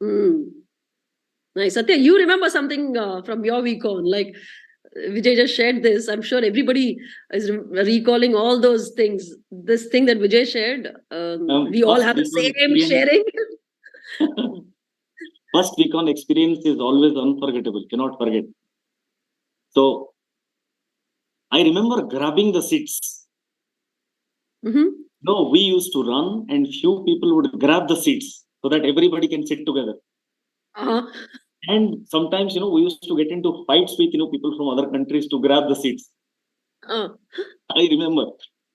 Mm. Nice. Satya, you remember something from your weekend? Like Vijay just shared this. I'm sure everybody is recalling all those things. This thing that Vijay shared, we all First have the weekend same experience, sharing. first weekend experience is always unforgettable. Cannot forget. So I remember grabbing the seats. Hmm. No, we used to run, and few people would grab the seats so that everybody can sit together. Uh-huh. And sometimes, we used to get into fights with, people from other countries to grab the seats. Uh, I remember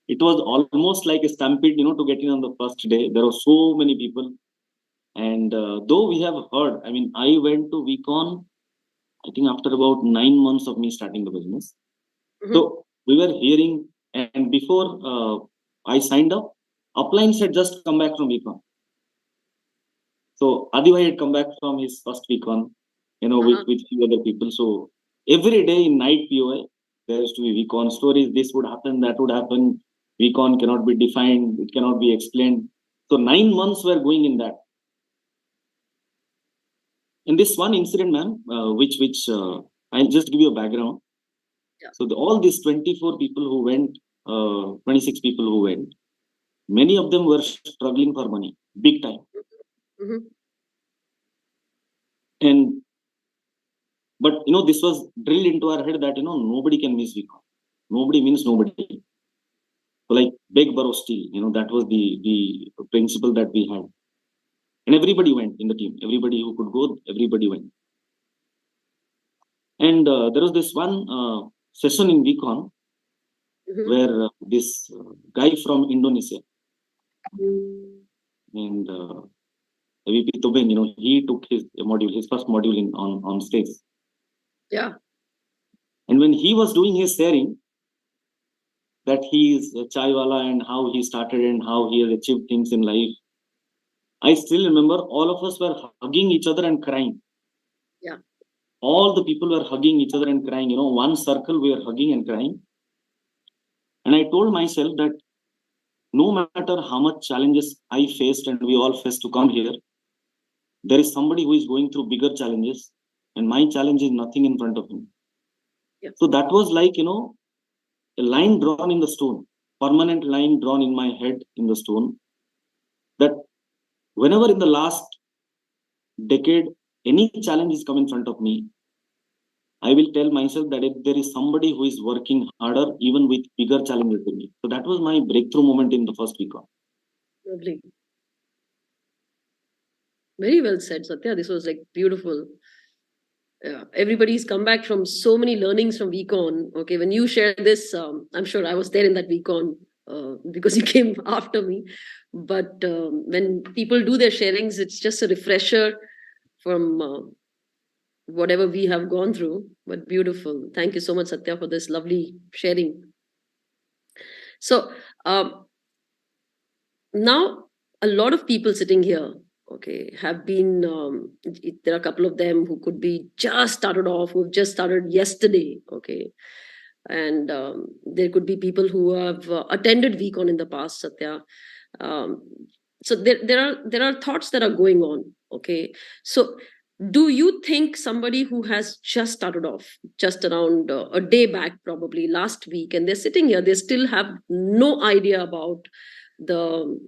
it was almost like a stampede, to get in on the first day. There were so many people. And though we have heard, I mean, I went to Vicon, I think after about 9 months of me starting the business. mhm. So we were hearing, and before I signed up, Uplines had just come back from Vicon. So Adivai had come back from his first Vicon, Uh-huh. with few other people. So every day in night POI, there used to be Vicon stories. This would happen, that would happen. Vicon cannot be defined, it cannot be explained. So 9 months were going in that. In this one incident, ma'am, which I'll just give you a background. Yeah. So all these 24 people who went, 26 people who went, many of them were struggling for money, big time. Mhm. And but this was drilled into our head that nobody can miss Vicon. Nobody means nobody. So like beg, borrow, steal. That was the principle that we had, and everybody went in the team. Everybody who could go, everybody went. And there was this one session in Vicon Mhm. where this guy from Indonesia Mm. and VP Tobin, he took his module, his first module on stage. Yeah. And when he was doing his sharing, that he is a chaiwala and how he started and how he has achieved things in life, I still remember all of us were hugging each other and crying. Yeah. All the people were hugging each other and crying. One circle we were hugging and crying. And I told myself that no matter how much challenges I faced and we all faced to come here, there is somebody who is going through bigger challenges, and my challenge is nothing in front of him. Yeah. So that was like, a line drawn in the stone, permanent line drawn in my head in the stone, that whenever in the last decade any challenge is come in front of me, I will tell myself that if there is somebody who is working harder, even with bigger challenges than me. So that was my breakthrough moment in the first week of. Lovely. Very well said, Satya. This was like beautiful. Yeah, everybody's come back from so many learnings from Vcon. Okay, when you share this, I'm sure I was there in that Vcon because you came after me. But when people do their sharings, it's just a refresher from whatever we have gone through. But beautiful. Thank you so much, Satya, for this lovely sharing. So um, now a lot of people sitting here, okay, have been there are a couple of them who could be just started off, who've just started yesterday, okay, and there could be people who have attended vcon in the past, Satya. um, so there are thoughts that are going on, okay. So do you think somebody who has just started off just around a day back, probably last week, and they're sitting here, they still have no idea about the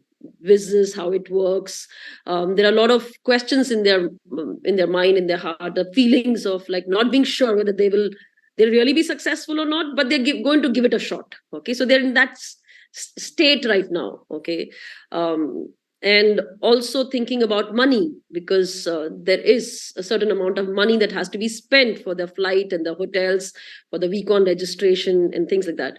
business, how it works, there are a lot of questions in their mind, in their heart, the feelings of like not being sure whether they'll really be successful or not, but they're going to give it a shot, okay. So they're in that state right now, okay. um, and also thinking about money, because there is a certain amount of money that has to be spent for the flight and the hotels, for the vcon registration and things like that.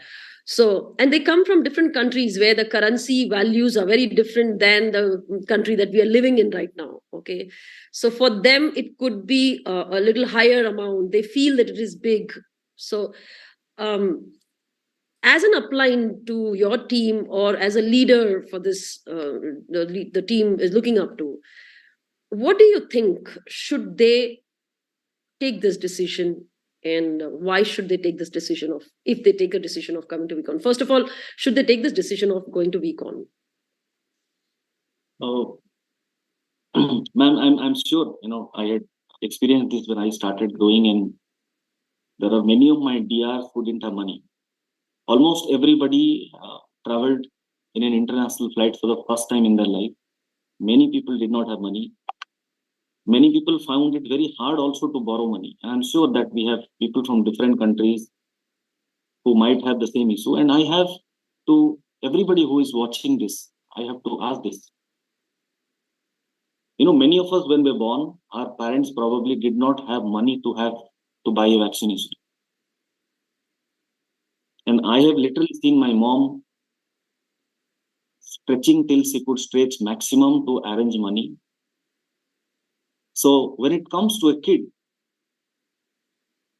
So, and they come from different countries where the currency values are very different than the country that we are living in right now, okay. So for them it could be a little higher amount, they feel that it is big. So um, as an upline to your team, or as a leader for this, the team is looking up to, what do you think, should they take this decision, and why should they take this decision of, if they take a decision of coming to vcon, first of all, should they take this decision of going to vcon? So Ma'am, I'm sure, I had experienced this when I started growing, and there are many of my DRs who didn't have money. Almost everybody traveled in an international flight for the first time in their life. Many people did not have money. Many people found it very hard also to borrow money. And I'm sure that we have people from different countries who might have the same issue. And I have to, everybody who is watching this, I have to ask this. Many of us, when we're born, our parents probably did not have money to buy a vaccination. And I have literally seen my mom stretching till she could stretch maximum to arrange money. So when it comes to a kid,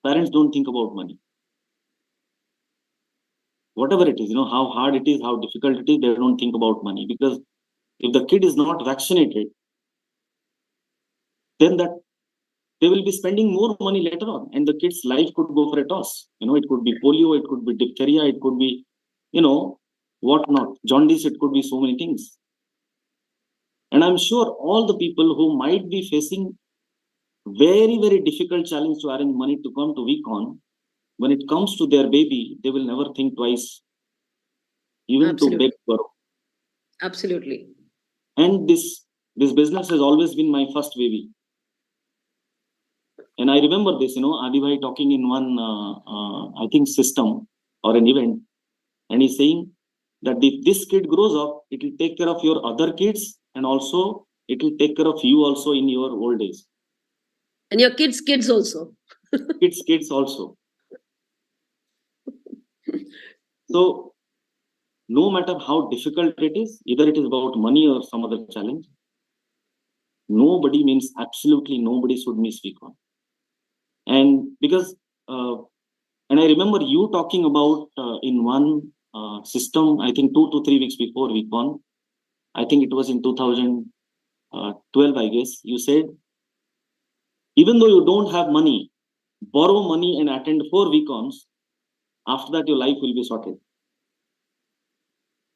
parents don't think about money. Whatever it is, how hard it is, how difficult it is, they don't think about money. Because if the kid is not vaccinated, then that they will be spending more money later on, and the kid's life could go for a toss. It could be polio, it could be diphtheria, it could be, what not, jaundice, it could be so many things. And I'm sure all the people who might be facing very, very difficult challenge to arrange money to come to VCon, when it comes to their baby, they will never think twice, even Absolutely. to beg borrow. Absolutely. And this business has always been my first baby. And I remember this, Adibhai talking in one, I think, system or an event, and he's saying that if this kid grows up, it will take care of your other kids, and also it will take care of you also in your old age. And your kids also. kids also. So no matter how difficult it is, either it is about money or some other challenge, absolutely nobody should miss VCon. And because, and I remember you talking about in one system, I think 2 to 3 weeks before VCon, I think it was in 2012, I guess, you said, even though you don't have money, borrow money and attend 4 VCons. After that, your life will be sorted.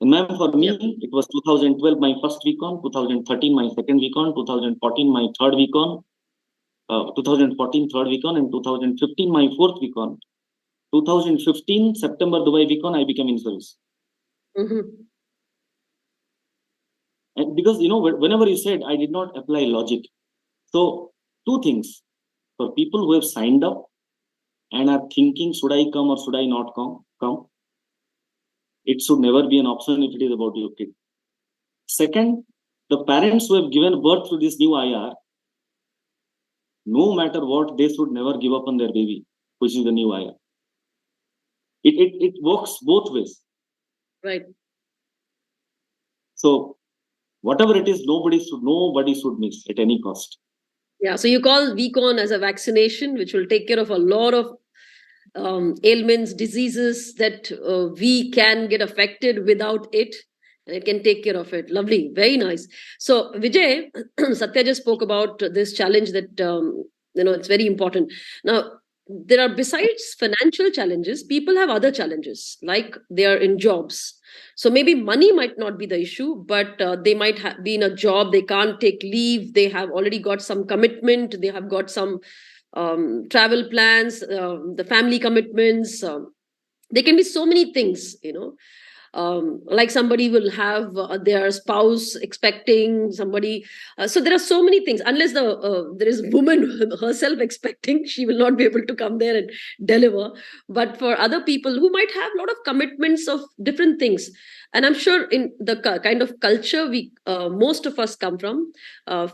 And ma'am, for me, it was 2012 my first VCon, 2013 my second VCon, 2014 my third VCon, 2014 third VCon, and 2015 my fourth VCon. 2015 September Dubai VCon, I became in service. Mm-hmm. And because whenever you said, I did not apply logic. So two things for people who have signed up and are thinking, should I come or should I not come? It should never be an option if it is about your kid. Second, the parents who have given birth to this new IR, no matter what, they should never give up on their baby, which is the new IR. It works both ways. Right. So whatever it is, nobody should miss at any cost. Yeah. So you call VCon as a vaccination, which will take care of a lot of ailments, diseases that we can get affected without it. And it can take care of it. Lovely. Very nice. So Vijay, Satya just spoke about this challenge that, it's very important. Now, there are, besides financial challenges, people have other challenges, like they are in jobs. So maybe money might not be the issue, but they might be in a job, they can't take leave, they have already got some commitment, they have got some travel plans, the family commitments. There can be so many things, like somebody will have their spouse expecting somebody. So there are so many things. Unless there is a woman herself expecting, she will not be able to come there and deliver. But for other people who might have a lot of commitments of different things, and I'm sure in the kind of culture we most of us come from,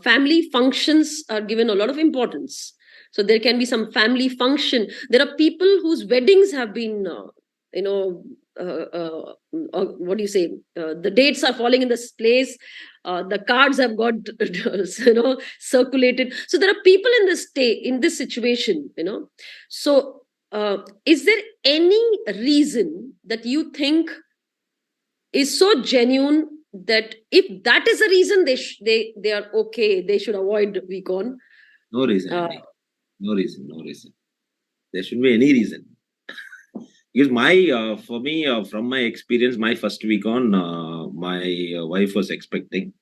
family functions are given a lot of importance. So there can be some family function. There are people whose weddings have been what do you say, the dates are falling in this place, the cards have got circulated. So there are people in this state, in this situation. So is there any reason that you think is so genuine that if that is a reason they are okay, they should avoid VCon? No reason. No reason. There shouldn't be any reason. Because for me, from my experience, my first VCon, my wife was expecting.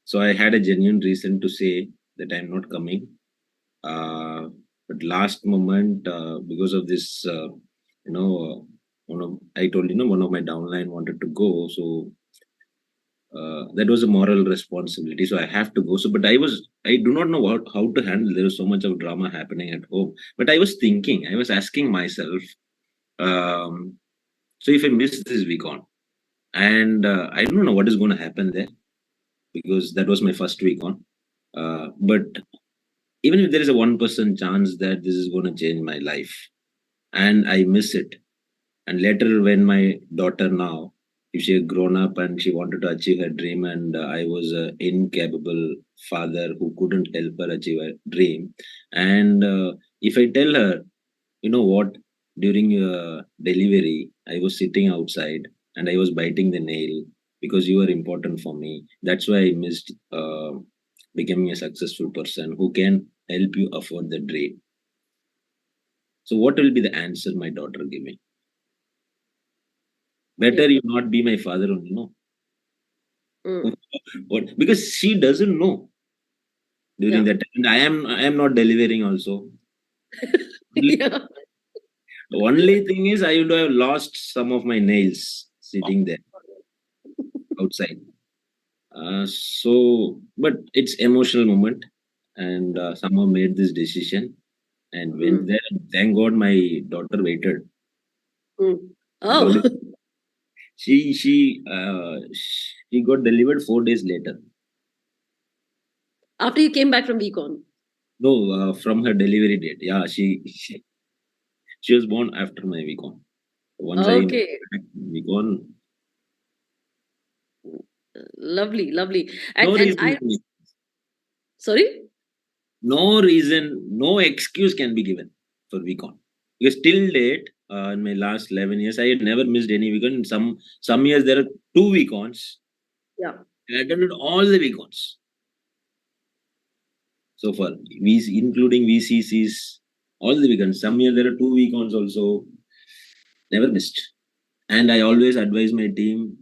So I had a genuine reason to say that I'm not coming. But last moment, because of this, I told one of my downline wanted to go, so that was a moral responsibility. So I have to go. So, but I do not know how to handle. There was so much of drama happening at home. But I was thinking, I was asking myself, um, so if I miss this week on, and I don't know what is going to happen there because that was my first week on. But even if there is a 1% chance that this is going to change my life and I miss it, and later when my daughter now, if she had grown up and she wanted to achieve her dream, and I was an incapable father who couldn't help her achieve her dream, and if I tell her, you know what, during delivery, I was sitting outside and I was biting the nail because you were important for me. That's why I missed becoming a successful person who can help you afford the dream. So, what will be the answer my daughter give me? Better you not be my father only, no? What? Because she doesn't know during that time. And I am not delivering also. Yeah. The only thing is I would have lost some of my nails sitting there outside. But it's emotional moment, and someone made this decision and went there. Thank God my daughter waited. Oh, She got delivered 4 days later. after you came back from Recon. No, from her delivery date. Yeah, she was born after my week on. Once I Okay. week on, Lovely, lovely. no And reason, sorry? no reason, no excuse can be given for week on. Because till date, in my last 11 years, I had never missed any week on. Some years there are 2 week ons. Yeah. I attended all the week ons so far, including VCCs, all the week ons. Some years there are 2 week ons also. Never missed. And I always advise my team.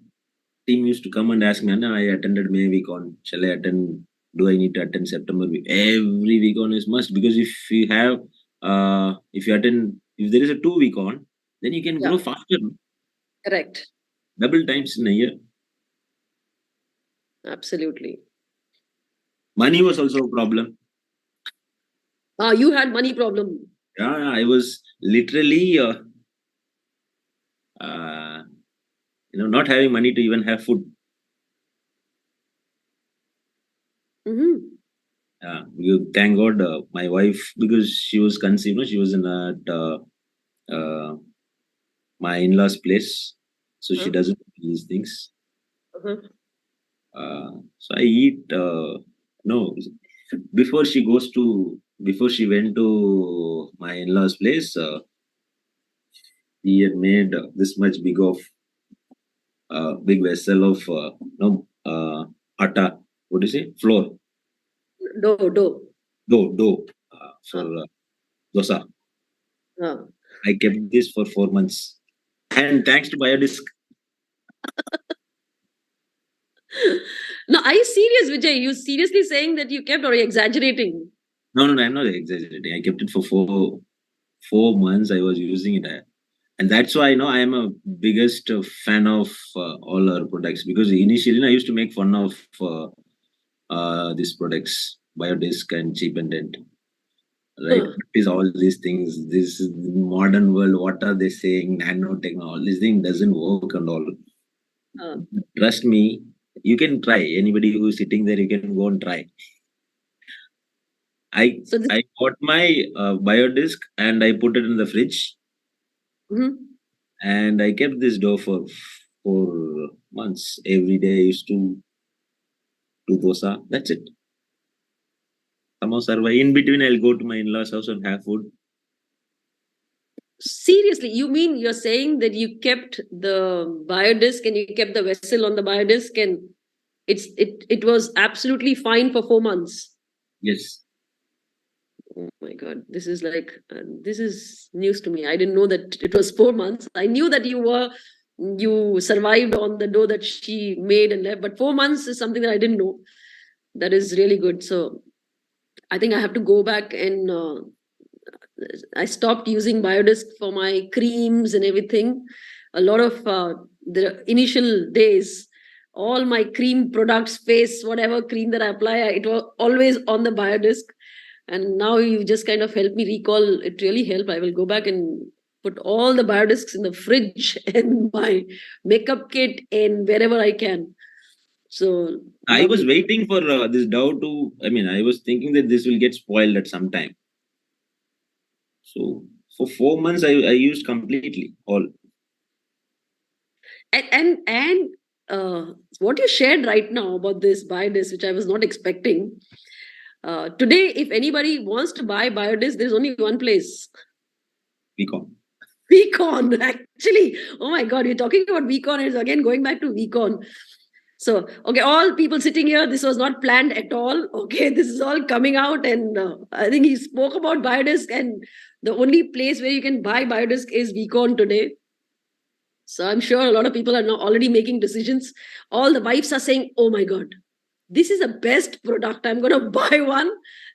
Team used to come and ask me, Anna, I attended May week on. Shall I attend? Do I need to attend September week? Every week on is must, because if you have, if you attend, if there is a 2 week on, then you can grow faster, Correct. double times in a year. Absolutely. Money was also a problem. You had money problem. Yeah, I was literally, not having money to even have food. Thank God, my wife, because she was conceived, she was in my in-laws' place, so she doesn't do these things. So I eat. No, before she went to my in-laws' place, he had made this much big vessel of atta. What do you say? Flour. Dough. Dough for dosa. I kept this for 4 months, and thanks to Biodisc. No, are you serious, Vijay? You seriously saying that you kept, or are you exaggerating? No, I'm not exaggerating. I kept it for 4 months. I was using it, and that's why I am a biggest fan of all our products, because initially I used to make fun of these products, Biodisc and Cheap and Dent. Right? Is all these things, this modern world, what are they saying? Nanotechnology, this thing doesn't work and all. Trust me, you can try. Anybody who is sitting there, you can go and try. I got my Biodisc and I put it in the fridge. And I kept this dough for 4 months. Every day I used to do dosa. That's it. Somehow survive. In between, I'll go to my in-laws' house and have food. Seriously, you mean you're saying that you kept the Biodisc and you kept the vessel on the Biodisc, and it was absolutely fine for 4 months? Yes. Oh my God, this is this is news to me. I didn't know that it was 4 months. I knew that you survived on the dough that she made and left, but 4 months is something that I didn't know. That is really good. So I think I have to go back and I stopped using biodisk for my creams and everything. A lot of the initial days, all my cream products, face, whatever cream that I apply, it was always on the biodisk. And now you just kind of helped me recall. It really helped. I will go back and put all the biodiscs in the fridge and my makeup kit and wherever I can. So I was lovely. waiting for this Dow to. I mean, I was thinking that this will get spoiled at some time. So for 4 months, I used completely all. And what you shared right now about this biodisk, which I was not expecting. Today, if anybody wants to buy biodisk, there's only one place. Vcon. Vcon, actually. Oh my God, you're talking about Vcon. It's again going back to Vcon. So, okay, all people sitting here, this was not planned at all. Okay, this is all coming out. And I think he spoke about biodisk, and the only place where you can buy biodisk is Vcon today. So I'm sure a lot of people are now already making decisions. All the wives are saying, oh my God, this is the best product. I'm going to buy one.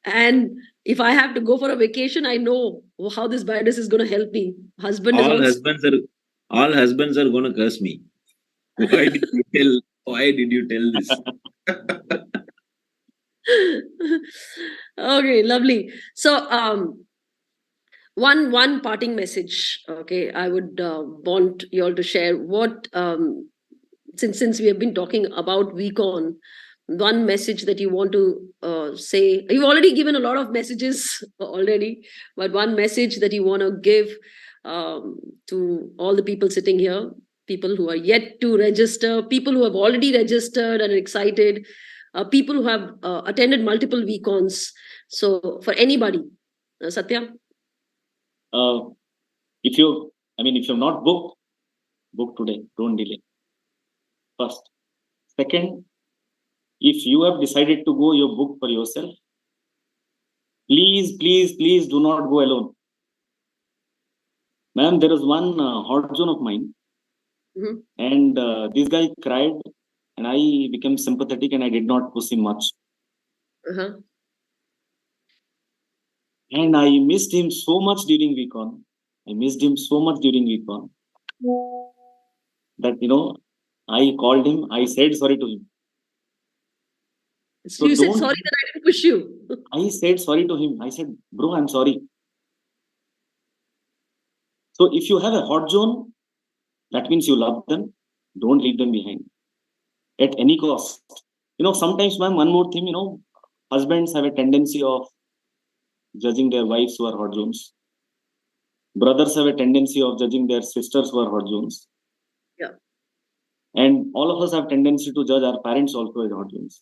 And if I have to go for a vacation, I know how this biodisk is going to help me. Husband is All also. husbands are gonna curse me. Why did you tell? Why did you tell this? Okay, lovely. So one parting message, okay, I would want you all to share what since we have been talking about Vcon, one message that you want to say. You've already given a lot of messages already, but one message that you want to give to all the people sitting here, people who are yet to register, people who have already registered and are excited, people who have attended multiple Vcons. So for anybody, Satya. If you've not booked, book today. Don't delay. First. Second, if you have decided to go, you book for yourself. Please do not go alone. Ma'am, there is one hot zone of mine. Mhm. And this guy cried, and I became sympathetic, and I did not push him much. Uh-huh. And I missed him so much during Vcon. That, I called him. I said sorry to him. So you said sorry that I didn't push you. I said sorry to him. I said, bro, I'm sorry. So if you have a hot zone, that means you love them. Don't leave them behind at any cost. Sometimes, ma'am, one more thing, husbands have a tendency of judging their wives who are hot zones. Brothers have a tendency of judging their sisters who are hot zones. Yeah. And all of us have tendency to judge our parents also as hot zones.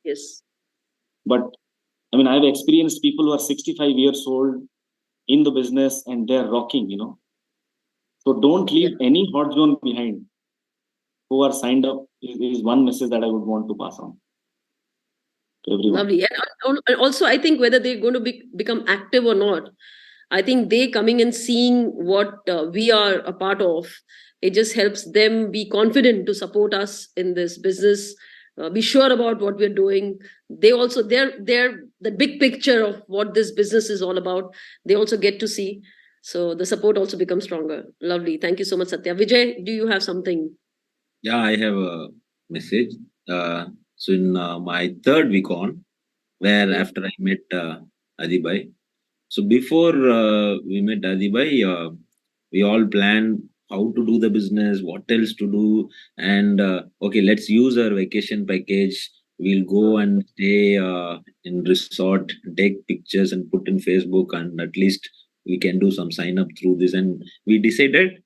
Yes. But I've experienced people who are 65 years old in the business and they're rocking, So don't leave any hot zone behind who are signed up is one message that I would want to pass on to everyone. Lovely. And also, I think whether they're going to become active or not, I think they coming and seeing what we are a part of, it just helps them be confident to support us in this business. Be sure about what we're doing. They also they're the big picture of what this business is all about. They also get to see, so the support also becomes stronger. Lovely. Thank you so much, Satya. Vijay, do you have something? Yeah, I have a message. So in my third Vcon, where after I met Adibhai. So before we met Adibhai, we all planned how to do the business, what else to do, and okay, let's use our vacation package. We'll go and stay in resort, take pictures and put in Facebook, and at least we can do some sign up through this. And we decided,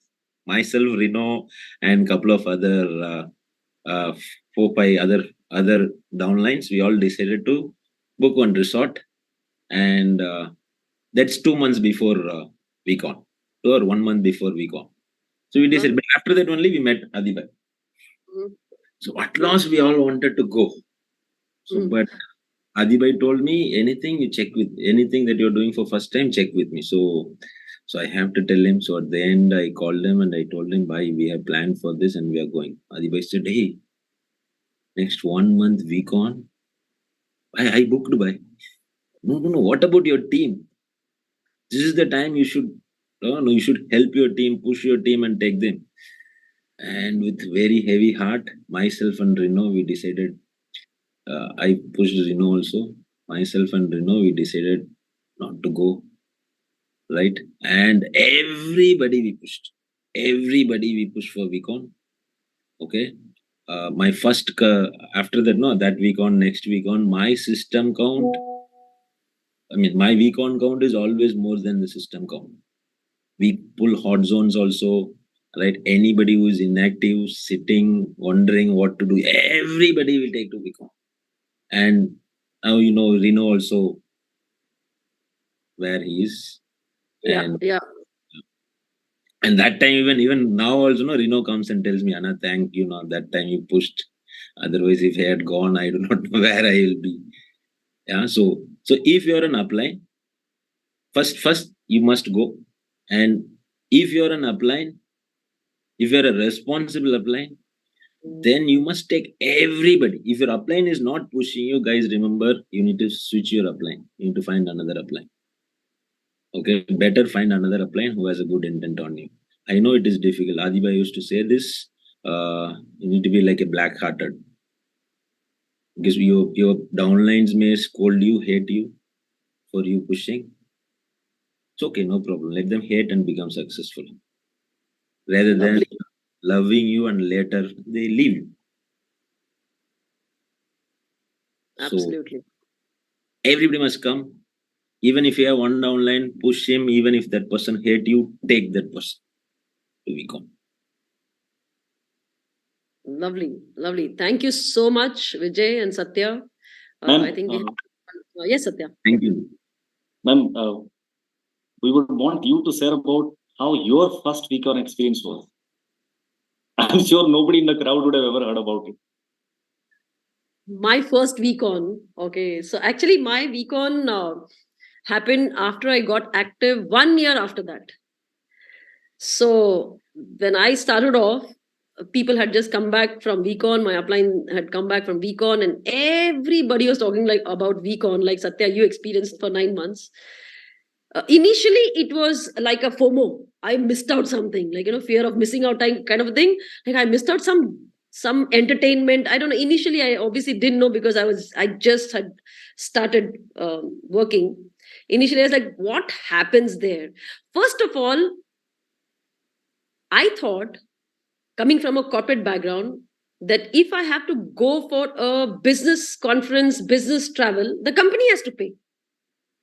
myself, Reno, and couple of other 4-5 other downlines, we all decided to book one resort, and that's 2 months before Vcon, 2 or 1 month before Vcon. So we decided, but after that only we met Adibhai. So at last we all wanted to go. So, but Adibhai told me, anything that you're doing for first time, check with me. So I have to tell him. So at the end, I called him and I told him, bye, we have planned for this and we are going. Adibhai said, hey, next 1 month Vcon, I booked by. No. What about your team? This is the time you should, no, you should help your team, push your team, and take them. And with very heavy heart, myself and Reno, we decided. I pushed Reno also. Myself and Reno, we decided not to go. Right, and everybody we pushed. Everybody we pushed for Vicon. Okay. My first after that, no, that week on, next week on, my system count. I mean, my week on count is always more than the system count. We pull hot zones also, right? Anybody who is inactive, sitting, wondering what to do, everybody will take to week on. And now you know Reno also where he is. Yeah, yeah. And that time, even now also, no, Reno comes and tells me, Anna, thank you. Now that time you pushed. Otherwise, if I had gone, I do not know where I will be. Yeah. So if you're an upline, first you must go. And if you're an upline, if you're a responsible upline, then you must take everybody. If your upline is not pushing you, guys, remember you need to switch your upline. You need to find another upline. Okay, better find another upline who has a good intent on you. I know it is difficult. Adiba used to say this. You need to be like a black-hearted. Because your downlines may scold you, hate you for you pushing. It's okay, no problem. Let them hate and become successful. Rather than loving you and later they leave you. Absolutely. So everybody must come. Even if you have one downline, push him. Even if that person hate you, take that person to become. Lovely, lovely. Thank you so much, Vijay and Satya. I think we have... yes, Satya. Thank you. Ma'am, we would want you to share about how your first week-on experience was. I'm sure nobody in the crowd would have ever heard about it. My first week on. Okay. So actually, my week on happened after I got active 1 year after that. So when I started off, people had just come back from VCon. My upline had come back from VCon, and everybody was talking like about VCon, like Satya, you experienced for 9 months. Initially, it was like a FOMO. I missed out something, like fear of missing out time kind of a thing. Like I missed out some entertainment. I don't know. Initially, I obviously didn't know because I just had started working. Initially, I was like, what happens there? First of all, I thought, coming from a corporate background, that if I have to go for a business conference, business travel, the company has to pay.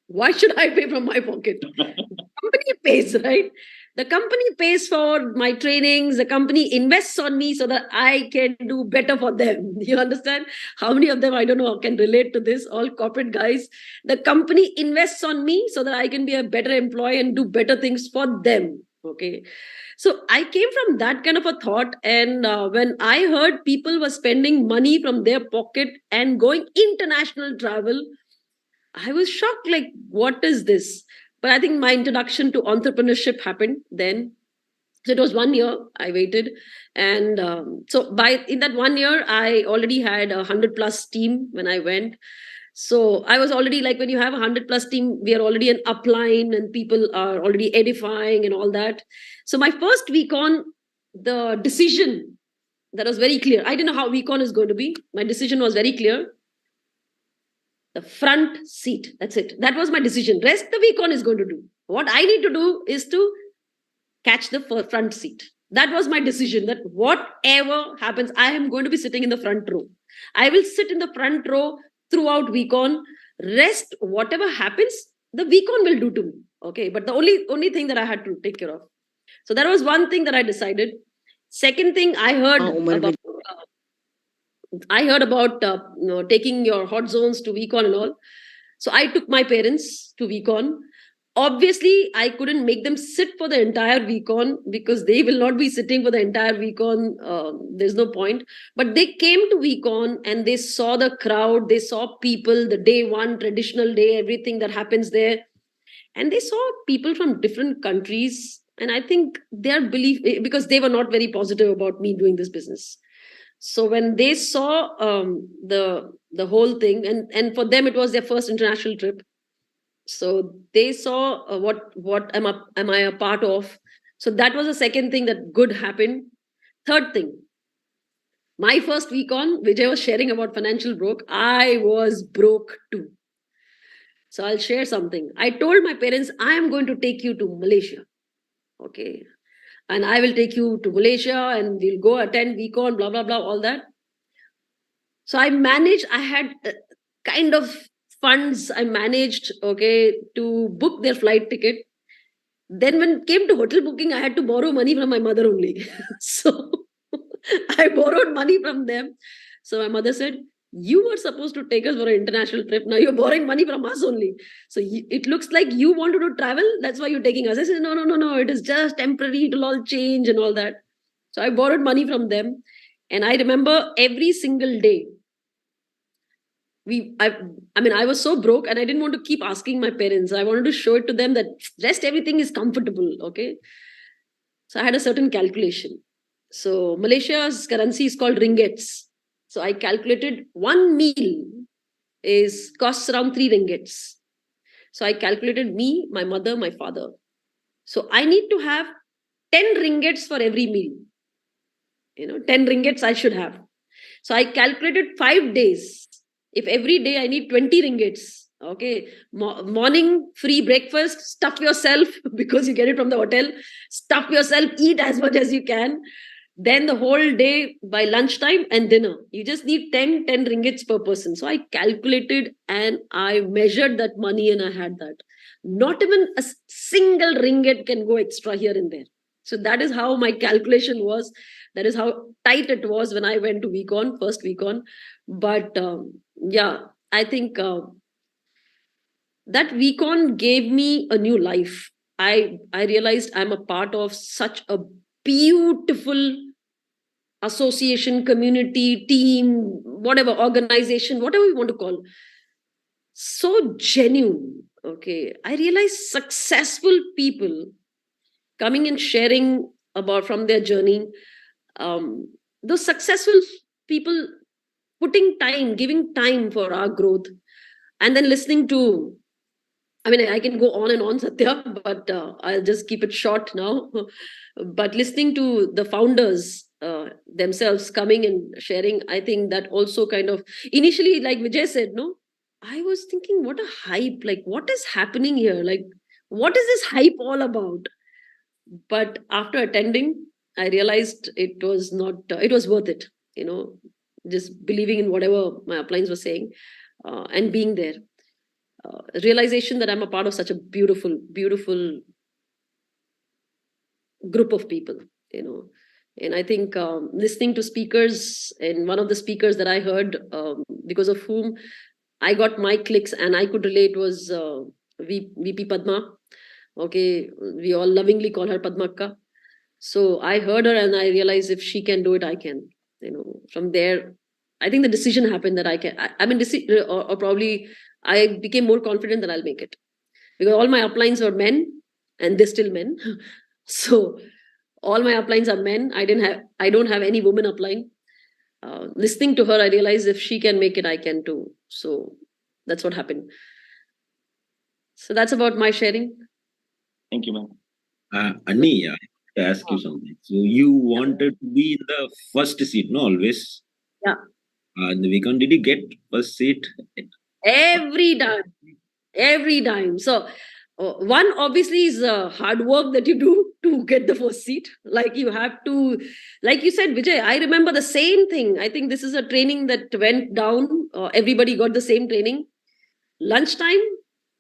Why should I pay from my pocket? The company pays, right? The company pays for my trainings. The company invests on me so that I can do better for them. You understand? How many of them, I don't know, can relate to this? All corporate guys. The company invests on me so that I can be a better employee and do better things for them. Okay. So I came from that kind of a thought. And when I heard people were spending money from their pocket and going international travel, I was shocked, like, what is this? But I think my introduction to entrepreneurship happened then. So it was 1 year I waited. And so in that 1 year, I already had 100+ team when I went. So I was already, like, when you have 100+ team, we are already an upline and people are already edifying and all that. So my first week on, the decision that was very clear. I didn't know how week on is going to be. My decision was very clear. The front seat. That's it. That was my decision. Rest the week on is going to do. What I need to do is to catch the front seat. That was my decision, that whatever happens, I am going to be sitting in the front row. I will sit in the front row throughout week on. Rest, whatever happens, the week on will do to me. Okay. But the only thing that I had to take care of. So that was one thing that I decided. Second thing I heard about taking your hot zones to VCon and all. So I took my parents to VCon. Obviously, I couldn't make them sit for the entire VCon because they will not be sitting for the entire VCon. There's no point. But they came to VCon and they saw the crowd. They saw people, the day one, traditional day, everything that happens there. And they saw people from different countries. And I think their belief, because they were not very positive about me doing this business. So when they saw the whole thing, and for them it was their first international trip, so they saw what am I a part of. So that was the second thing that good happened. Third thing, my first week on, Vijay was sharing about financial broke. I was broke too. So I'll share something. I told my parents, I am going to take you to Malaysia. Okay. And I will take you to Malaysia and we'll go attend weekon, blah, blah, blah, all that. So I managed, I had kind of funds I managed, okay, to book their flight ticket. Then when it came to hotel booking, I had to borrow money from my mother only. So I borrowed money from them. So my mother said, you were supposed to take us for an international trip. Now you're borrowing money from us only. So it looks like you wanted to travel. That's why you're taking us. I said, no. It is just temporary. It'll all change and all that. So I borrowed money from them. And I remember every single day, I was so broke and I didn't want to keep asking my parents. I wanted to show it to them that rest everything is comfortable. Okay. So I had a certain calculation. So Malaysia's currency is called ringgits. So I calculated one meal costs around 3 ringgits. So I calculated me, my mother, my father. So I need to have 10 ringgits for every meal. 10 ringgits I should have. So I calculated 5 days. If every day I need 20 ringgits, okay, morning free breakfast, stuff yourself because you get it from the hotel, stuff yourself, eat as much as you can. Then the whole day by lunchtime and dinner, you just need 10 ringgits per person. So I calculated and I measured that money and I had that. Not even a single ringgit can go extra here and there. So that is how my calculation was. That is how tight it was when I went to first weekon. But yeah, I think that weekon gave me a new life. I realized I'm a part of such a beautiful association, community, team, whatever, organization, whatever you want to call. So genuine. Okay. I realized successful people coming and sharing about from their journey. Those successful people putting time, giving time for our growth, and then listening to, I can go on and on, Satya, but I'll just keep it short now. But listening to the founders themselves coming and sharing, I think that also kind of, initially, like Vijay said, no, I was thinking, what a hype, like what is happening here? Like, what is this hype all about? But after attending, I realized it was not, it was worth it, just believing in whatever my uplines were saying and being there. Realization that I'm a part of such a beautiful, beautiful group of people, And I think listening to speakers, and one of the speakers that I heard, because of whom I got my clicks and I could relate, was VP Padma. Okay, we all lovingly call her Padmakka. So I heard her and I realized if she can do it, I can. From there, I think the decision happened that I can. Or probably I became more confident that I'll make it, because all my uplines were men and they're still men. So all my uplines are men. I don't have any woman upline. Listening to her, I realized if she can make it, I can too. So that's what happened. So that's about my sharing. Thank you, ma'am. Annie, I have to ask you something. So you wanted to be in the first seat, no? Always. Yeah. In the weekend, did you get first seat? Every time. So one obviously is hard work that you do to get the first seat. Like you have to, like you said, Vijay, I remember the same thing. I think this is a training that went down. Everybody got the same training. Lunchtime,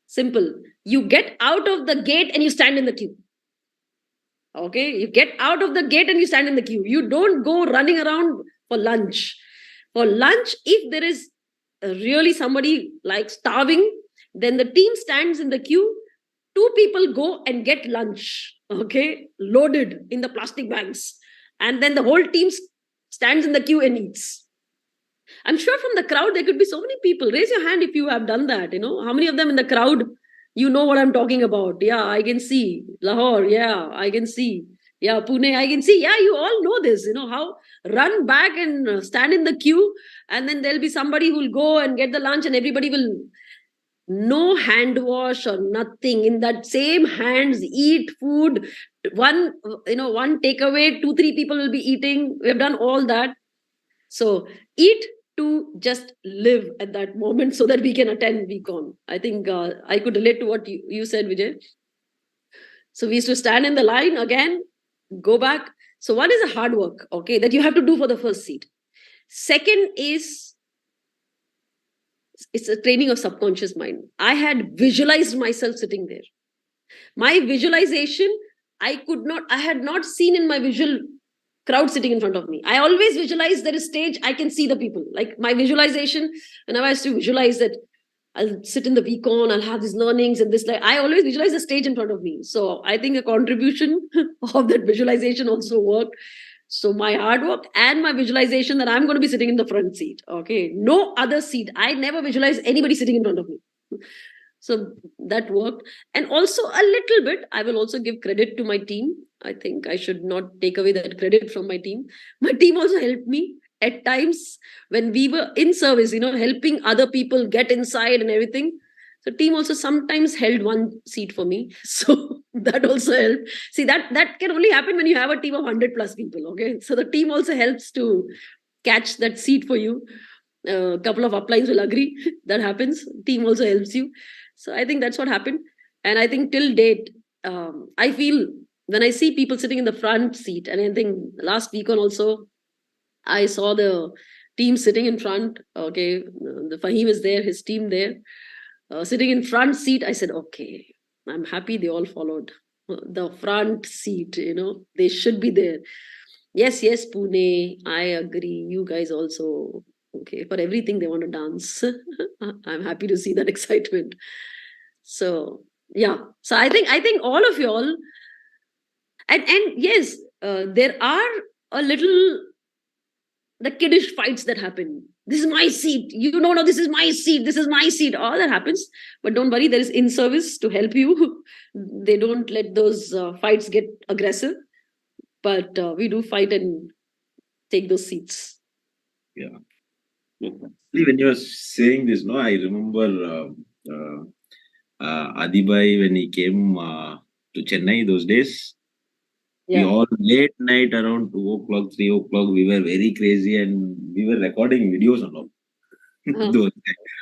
simple. You get out of the gate and you stand in the queue. Okay, you get out of the gate and you stand in the queue. You don't go running around for lunch. For lunch, if there is really somebody like starving, then the team stands in the queue. 2 people go and get lunch, okay, loaded in the plastic bags. And then the whole team stands in the queue and eats. I'm sure from the crowd, there could be so many people. Raise your hand if you have done that. How many of them in the crowd, you know what I'm talking about? Yeah, I can see. Lahore, yeah, I can see. Yeah, Pune, I can see. Yeah, you all know this. run back and stand in the queue, and then there'll be somebody who will go and get the lunch, and everybody will, no hand wash or nothing, in that same hands eat food. One takeaway, 2-3 people will be eating. We have done all that. So eat to just live at that moment so that we can attend VCon. I think I could relate to what you said, Vijay. So we used to stand in the line again, go back. So one is a hard work, okay, that you have to do for the first seat. Second is, it's a training of subconscious mind. I had visualized myself sitting there. My visualization, I had not seen in my visual crowd sitting in front of me. I always visualize there is stage, I can see the people. Like my visualization, whenever I used to visualize that I'll sit in the VCon, I'll have these learnings and this, like I always visualize the stage in front of me. So I think a contribution of that visualization also worked. So my hard work and my visualization that I'm going to be sitting in the front seat. Okay. No other seat. I never visualize anybody sitting in front of me. So that worked. And also a little bit, I will also give credit to my team. I think I should not take away that credit from my team. My team also helped me at times when we were in service, helping other people get inside and everything. So team also sometimes held one seat for me. So that also helped. See, that can only happen when you have a team of 100 plus people. Okay. So the team also helps to catch that seat for you. A couple of uplines will agree that happens. Team also helps you. So I think that's what happened. And I think till date, I feel when I see people sitting in the front seat, and I think last week on also, I saw the team sitting in front. Okay. The Fahim is there, his team there, sitting in front seat. I said, okay, I'm happy they all followed the front seat, they should be there. Yes, Pune, I agree. You guys also, okay, for everything they want to dance. I'm happy to see that excitement. So yeah, so I think all of y'all, and yes, there are a little the kiddish fights that happen. This is my seat. No, this is my seat. This is my seat. All that happens. But don't worry, there is in-service to help you. They don't let those fights get aggressive. But we do fight and take those seats. Yeah. When you were saying this, no, I remember Adibai when he came to Chennai those days. Yeah. We all late night around 2 o'clock, 3 o'clock, we were very crazy and we were recording videos and all.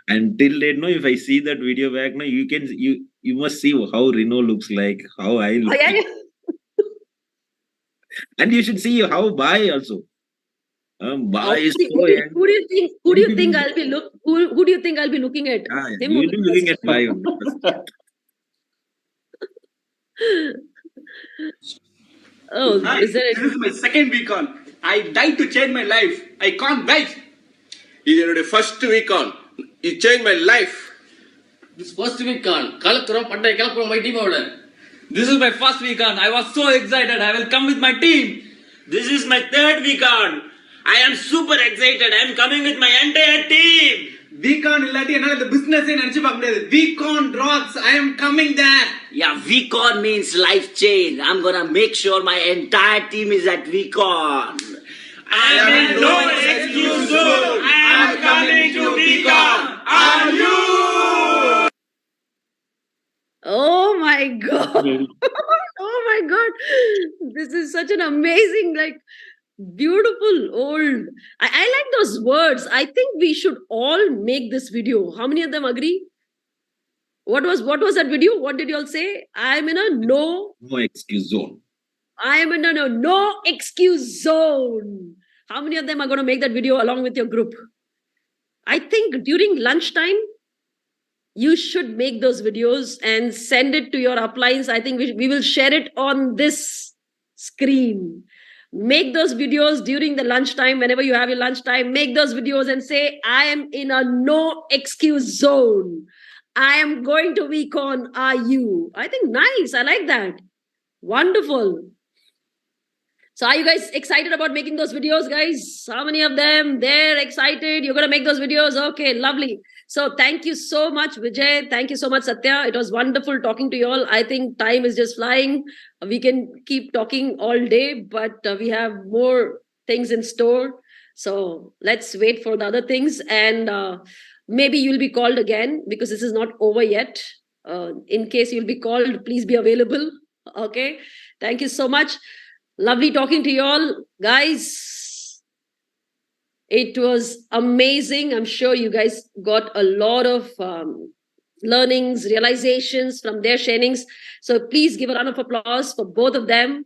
And till date, if I see that video back, you must see how Reno looks like, how I look like. And you should see how Bai also. Bai is so young. Who do you think I'll be looking at? You'll be looking at Bai. Oh, this is my second VCon. I died to change my life. I can't wait. This is your first VCon. It changed my life. This first VCon, my team order. This is my first VCon. I was so excited. I will come with my team. This is my third VCon. I am super excited. I am coming with my entire team. VCon illati enna the business nenichu paakmudiyadhu. VCon rocks. I am coming there. Yeah, VCon means life change. I'm gonna make sure my entire team is at VCon. I am no excuse zone. I am coming to VCon. Are you? Oh my God. Oh my God. This is such an amazing, beautiful old. I like those words. I think we should all make this video. How many of them agree? What was that video? What did you all say? I'm in a no excuse zone. I am in a no excuse zone. How many of them are going to make that video along with your group? I think during lunchtime, you should make those videos and send it to your uplines. I think we will share it on this screen. Make those videos during the lunchtime. Whenever you have your lunchtime, make those videos and say, I am in a no excuse zone. I am going to VCon. Are you? I think nice. I like that. Wonderful. So are you guys excited about making those videos, guys? How many of them? They're excited. You're going to make those videos? Okay, lovely. So thank you so much, Vijay. Thank you so much, Satya. It was wonderful talking to you all. I think time is just flying. We can keep talking all day, but we have more things in store. So let's wait for the other things, and maybe you'll be called again because this is not over yet. In case you'll be called, please be available. Okay. Thank you so much. Lovely talking to you all, guys. It was amazing. I'm sure you guys got a lot of learnings, realizations from their sharings. So please give a round of applause for both of them,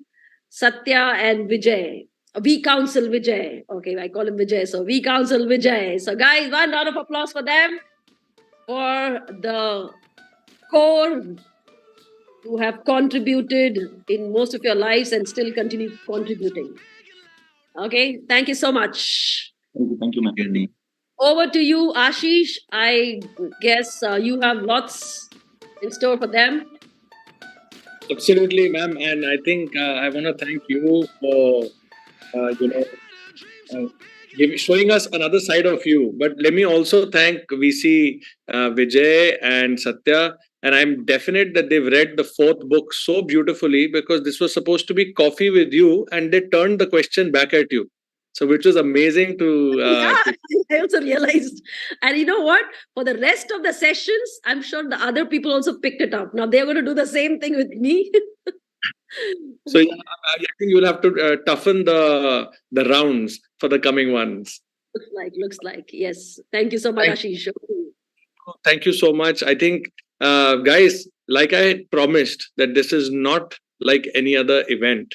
Satya and Vijay. We Council Vijay. Okay, I call him Vijay. So We Council Vijay. So guys, one round of applause for them, for the core who have contributed in most of your lives and still continue contributing. Okay, thank you so much. Thank you, ma'am. Candy. Over to you, Ashish. I guess you have lots in store for them. Absolutely, ma'am. And I think I want to thank you for, showing us another side of you. But let me also thank VC Vijay and Satya. And I'm definite that they've read the fourth book so beautifully, because this was supposed to be coffee with you, and they turned the question back at you. So, which was amazing to. I also realized. And you know what? For the rest of the sessions, I'm sure the other people also picked it up. Now they're going to do the same thing with me. So yeah, I think you'll have to toughen the rounds for the coming ones. Looks like. Yes. Thank you so much, Ashish. Thank you so much. I think, guys, like I had promised, that this is not like any other event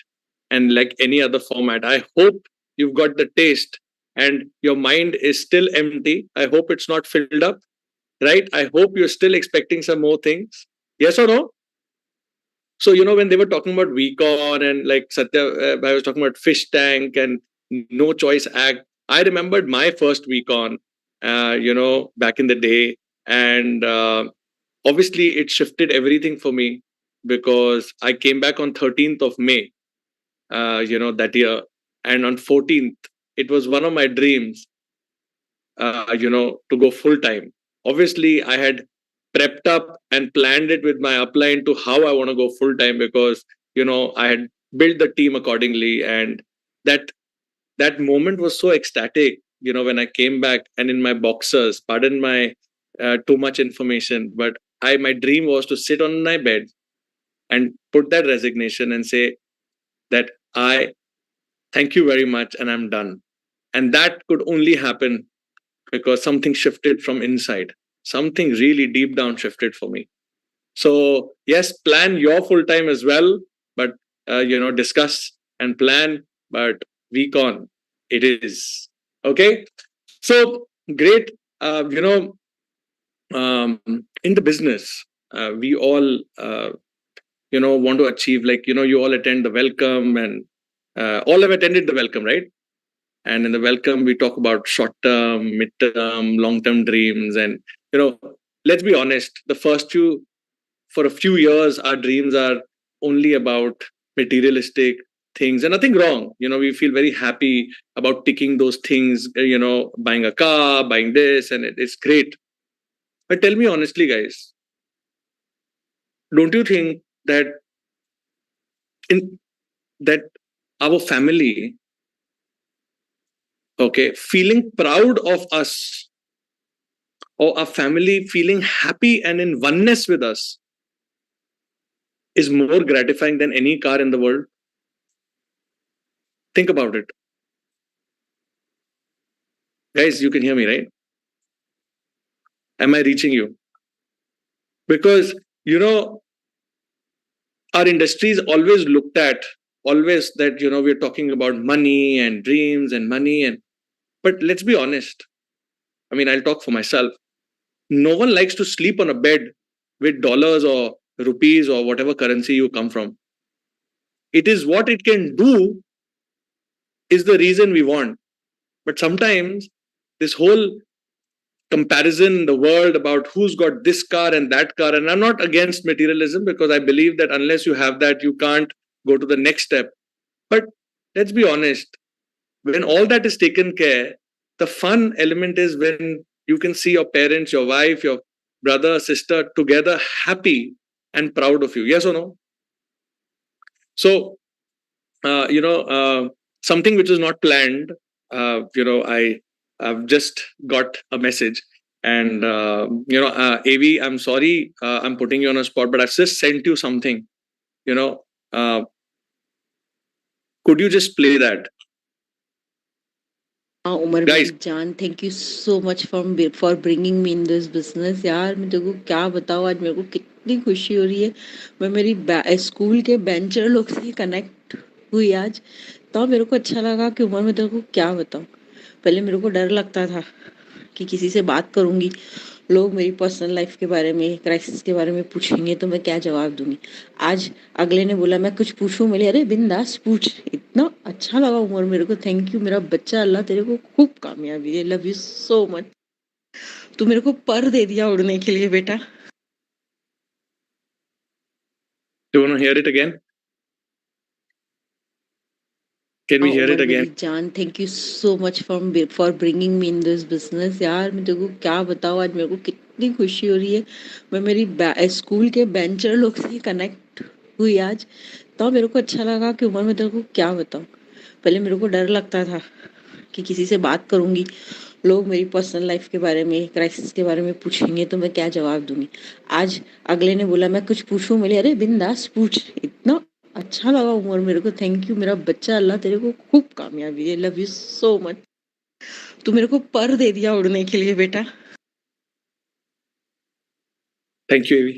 and like any other format. I hope you've got the taste and your mind is still empty. I hope it's not filled up, right? I hope you're still expecting some more things. Yes or no? So, when they were talking about Vcon and like Satya, I was talking about Fish Tank and No Choice Act. I remembered my first Vcon, back in the day. And obviously, it shifted everything for me, because I came back on 13th of May, that year. And on 14th, it was one of my dreams, to go full time. Obviously, I had prepped up and planned it with my upline to how I want to go full time, because I had built the team accordingly, and that moment was so ecstatic. When I came back and in my boxers, pardon my too much information, but my dream was to sit on my bed and put that resignation and say that I thank you very much and I'm done. And that could only happen because something shifted from inside. Something really deep down shifted for me. So yes, plan your full time as well, but discuss and plan. But VCon, it is okay. So great. In the business, we all want to achieve. Like you all attend the welcome, and all have attended the welcome, right? And in the welcome, we talk about short-term, mid-term, long-term dreams. And, let's be honest, for a few years, our dreams are only about materialistic things, and nothing wrong. We feel very happy about ticking those things, buying a car, buying this, and it's great. But tell me honestly, guys, don't you think that that our family, okay, feeling proud of us, or our family feeling happy and in oneness with us, is more gratifying than any car in the world? Think about it. Guys, you can hear me, right? Am I reaching you? Because, our industry is always looked at, always that, we're talking about money and dreams and money. But let's be honest. I mean, I'll talk for myself. No one likes to sleep on a bed with dollars or rupees or whatever currency you come from. It is what it can do is the reason we want. But sometimes this whole comparison in the world about who's got this car and that car, and I'm not against materialism, because I believe that unless you have that, you can't go to the next step. But let's be honest, when all that is taken care, the fun element is when you can see your parents, your wife, your brother, sister together, happy and proud of you. Yes or no? So, something which was not planned. I've just got a message, and AV, I'm sorry, I'm putting you on a spot, but I've just sent you something. Could you just play that? Umar Guys. मेरी जान, thank you so much for bringing me in this business. यार मैं तेरे को क्या बताऊँ, आज मेरे को कितनी खुशी हो रही है। मैं मेरी स्कूल के बेंचर लोग से कनेक्ट हुई आज, तो मेरे को अच्छा लगा कि उमर मैं तेरे को क्या बताऊँ। पहले मेरे को डर लगता था कि किसी से बात करूंगी, लोग मेरी पर्सनल लाइफ के बारे में, क्राइसिस के बारे में पूछेंगे तो मैं क्या जवाब दूंगी। आज अगले ने बोला मैं कुछ पूछूं, मैं अरे बिंदास पूछ। इतना अच्छा लगा उमर मेरे को, थैंक यू मेरा बच्चा, अल्लाह तेरे को खूब कामयाबी दे, लव यू सो मच। तू मेरे को पर दे दिया उड़ने के लिए बेटा। Do you want to hear it again? Can we hear it Umar again? मेरी जान, thank you so much for bringing me in this business. यार मैं तेरे को क्या बताऊँ, आज मेरे को कितनी खुशी हो रही है। मैं मेरी स्कूल के बेंचर लोग से कनेक्ट हुई आज, तो मेरे को अच्छा लगा कि उमर मैं तेरे को क्या बताऊँ। पहले मेरे को डर लगता था कि किसी से बात करूंगी, लोग मेरी पर्सनल लाइफ के बारे में, क्राइसिस के बारे में पूछेंगे तो मैं क्या जवाब दूंगी। आज अगले ने बोला मैं कुछ पूछूं, मैं अरे बिंदास पूछ। इतना अच्छा लगा उमर मेरे को, थैंक यू मेरा बच्चा, अल्लाह तेरे को खूब कामयाबी दे, लव यू सो मच। तू मेरे को पर दे दिया उड़ने के लिए बेटा। Thank you, AV.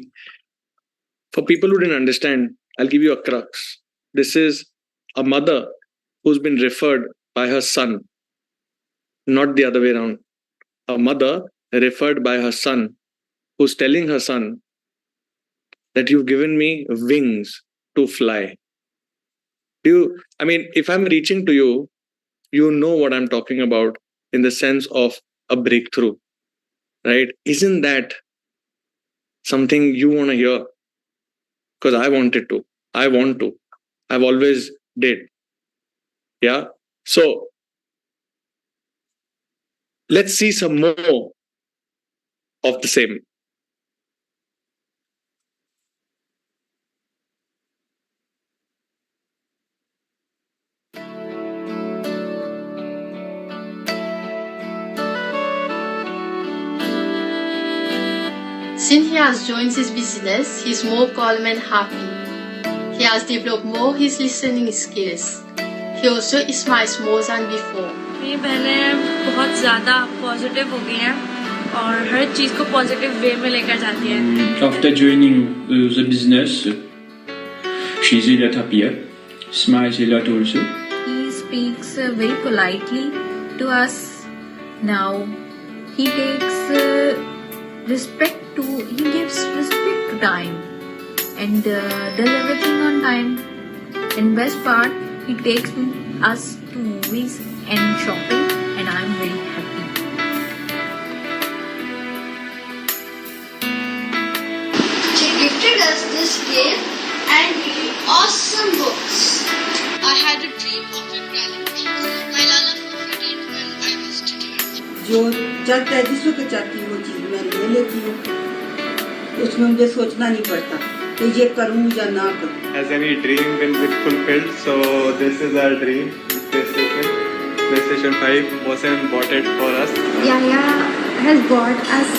For people who didn't understand, I'll give you a crux. This is a mother who's been referred by her son, not the other way around. A mother referred by her son, who's telling her son that you've given me wings to fly. If I'm reaching to you, you know what I'm talking about in the sense of a breakthrough, right? Isn't that something you want to hear? Because I wanted to. I want to. I've always did. Yeah. So let's see some more of the same. Since he has joined his business, he's more calm and happy. He has developed more his listening skills. He also smiles more than before. मेरी बहनें बहुत ज़्यादा positive हो गई हैं और हर चीज़ को positive way में लेकर जाती हैं। After joining the business, she's a lot happier, smiles a lot also. He speaks very politely to us now. He takes he gives respect to time and does everything on time. And best part, he takes us to movies and shopping, and I'm very happy. She gifted us this gift and awesome books. I had a dream of a talent. My Lala fulfilled it when I visited her. जो चलता है, जिस वक्त चाहती हूँ वो चीज़ मैं ले लेती हूँ, उसमें मुझे सोचना नहीं पड़ता कि ये करूँ या ना करूँ। Has any dream been fulfilled? So this is our dream. PlayStation 5 wasn't bought it for us. Yaya has bought us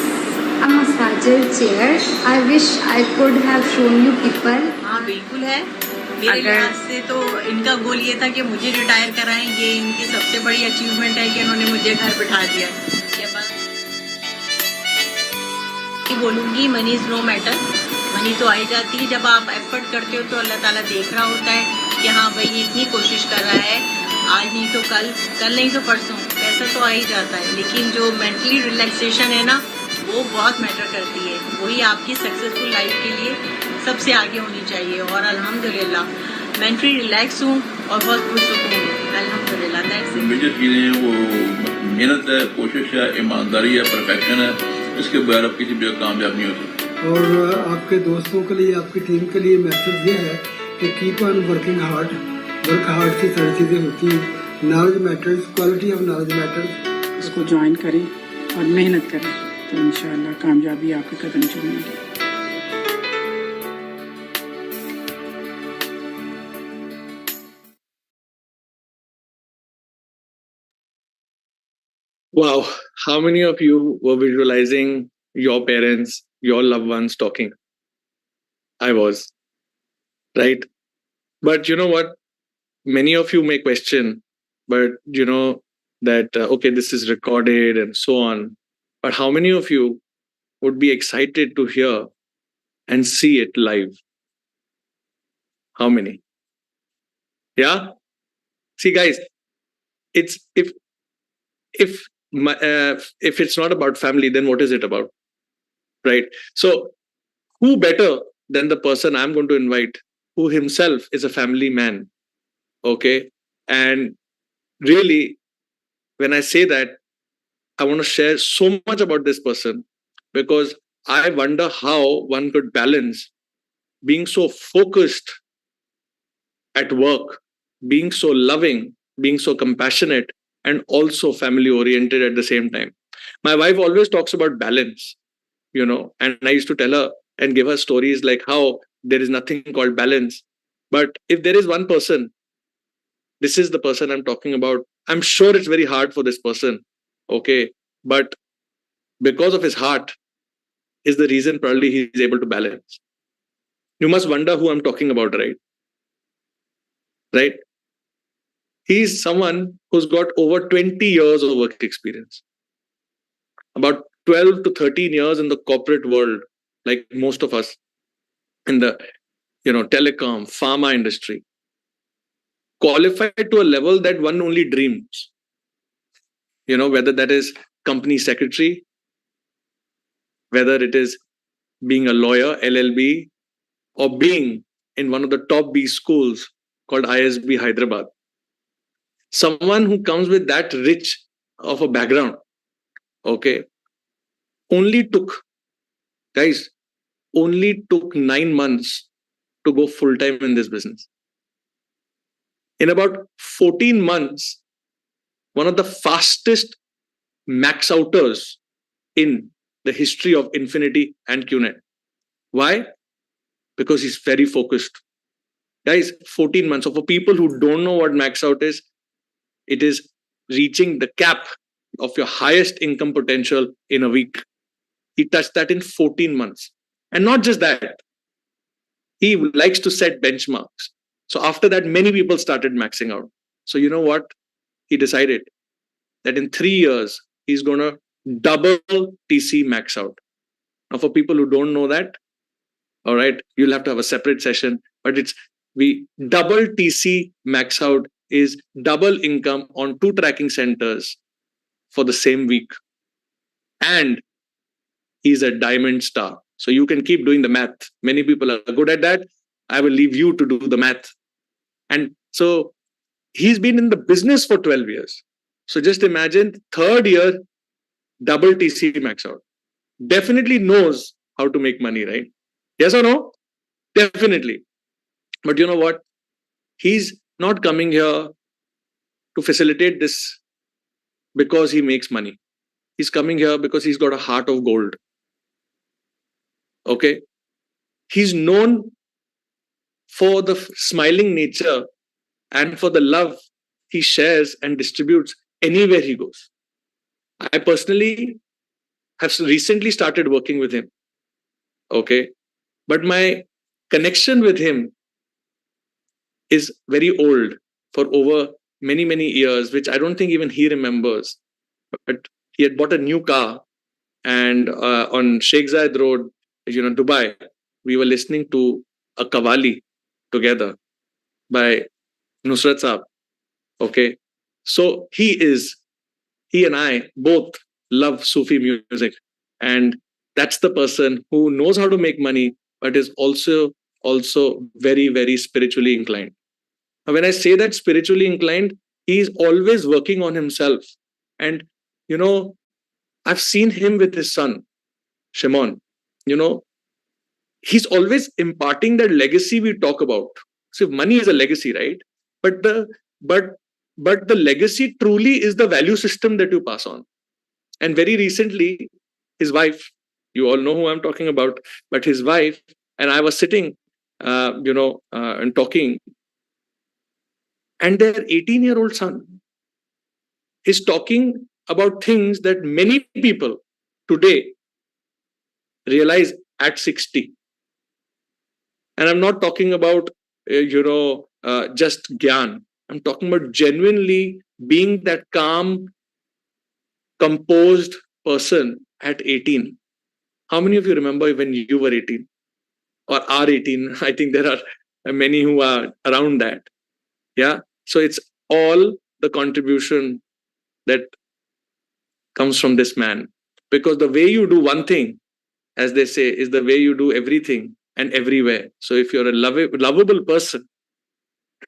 a massager chair. I wish I could have shown you people. हाँ बिल्कुल है। मेरे लिहाज से तो इनका गोल ये था कि मुझे रिटायर कराएं। ये इनकी सबसे बड़ी अचीवमेंट है कि इन्होंने मुझे घर बिठा दिया। बोलूँगी money is no matter. Money तो आई जाती है, जब आप एफर्ट करते हो तो अल्लाह ताला देख रहा होता है कि हाँ भाई ये इतनी कोशिश कर रहा है, आज नहीं तो कल, कल नहीं तो परसों, पैसा तो आ ही जाता है। लेकिन जो मेंटली रिलैक्सेशन है ना, वो बहुत मैटर करती है। वही आपकी सक्सेसफुल लाइफ के लिए सबसे आगे होनी चाहिए। और अल्हम्दुलिल्लाह मेंटली रिलैक्स हूँ और बहुत पुरसुकून हूँ, अल्हम्दुलिल्लाह। That's it. मुझे चीज़ें वो मेहनत है, कोशिश है, ईमानदारी है, परफेक्शन है, इसके बगैर आप किसी भी कामयाब नहीं हो सकते। और आपके दोस्तों के लिए, आपकी टीम के लिए मैसेज ये है कि keep on working hard. Work hard से सारी चीज़ें होती हैं। Knowledge matters, quality of knowledge matters. इसको ज्वाइन करें और मेहनत करें तो इंशाल्लाह कामयाबी आपके कदम चूमेगी। Wow. How many of you were visualizing your parents, your loved ones talking? I was, right? But you know what? Many of you may question, but you know that, okay, this is recorded and so on. But how many of you would be excited to hear and see it live? How many? Yeah. See, guys, it's if it's not about family, then what is it about, right? So, who better than the person I'm going to invite, who himself is a family man, okay? And really, when I say that, I want to share so much about this person because I wonder how one could balance being so focused at work, being so loving, being so compassionate, and also family oriented at the same time. My wife always talks about balance, and I used to tell her and give her stories like how there is nothing called balance. But if there is one person, this is the person I'm talking about. I'm sure it's very hard for this person, okay? But because of his heart, is the reason probably he's able to balance. You must wonder who I'm talking about, right? Right? He's someone who's got over 20 years of work experience, about 12 to 13 years in the corporate world, like most of us in the telecom, pharma industry, qualified to a level that one only dreams. Whether that is company secretary, whether it is being a lawyer, LLB, or being in one of the top B schools called ISB Hyderabad. Someone who comes with that rich of a background, okay, only took, guys, only took 9 months to go full time in this business. In about 14 months, one of the fastest max outers in the history of Infinity and QNet. Why? Because he's very focused. Guys, 14 months. So for people who don't know what max out is, it is reaching the cap of your highest income potential in a week. He touched that in 14 months. And not just that, he likes to set benchmarks. So after that, many people started maxing out. So you know what? He decided that in 3 years, he's going to double TC max out. Now, for people who don't know that, all right, you'll have to have a separate session, but we double TC max out is double income on 2 tracking centers for the same week. And he's a diamond star. So you can keep doing the math. Many people are good at that. I will leave you to do the math. And so he's been in the business for 12 years. So just imagine 3rd year, double TC max out. Definitely knows how to make money, right? Yes or no? Definitely. But you know what? He's not coming here to facilitate this because he makes money. He's coming here because he's got a heart of gold. Okay? He's known for the smiling nature and for the love he shares and distributes anywhere he goes. I personally have recently started working with him. Okay? But my connection with him is very old, for over many, many years, which I don't think even he remembers. But he had bought a new car, and on Sheikh Zayed Road, Dubai, we were listening to a Qawwali together by Nusrat Saab. Okay. So he and I both love Sufi music. And that's the person who knows how to make money, but is also very, very spiritually inclined. Now, when I say that spiritually inclined, he's always working on himself. And, I've seen him with his son, Shimon. He's always imparting that legacy we talk about. So money is a legacy, right? But the legacy truly is the value system that you pass on. And very recently, his wife, you all know who I'm talking about, but his wife and I was sitting, and talking, and their 18-year-old son is talking about things that many people today realize at 60. And I'm not talking about, just gyan. I'm talking about genuinely being that calm, composed person at 18. How many of you remember when you were 18 or are 18? I think there are many who are around that. Yeah. So it's all the contribution that comes from this man. Because the way you do one thing, as they say, is the way you do everything and everywhere. So if you're a lovable person,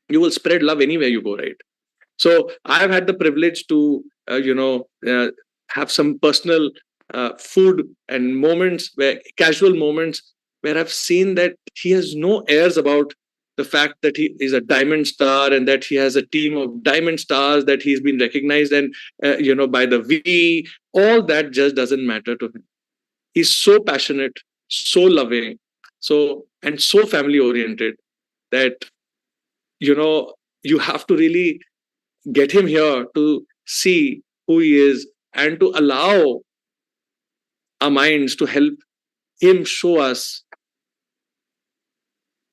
you will spread love anywhere you go, right? So I've had the privilege to, have some personal food and moments where casual moments where I've seen that he has no airs about the fact that he is a diamond star and that he has a team of diamond stars, that he's been recognized and, by the V. All that just doesn't matter to him. He's so passionate, so loving, and so family oriented that, you have to really get him here to see who he is and to allow our minds to help him show us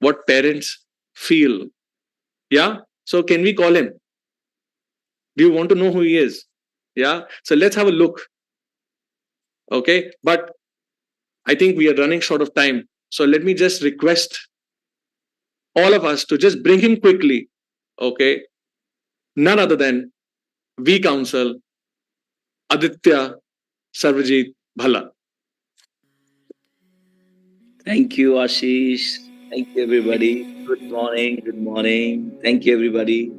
what parents feel. Yeah. So can we call him? Do you want to know who he is? Yeah. So let's have a look. Okay. But I think we are running short of time. So let me just request all of us to just bring him quickly. Okay. None other than V Council Aditya Sarvajit Bhala. Thank you, Ashish. Thank you, everybody. Good morning. Good morning. Thank you, everybody.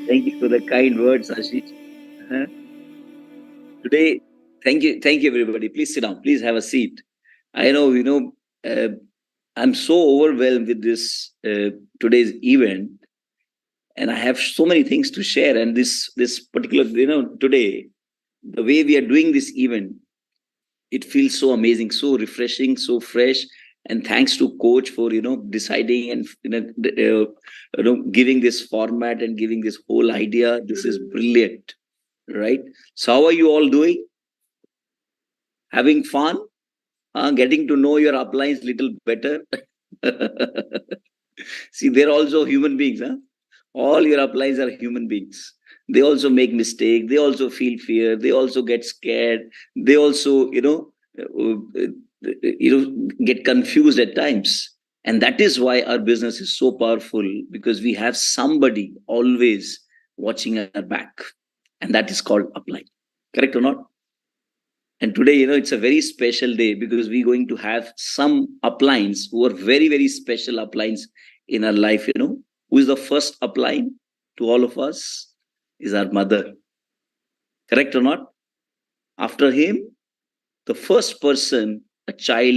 Thank you for the kind words, Ashish. Today, thank you, everybody. Please sit down. Please have a seat. I know, I'm so overwhelmed with this today's event, and I have so many things to share. And this particular, today, the way we are doing this event, it feels so amazing, so refreshing, so fresh. And thanks to coach for deciding and giving this format and giving this whole idea. This is brilliant, right? So how are you all doing? Having fun? Getting to know your uplines little better? See, they're also human beings, huh? All your uplines are human beings. They also make mistakes. They also feel fear. They also get scared. They also, get confused at times. And that is why our business is so powerful, because we have somebody always watching our back. And that is called upline. Correct or not? And today, it's a very special day because we're going to have some uplines who are very, very special uplines in our life. Who is the first upline to all of us? Is our mother. Correct or not? After him, the first person a child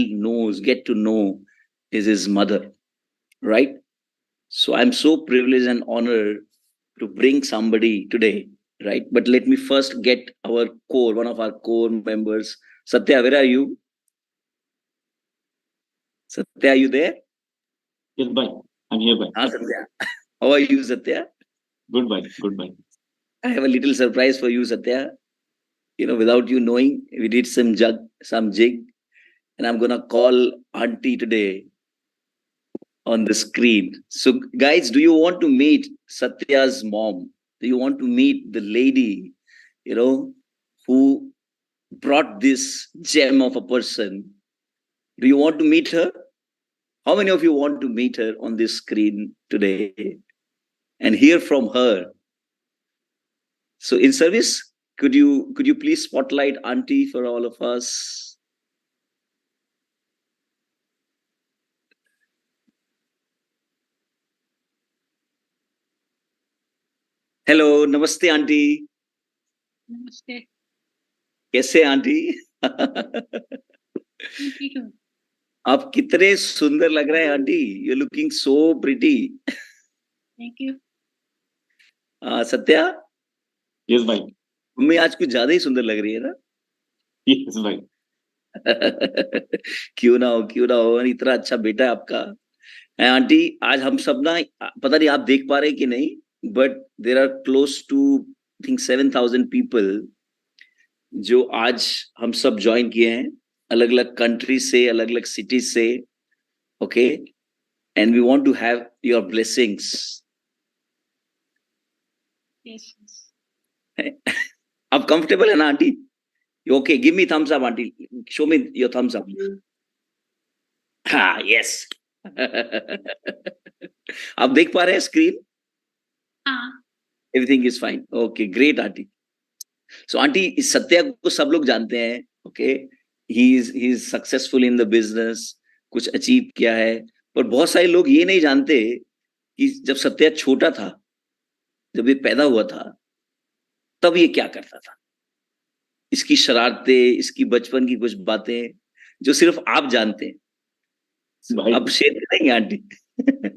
get to know is his mother. Right? So I'm so privileged and honored to bring somebody today. Right? But let me first get one of our core members. Satya, where are you? Satya, are you there? Yes, bye. I'm here, bye. Satya. How are you, Satya? Good, bye. Good, bye. I have a little surprise for you, Satya. Without you knowing, we did some jig, and I'm gonna call Auntie today on the screen. So, guys, do you want to meet Satya's mom? Do you want to meet the lady, who brought this gem of a person? Do you want to meet her? How many of you want to meet her on this screen today and hear from her? So in service, could you please spotlight Auntie for all of us? Hello, namaste Auntie. नमस्ते कैसे aunty? ठीक हूँ आप कितने सुंदर लग रहे हैं aunty. You're looking so pretty. Thank you Satya. Yes, भाई. मम्मी आज कुछ ज्यादा ही सुंदर लग रही है ना? Yes, भाई. क्यों ना हो इतना अच्छा बेटा है आपका. आंटी आज हम सब ना, पता नहीं आप देख पा रहे हैं कि नहीं, but there are close to I think 7,000 people जो आज हम सब ज्वाइन किए हैं अलग अलग कंट्री से अलग अलग सिटीज से okay and we want to have your blessings Yes. अब कंफर्टेबल है ना aunty okay give me thumbs up aunty show me your thumbs up हाँ यस आप देख पा रहे हैं स्क्रीन हाँ. Everything is fine okay great aunty so aunty इस सत्या को सब लोग जानते हैं okay he is successful in the business कुछ अचीव किया है पर बहुत सारे लोग ये नहीं जानते कि जब सत्या छोटा था जब ये पैदा हुआ था तब ये क्या करता था इसकी शरारतें इसकी बचपन की कुछ बातें जो सिर्फ आप जानते हैं अब शेयर करेंगे आंटी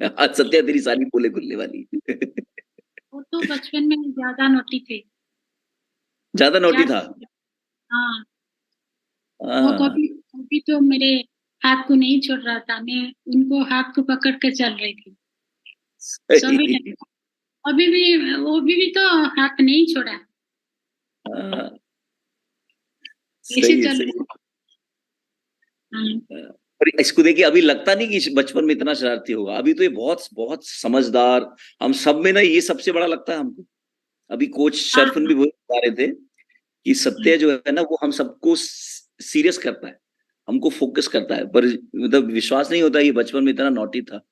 आज सत्या तेरी सारी पोले खुलने वाली वो तो बचपन में ज्यादा नोटी थे. ज्यादा नोटी था हाँ. वो कभी तो मेरे हाथ को नहीं छोड़ रहा था. मैं उनको हाथ को पकड़ के चल रही थी सभी टाइम. अभी भी तो हाथ नहीं छोड़ा. सही है, सही पर इसको देखिए अभी लगता नहीं कि बचपन में इतना शरारती होगा अभी तो ये बहुत बहुत समझदार हम सब में ना ये सबसे बड़ा लगता है हमको अभी कोच शरफन भी बता रहे थे कि सत्य जो है ना वो हम सबको सीरियस करता है हमको फोकस करता है पर मतलब विश्वास नहीं होता ये बचपन में इतना नॉटी था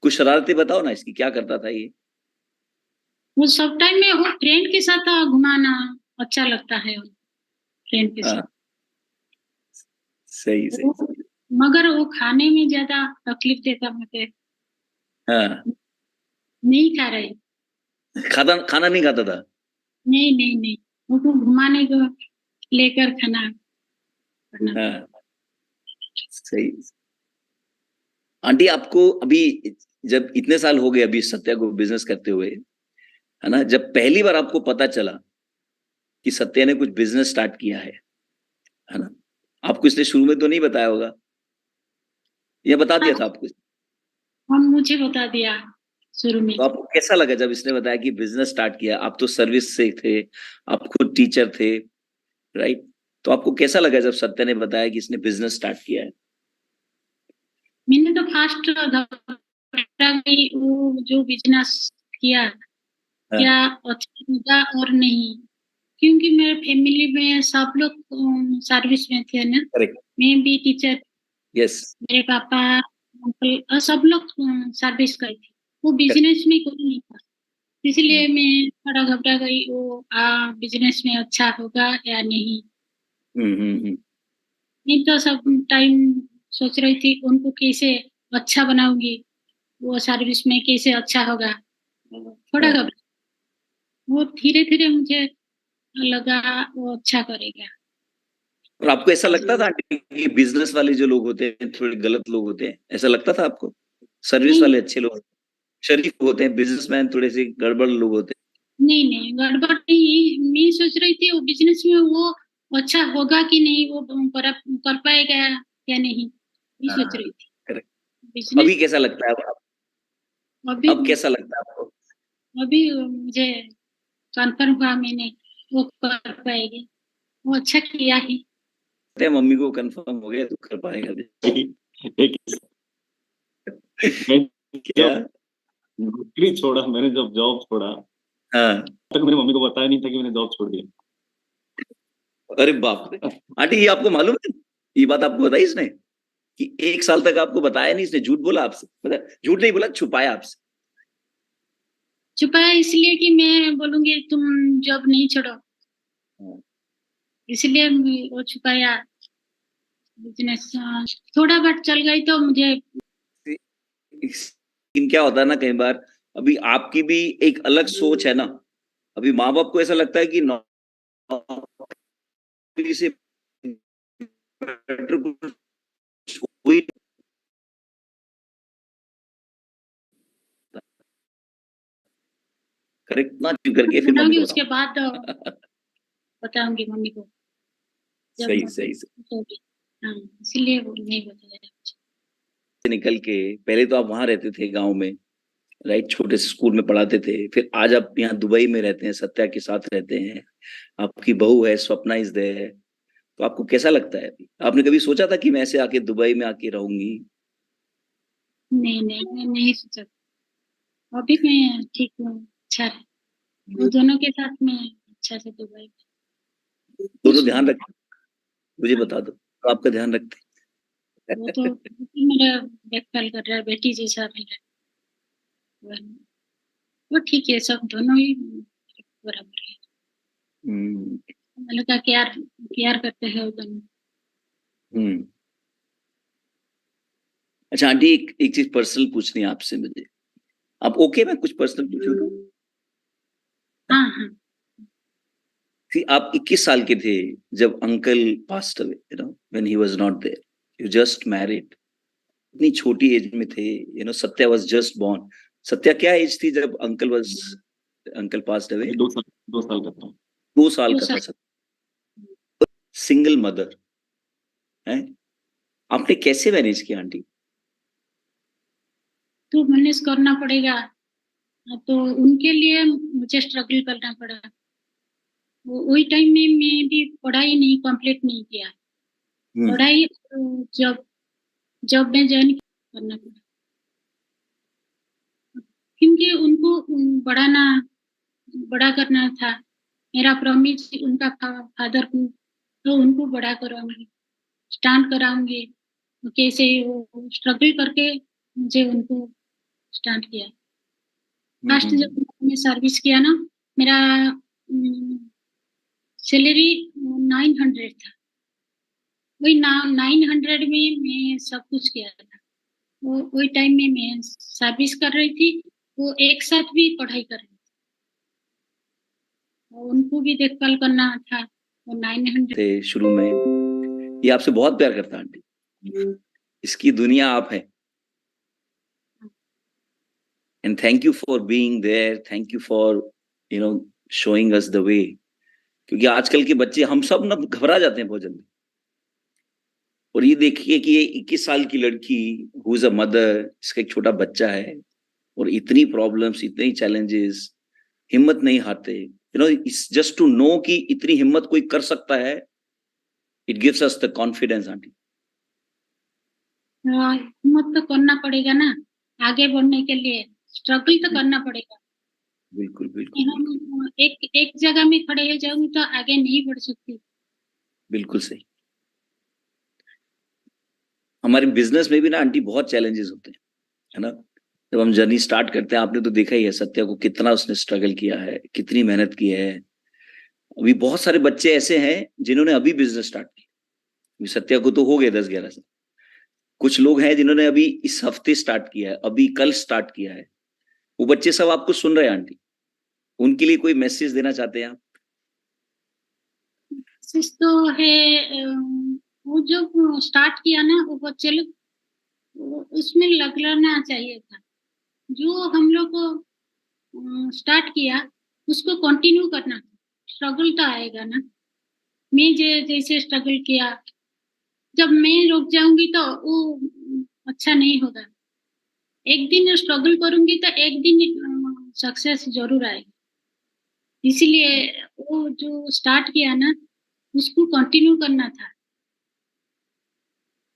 कुछ शरारतें बताओ ना इसकी क्या करता था ये वो सब टाइम में वो फ्रेंड के साथ घुमाना अच्छा लगता है फ्रेंड के साथ. सही सही मगर वो खाने में ज्यादा तकलीफ देता मुझे. हाँ नहीं खा रहे खाना नहीं खाता था नहीं उनको घुमाने को लेकर खाना करना. हाँ सही आंटी आपको अभी जब इतने साल हो गए अभी सत्या को बिजनेस करते हुए है ना जब पहली बार आपको पता चला कि सत्या ने कुछ बिजनेस स्टार्ट किया है ना आपको इसने शुरू में तो नहीं बताया होगा या बता दिया था आपको हाँ मुझे बता दिया शुरू में. तो आपको कैसा लगा जब इसने बताया कि बिजनेस स्टार्ट किया आप तो सर्विस से थे आप खुद टीचर थे राइट तो आपको कैसा लगा जब सत्या ने बताया कि इसने बिजनेस स्टार्ट किया है मैंने तो फर्स्ट वो जो बिजनेस किया क्या अच्छा होगा और नहीं क्योंकि मेरे फैमिली में सब लोग सर्विस में थे ना. मैं भी टीचर यस मेरे पापा अंकल और सब लोग सर्विस कर थे वो बिजनेस में कोई नहीं था इसलिए मैं थोड़ा घबरा गई वो बिजनेस में अच्छा होगा या नहीं. नहीं तो सब टाइम सोच रही थी उनको कैसे अच्छा बनाऊंगी वो सर्विस में कैसे अच्छा होगा थोड़ा घबरा वो धीरे धीरे मुझे लगा वो अच्छा करेगा. और आपको ऐसा लगता था कि बिजनेस वाले जो लोग होते हैं थोड़े गलत लोग होते हैं ऐसा लगता था आपको सर्विस वाले अच्छे लोग शरीफ होते हैं बिजनेसमैन थोड़े से गड़बड़ लोग होते हैं नहीं गड़बड़ नहीं. मैं सोच रही थी वो बिजनेस में वो अच्छा होगा कि नहीं वो कर पाएगा या नहीं ये सोच रही थी. अभी कैसा लगता है अब कैसा लगता है आपको अभी मुझे कन्फर्म हुआ मैंने वो कर पाएगी वो अच्छा किया है मम्मी को कंफर्म हो गया तो कर पाएगा क्या नौकरी छोड़ा मैंने जब जॉब छोड़ा तक मेरी मम्मी को बताया नहीं था कि मैंने जॉब छोड़ दिया अरे बाप रे आंटी ये आपको मालूम है ये बात आपको बताई इसने कि 1 साल तक आपको बताया नहीं इसने झूठ बोला आपसे मतलब झूठ नहीं बोला छुपाया आपसे छुपाया इसलिए कि मैं बोलूंगी तुम जॉब नहीं छोड़ो इसलिए वो छुपाया बिजनेस थोड़ा बहुत चल गई तो मुझे क्या होता है ना कई बार अभी आपकी भी एक अलग सोच है ना अभी माँ बाप को ऐसा लगता है कि नौकरी से करेक्ट ना करके फिर मम्मी उसके बाद बताऊंगी मम्मी को सही सही इसलिए वो नहीं बताया निकल के पहले तो आप वहां रहते थे गांव में राइट, छोटे से स्कूल में पढ़ाते थे, फिर आज आप यहाँ दुबई में रहते हैं, सत्या के साथ रहते हैं, आपकी बहू है, स्वप्ना इज देयर, तो आपको कैसा लगता है अभी? आपने कभी सोचा था कि मैं ऐसे आके दुबई में आके रहूंगी? नहीं नहीं, मैं नहीं सोचा। अभी मैं ठीक हूँ, अच्छा है। वो दोनों के साथ में अच्छा से दुबई। दोनों ध्यान रखते, मुझे बता दो, तो आपका ध्यान रखते? वो तो मेरा देखभाल कर रहा है, बेटी जैसा मेरा। वो ठीक है, सब दोनों ही बराबर है। मतलब का केयर करते हैं वो दोनों। अच्छा आंटी, एक चीज पर्सनल पूछनी है आपसे मुझे, आप ओके मैं कुछ पर्सनल पूछूं तो? हाँ हाँ। आप 21 साल के थे जब uncle passed away, when he was not there, you just married, इतनी छोटी एज में थे, Satya was just born. Satya क्या एज थी जब अंकल पास्ट अवे? 2 साल का था। 2 साल का था सत्या। सिंगल मदर है, आपने कैसे मैनेज किया आंटी? तो मैनेज करना पड़ेगा, तो उनके लिए मुझे स्ट्रगल करना पड़ा। वही टाइम में मैं भी पढ़ाई नहीं कंप्लीट नहीं किया। पढ़ाई जब में ज्वाइन करना पड़ा, क्योंकि उनको बड़ा करना था। मेरा प्रॉमिस उनका फादर को, तो उनको बड़ा कराऊंगी, स्टार्ट कराऊंगी। कैसे वो स्ट्रगल करके मुझे उनको स्टार्ट किया। फर्स्ट जब मैंने सर्विस किया ना, मेरा सैलरी 900 था। वही 900 में मैं सब कुछ किया था। वही टाइम में मैं सर्विस कर रही थी, वो एक साथ भी पढ़ाई कर रही थी, और उनको भी देखभाल करना था। वो 900 थे शुरू में, ये आपसे बहुत प्यार करता आंटी, इसकी दुनिया आप है। And thank you for being there, thank you for showing us the way, क्योंकि आजकल के बच्चे हम सब ना घबरा जाते हैं बहुत जल्दी। और ये देखिए कि ये 21 साल की लड़की हु इज अ मदर, इसका एक छोटा बच्चा है, और इतनी प्रॉब्लम्स, इतनी चैलेंजेस, हिम्मत नहीं हारते। इट्स जस्ट टू नो कि इतनी हिम्मत कोई कर सकता है, it gives us the confidence aunty. हिम्मत तो करना पड़ेगा ना, आगे बढ़ने के लिए स्ट्रगल तो करना पड़ेगा। बिल्कुल बिल्कुल, हम एक जगह में खड़े हो जाऊंगी तो आगे नहीं बढ़ सकती। बिल्कुल सही। हमारे बिजनेस में भी ना आंटी बहुत चैलेंजेस होते हैं, है ना। जब हम जर्नी स्टार्ट करते हैं, आपने तो देखा ही है सत्या को कितना उसने स्ट्रगल किया है, कितनी मेहनत की है। अभी बहुत सारे बच्चे ऐसे हैं जिन्होंने अभी बिजनेस स्टार्ट किया, सत्या को तो हो गए 10-11 साल। कुछ लोग हैं जिन्होंने अभी इस हफ्ते स्टार्ट किया है, अभी कल स्टार्ट किया है। वो बच्चे सब आपको सुन रहे हैं आंटी, उनके लिए कोई मैसेज देना चाहते हैं आप? मैसेज तो है, वो जो स्टार्ट किया ना, वो बच्चे लोग उसमें लगना चाहिए था। जो हम लोग को स्टार्ट किया उसको कंटिन्यू करना। स्ट्रगल तो आएगा ना, मैं जैसे स्ट्रगल किया, जब मैं रुक जाऊंगी तो वो अच्छा नहीं होगा। एक दिन स्ट्रगल करूंगी तो एक दिन सक्सेस जरूर आएगी। इसीलिए वो जो स्टार्ट किया ना, उसको कंटिन्यू करना था।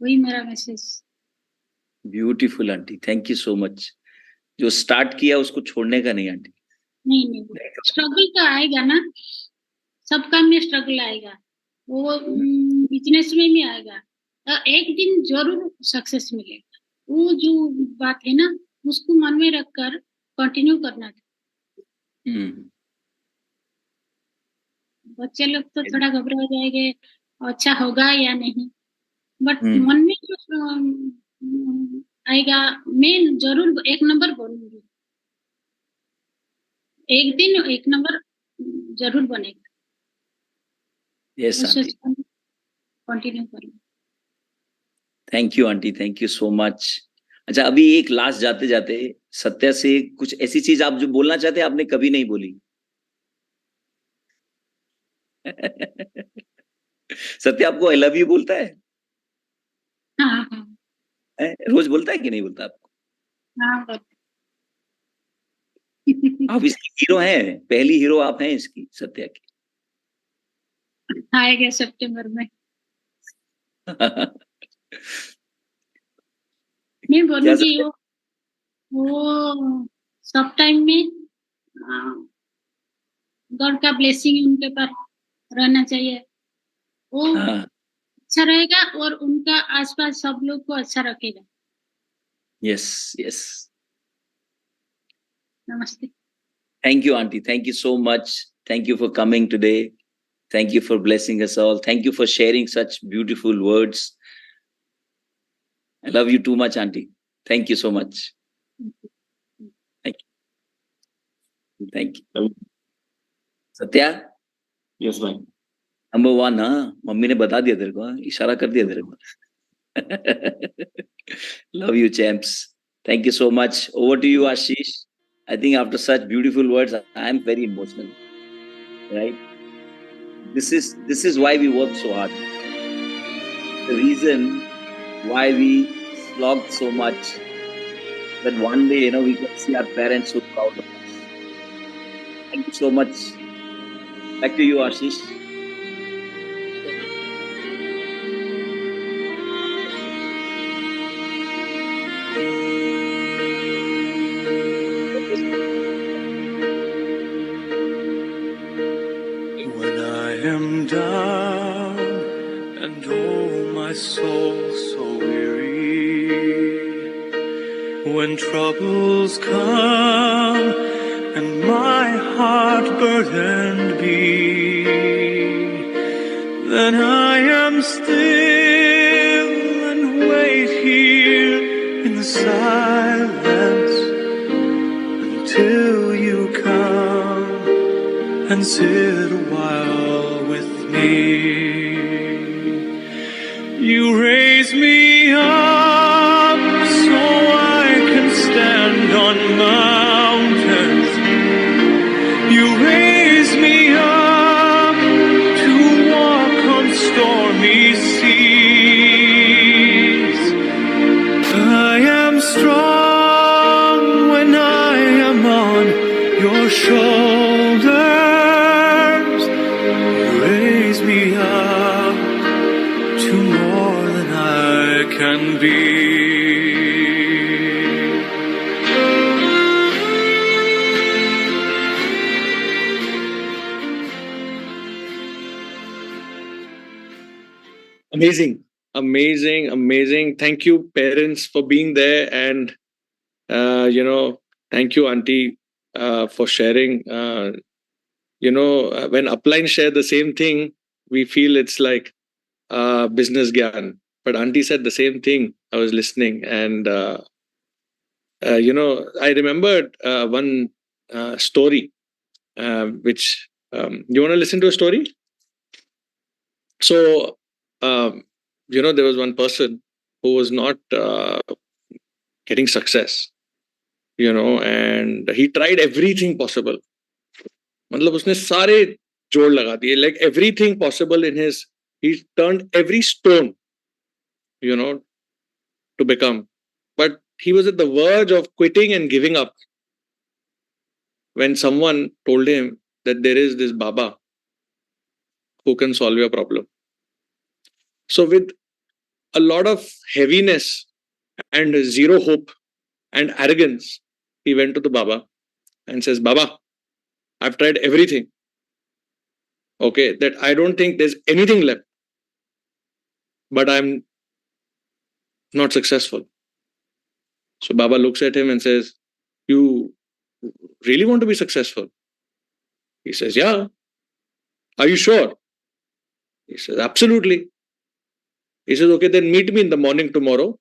वही मेरा message. Beautiful aunty, thank you so much. जो स्टार्ट किया उसको छोड़ने का नहीं आंटी। नहीं, स्ट्रगल तो आएगा ना, सब काम में स्ट्रगल आएगा, वो बिजनेस में भी आएगा। तो एक दिन जरूर सक्सेस मिलेगा। वो जो बात है ना, उसको मन में रखकर कंटिन्यू करना था। बच्चे लोग तो थोड़ा घबरा जाएंगे, अच्छा होगा या नहीं, बट मन में जो आएगा, मैं जरूर एक नंबर बनूंगी। एक दिन एक नंबर जरूर बनेगा। यस आंटी, कंटिन्यू करूंगी। Thank you aunty, thank you so much. अच्छा, अभी एक लास्ट जाते जाते सत्या से कुछ ऐसी चीज आप जो बोलना चाहते हैं, आपने कभी नहीं बोली। सत्या आपको आई लव यू बोलता है? हाँ हाँ। रोज बोलता है कि नहीं बोलता आपको? हाँ, आप इसकी हीरो हैं, पहली हीरो आप हैं इसकी, सत्या की। आएगा सितंबर में। मैं बोलूँगी वो सब टाइम में गॉड का ब्लेसिंग उनके पर रहना चाहिए। वो अच्छा रहेगा और उनका आसपास सब लोग को अच्छा रखेगा। Yes, yes. नमस्ते। Thank you, Auntie. Thank you so much. Thank you for coming today. Thank you for blessing us all. Thank you for sharing such beautiful words. I love you too much, Auntie. Thank you so much. Thank you. Thank you. Satya? Yes, bhai. Number 1, हाँ, mummy ने बता दिया तेरे को, हाँ, इशारा कर दिया तेरे को। Love you, champs. Thank you so much. Over to you, Ashish. I think after such beautiful words, I am very emotional. Right? This is why we work so hard. The reason why we slogged so much, that one day, we can see our parents so proud of us. Thank you so much. Back to you, Ashish. When I am down and oh my soul so weary, when troubles come and my heart burdened be, then I am still and wait here in the silence until you come and sit a while with me. You raise me up so I can stand on mountains. You raise me up to walk on stormy seas. I am strong when I am on your shoulders. Raise me up to more than I can be. Amazing. Thank you, parents, for being there, and thank you, Auntie, for sharing. When upline share the same thing, we feel it's like business gyan. But Auntie said the same thing. I was listening, and I remembered one story, which you want to listen to a story? So, there was one person who was not getting success, and he tried everything possible. मतलब उसने सारे जोड़ लगा दिए, like everything possible in his, he turned every stone, to become. But he was at the verge of quitting and giving up when someone told him that there is this Baba who can solve your problem. So with a lot of heaviness and zero hope and arrogance, he went to the Baba and says, Baba, I've tried everything. Okay, that I don't think there's anything left, but I'm not successful. So Baba looks at him and says, you really want to be successful? He says, yeah. Are you sure? He says, absolutely. He says, okay, then meet me in the morning tomorrow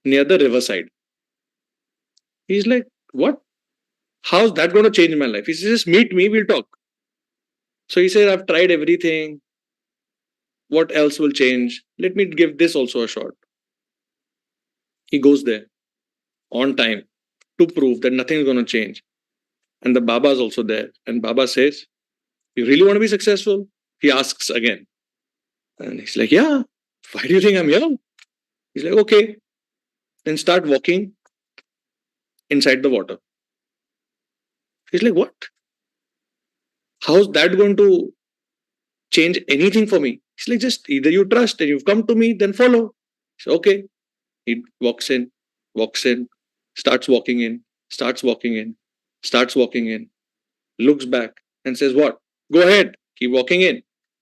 near the riverside. He's like, what? How's that going to change my life? He says, just meet me, we'll talk. So he said, I've tried everything. What else will change? Let me give this also a shot. He goes there on time to prove that nothing is going to change. And the Baba is also there. And Baba says, you really want to be successful? He asks again. And he's like, yeah. Why do you think I'm here? He's like, okay. Then start walking inside the water. He's like, what? How's that going to change anything for me? He's like, just either you trust and you've come to me, then follow. So, okay. He walks in, starts walking in, starts walking in, starts walking in, looks back and says, what? Go ahead, keep walking in.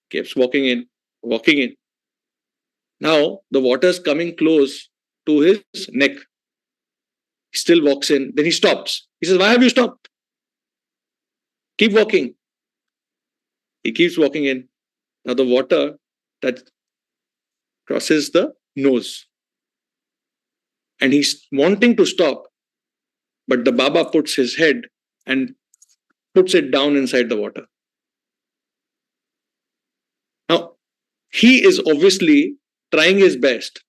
Keeps walking in, walking in. Now the water's coming close to his neck. He still walks in, then he stops. He says, why have you stopped? Keep walking. He keeps walking in. Now the water that crosses the nose. And he's wanting to stop, but the Baba puts his head and puts it down inside the water. Now, he is obviously trying his best,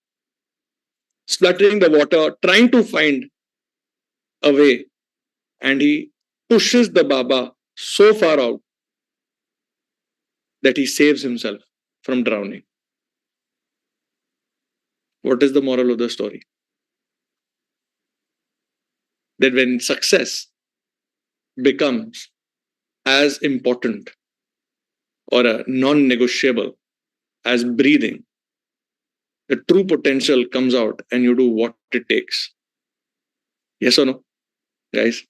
spluttering the water, trying to find a way, and he pushes the Baba so far out that he saves himself from drowning. What is the moral of the story? That when success becomes as important or a non-negotiable as breathing, the true potential comes out and you do what it takes. Yes or no, guys?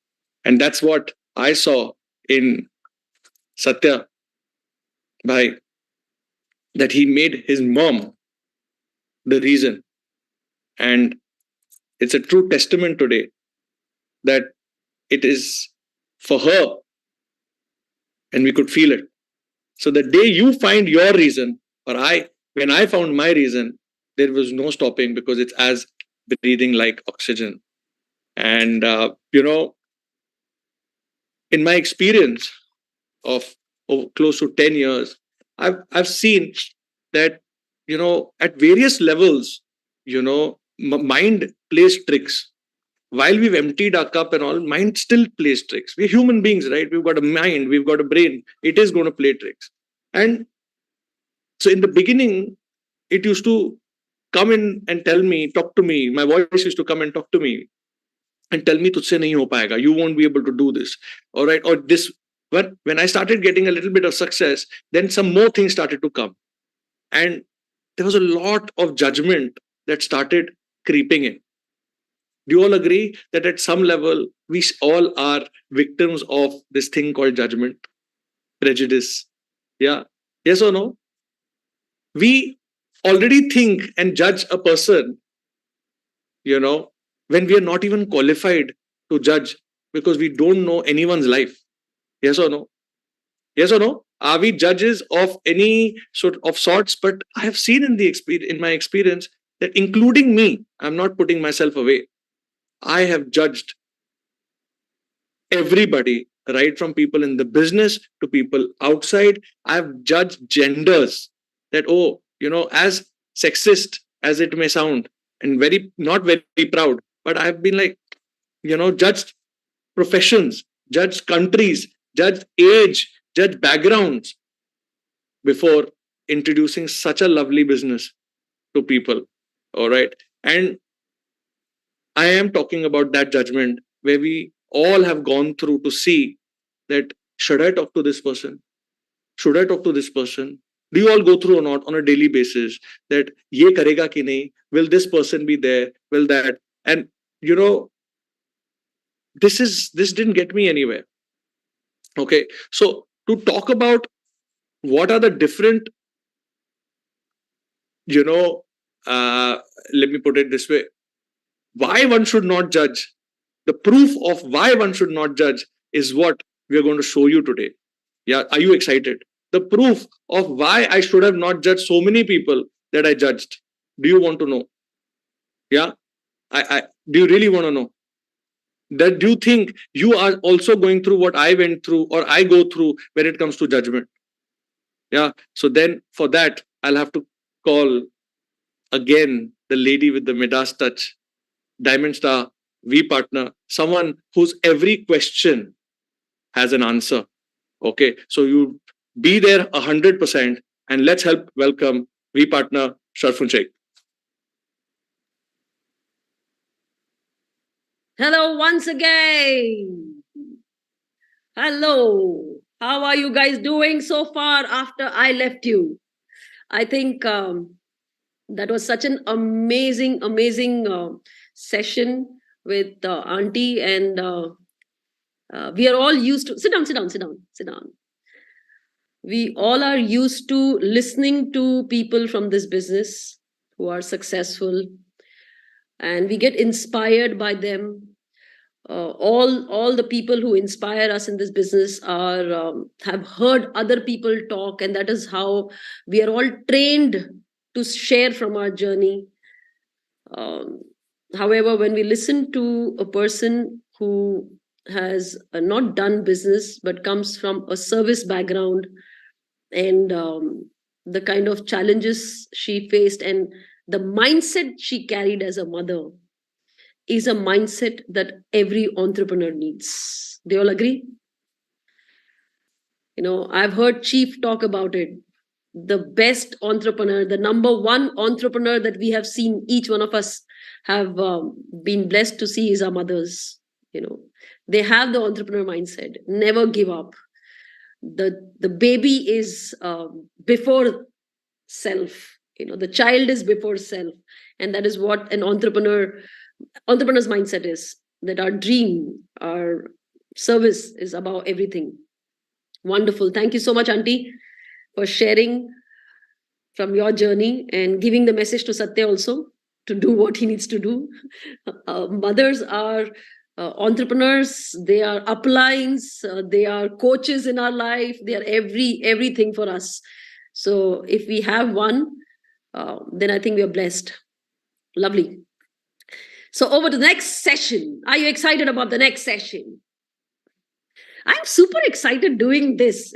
And that's what I saw in Satya Bhai, that he made his mom the reason. And it's a true testament today that it is for her, and we could feel it. So the day you find your reason, or when I found my reason, there was no stopping, because it's as breathing like oxygen. And, in my experience of close to 10 years, I've seen that, at various levels, mind plays tricks. While we've emptied our cup and all, mind still plays tricks. We're human beings, right? We've got a mind, we've got a brain. It is going to play tricks. And so in the beginning, it used to come in and tell me, talk to me. My voice used to come and talk to me and tell me, "Tujhse nahi ho payega. You won't be able to do this." All right. Or this. But when I started getting a little bit of success, then some more things started to come. And there was a lot of judgment that started creeping in. Do you all agree that at some level, we all are victims of this thing called judgment, prejudice? Yeah. Yes or no? We already think and judge a person, when we are not even qualified to judge, because we don't know anyone's life. Yes or no? Yes or no? Are we judges of any sort of sorts? But I have seen in my experience that, including me, I'm not putting myself away, I have judged everybody, right from people in the business to people outside. I've judged genders, that, as sexist as it may sound, and not very proud, but I've been like, judged professions, judged countries, judged age, judged backgrounds before introducing such a lovely business to people. All right. And I am talking about that judgment where we all have gone through to see that, should I talk to this person? Should I talk to this person? Do you all go through or not on a daily basis that ye karega ki nahi? Will this person be there? Will that? And this didn't get me anywhere. Okay. So to talk about what are the different, let me put it this way, why one should not judge. The proof of why one should not judge is what we are going to show you today. Yeah, are you excited? The proof of why I should have not judged so many people that I judged. Do you want to know? Yeah, I do you really want to know? That do you think you are also going through what I went through or I go through when it comes to judgment? Yeah. So then for that, I'll have to call again the lady with the Midas touch, Diamond Star, V partner, someone whose every question has an answer. Okay. So you be there 100%, and let's help welcome V partner Sharfun Sheikh. Hello once again. Hello. How are you guys doing so far after I left you? I think that was such an amazing session with Auntie, and we are all used to sit down. We all are used to listening to people from this business who are successful, and we get inspired by them. All the people who inspire us in this business are have heard other people talk, and that is how we are all trained to share from our journey. um, However, when we listen to a person who has not done business but comes from a service background, and the kind of challenges she faced and the mindset she carried as a mother is a mindset that every entrepreneur needs. Do you all agree? I've heard Chief talk about it. The best entrepreneur, the number one entrepreneur that we have seen, each one of us have been blessed to see, is our mothers. They have the entrepreneur mindset. Never give up. The baby is before self. The child is before self, and that is what an entrepreneur's mindset is. That our dream, our service is about everything. Wonderful. Thank you so much, Auntie, for sharing from your journey and giving the message to Satya also to do what he needs to do. Mothers are entrepreneurs. They are uplines. They are coaches in our life. They are everything for us. So if we have one, then I think we are blessed. Lovely. So over to the next session. Are you excited about the next session? I'm super excited doing this.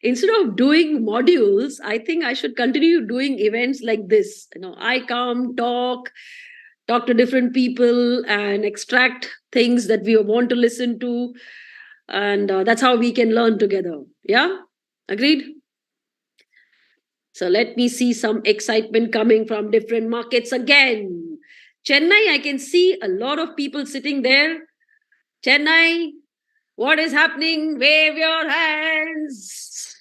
Instead of doing modules, I think I should continue doing events like this. I come, talk to different people and extract things that we want to listen to. And that's how we can learn together. Yeah? Agreed? So let me see some excitement coming from different markets again. Chennai, I can see a lot of people sitting there. Chennai, what is happening? Wave your hands.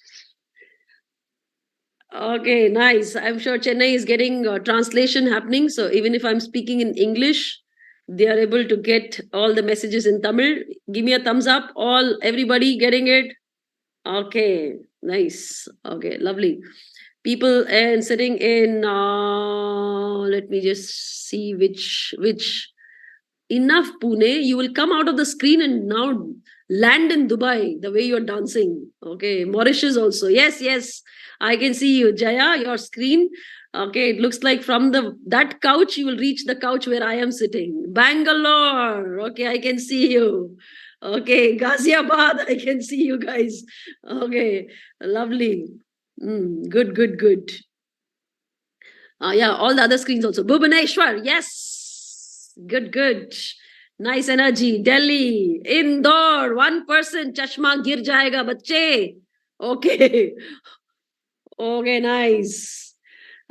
Okay, nice. I'm sure Chennai is getting translation happening. So even if I'm speaking in English, they are able to get all the messages in Tamil. Give me a thumbs up. Everybody getting it? Okay, nice. Okay, lovely. People and sitting in, let me just see which enough, Pune. You will come out of the screen and now land in Dubai the way you're dancing. Okay, Mauritius also. Yes, I can see you, Jaya. Your screen. Okay, it looks like from that couch you will reach the couch where I am sitting. Bangalore. Okay, I can see you. Okay, Ghaziabad. I can see you guys. Okay, lovely. Good. Yeah, all the other screens also. Bhubaneswar, yes. Good. Nice energy. Delhi, Indore, 1%. Chashma gir jayega, bacche. Okay. Okay, nice.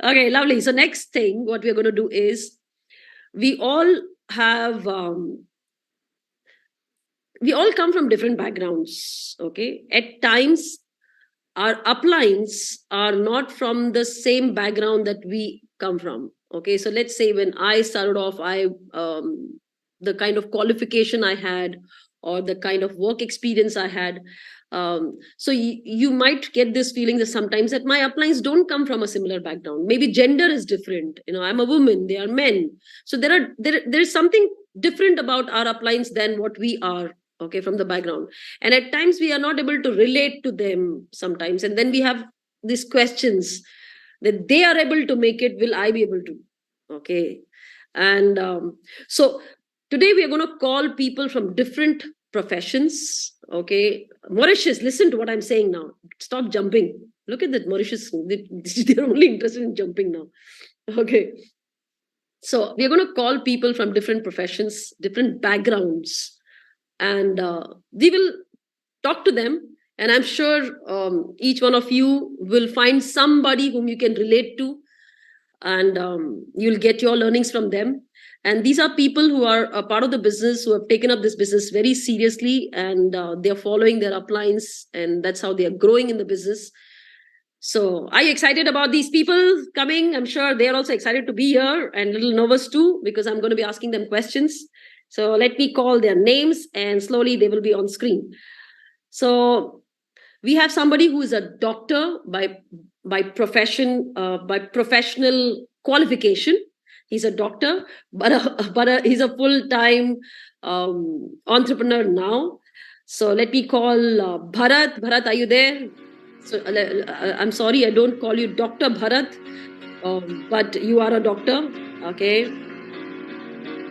Okay, lovely. So next thing, what we're going to do is, we all come from different backgrounds. Okay. At times, our uplines are not from the same background that we come from. Okay, so let's say when I started off, the kind of qualification I had, or the kind of work experience I had, so you might get this feeling that sometimes that my uplines don't come from a similar background. Maybe gender is different. I'm a woman, they are men, so there is something different about our uplines than what we are. Okay, from the background, and at times we are not able to relate to them sometimes, and then we have these questions that they are able to make it, will I be able to? Okay, and so today we are going to call people from different professions. Okay, Mauritius, listen to what I'm saying now. Stop jumping. Look at that, Mauritius. They're only interested in jumping now. Okay, so we're going to call people from different professions, different backgrounds, and we will talk to them, and I'm sure each one of you will find somebody whom you can relate to, and you'll get your learnings from them. And these are people who are a part of the business, who have taken up this business very seriously, and they're following their uplines, and that's how they are growing in the business. So are you excited about these people coming? I'm sure they're also excited to be here and a little nervous too, because I'm going to be asking them questions. So let me call their names and slowly they will be on screen. So we have somebody who is a doctor by profession, by professional qualification. He's a doctor, but he's a full-time entrepreneur now. So let me call Bharat. Bharat, are you there? So I'm sorry, I don't call you Dr. Bharat, but you are a doctor. Okay.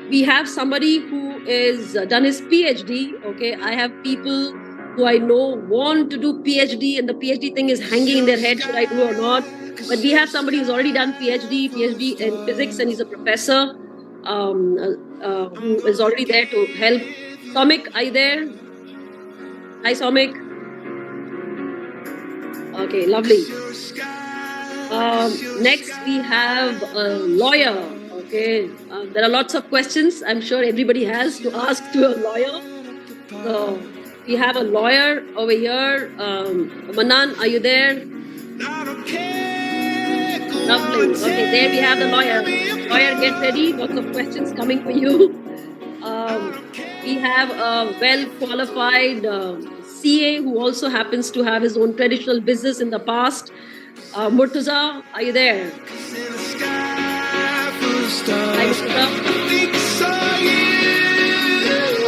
We have somebody who is done his PhD. Okay. I have people who I know want to do PhD, and the PhD thing is hanging in their head. Should I do or not? But we have somebody who's already done PhD in physics, and he's a professor who is already there to help. Somik, are you there? Hi, Somik. Okay, lovely. Next, we have a lawyer. Okay, there are lots of questions I'm sure everybody has to ask to a lawyer. So we have a lawyer over here. Manan, are you there? Lovely. Okay, there we have the lawyer. Lawyer, get ready. Lots of questions coming for you. We have a well-qualified CA who also happens to have his own traditional business in the past. Murtaza, are you there? Hi, Murtaza.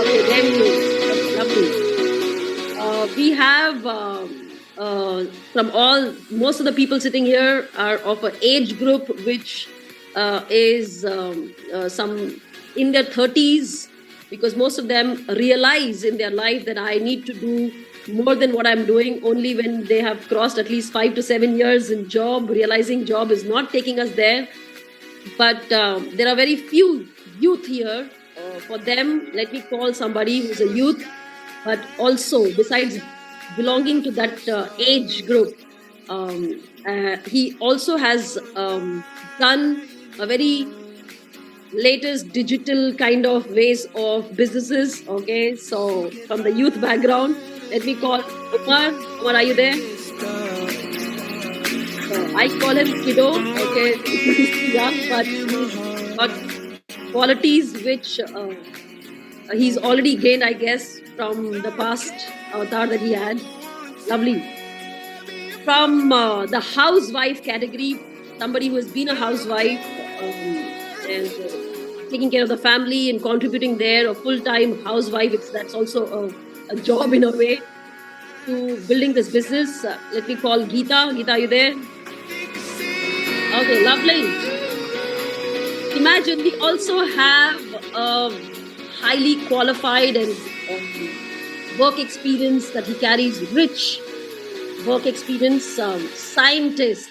Okay, there he is. Lovely. We have most of the people sitting here are of an age group which is some in their 30s, because most of them realize in their life that I need to do more than what I'm doing only when they have crossed at least 5 to 7 years in job, realizing job is not taking us there. But there are very few youth here. For them, let me call somebody who's a youth, but also besides belonging to that age group, he also has done a very latest digital kind of ways of businesses. Okay, so from the youth background, let me call Umar. Umar, are you there? So I call him kiddo. Okay, he's young, but he's got qualities which he's already gained, I guess, from the past avatar that he had. Lovely. From the housewife category, somebody who has been a housewife and taking care of the family and contributing there, a full-time housewife, that's also a job in a way, to building this business. Let me call Geeta. Geeta, are you there? Okay, lovely. Imagine we also have a highly qualified and work experience that he carries, rich work experience, scientist,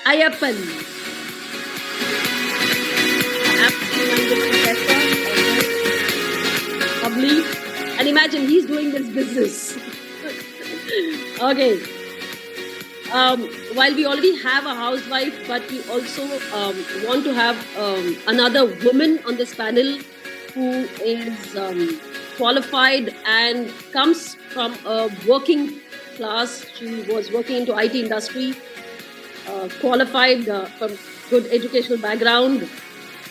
Ayappan. Lovely. And imagine he's doing this business. Okay. While we already have a housewife, but we also want to have another woman on this panel who is qualified and comes from a working class. She was working into IT industry, qualified from good educational background,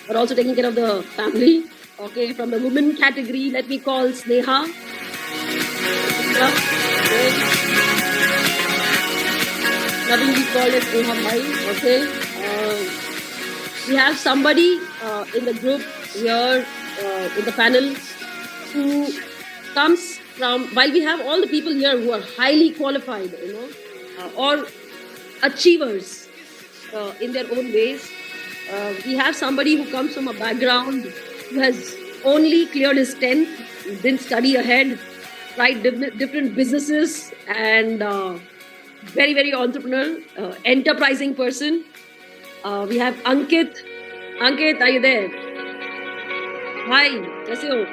but also taking care of the family. Okay, from the women category, let me call Sneha. Lovingly called it Sneha Bhai. Okay. We have somebody in the group here, in the panel, who comes from, while we have all the people here who are highly qualified, or achievers in their own ways, we have somebody who comes from a background who has only cleared his 10th, didn't study ahead, tried different businesses, and very, very entrepreneurial, enterprising person. We have Ankit. Ankit, are you there? Hi, kaise ho?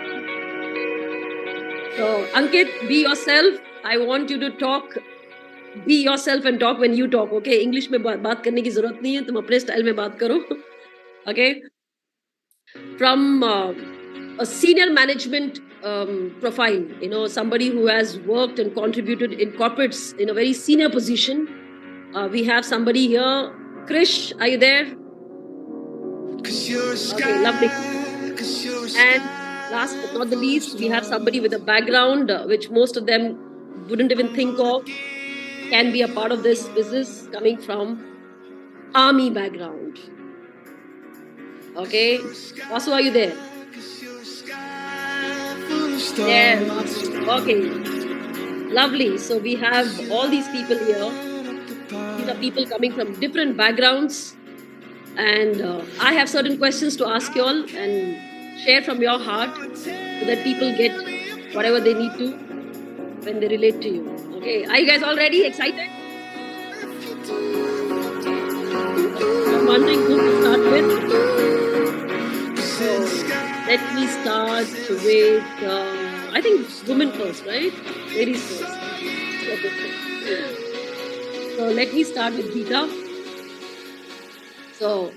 So, Ankit, be yourself. I want you to talk. Be yourself and talk when you talk. Okay, English में बात करने की जरूरत नहीं है. तुम अपने style में बात करो. Okay. from a senior management profile, somebody who has worked and contributed in corporates in a very senior position. We have somebody here. Krish, are you there? Okay, lovely. And last but not the least, we have somebody with a background which most of them wouldn't even think of, can be a part of this business, coming from army background. Okay, Vasu, are you there? Yes. Okay, lovely. So we have all these people here. These are people coming from different backgrounds, and I have certain questions to ask you all and share from your heart so that people get whatever they need to when they relate to you. Okay, are you guys all ready? Excited? I'm wondering who to start with. So let me start with, I think women first, right? Ladies first. So let me start with Geeta. So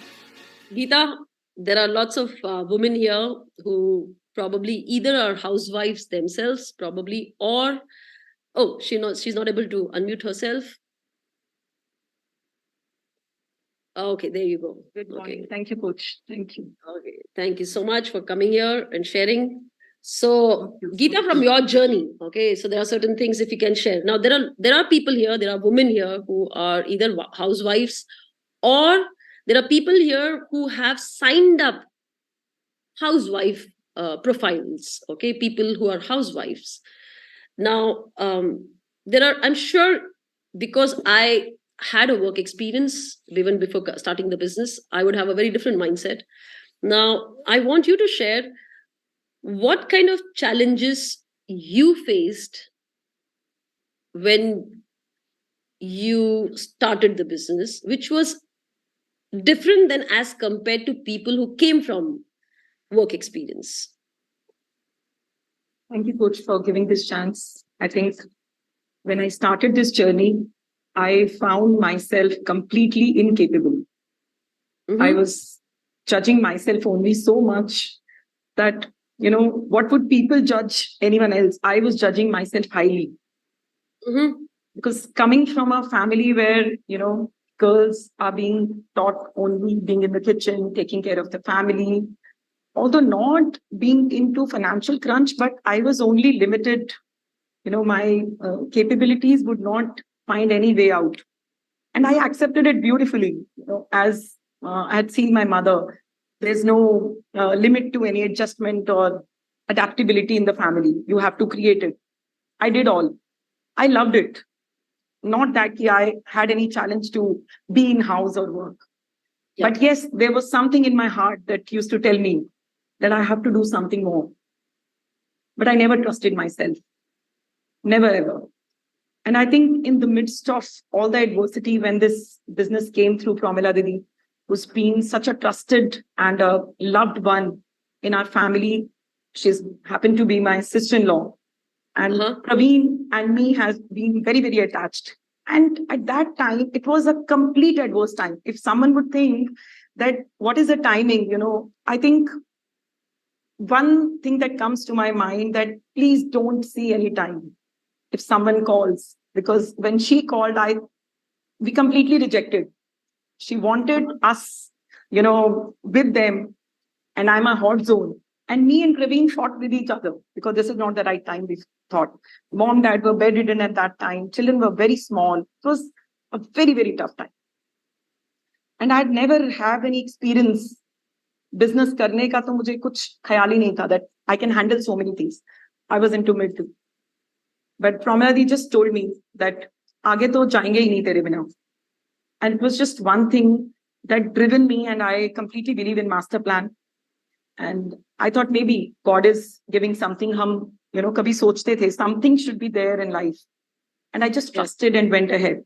Geeta, there are lots of women here who probably either are housewives themselves, probably, or she's not able to unmute herself. Okay, there you go. Good morning. Thank you, Coach. Thank you. Okay, thank you so much for coming here and sharing. So, Geeta, from your journey, okay, so there are certain things if you can share. Now, there are people here, there are women here who are either housewives, or there are people here who have signed up housewife profiles, okay, people who are housewives. Now, I'm sure, because I had a work experience even before starting the business, I would have a very different mindset. Now, I want you to share what kind of challenges you faced when you started the business, which was different than as compared to people who came from work experience. Thank you, Coach, for giving this chance. I think when I started this journey, I found myself completely incapable. I was judging myself only so much that, what would people judge anyone else? I was judging myself highly. Because coming from a family where, girls are being taught only being in the kitchen, taking care of the family, although not being into financial crunch, but I was only limited. My capabilities would not find any way out. And I accepted it beautifully, as I had seen my mother. There's no limit to any adjustment or adaptability in the family. You have to create it. I did all. I loved it. Not that I had any challenge to be in house or work. Yeah. But yes, there was something in my heart that used to tell me that I have to do something more. But I never trusted myself. Never ever. And I think in the midst of all the adversity, when this business came through Pramila Didi, who's been such a trusted and a loved one in our family, she's happened to be my sister-in-law. And Praveen and me has been very, very attached. And at that time, it was a complete adverse time. If someone would think that what is the timing, I think one thing that comes to my mind that please don't see any time if someone calls, because when she called, we completely rejected. She wanted us, with them, and I'm a hot zone. And me and Praveen fought with each other because this is not the right time, we thought. Mom, dad were bedridden at that time. Children were very small. It was a very, very tough time. And I'd never had any experience. Business karne ka to mujhe kuch khayal hi nahi tha that I can handle so many things. I was into mid. But Pramila just told me that aage to jayenge hi nahi tere bina. And it was just one thing that driven me, and I completely believe in master plan. And I thought maybe God is giving something hum, kabhi sochte the, something should be there in life. And I just trusted and went ahead.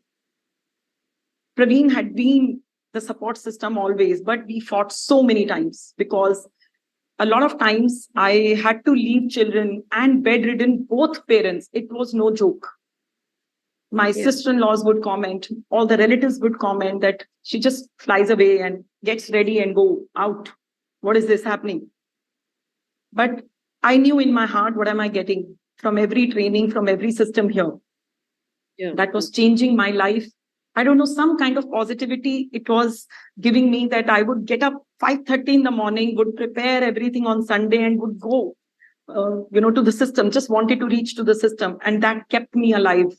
Praveen had been the support system always, but we fought so many times because a lot of times I had to leave children and bedridden both parents. It was no joke. My sister-in-laws would comment, all the relatives would comment that she just flies away and gets ready and go out. what is this happening? But I knew in my heart, what am I getting from every training, from every system here? Yeah. That was changing my life. I don't know, some kind of positivity it was giving me, that I would get up 5:30 in the morning, would prepare everything on Sunday and would go, to the system, just wanted to reach to the system. And that kept me alive.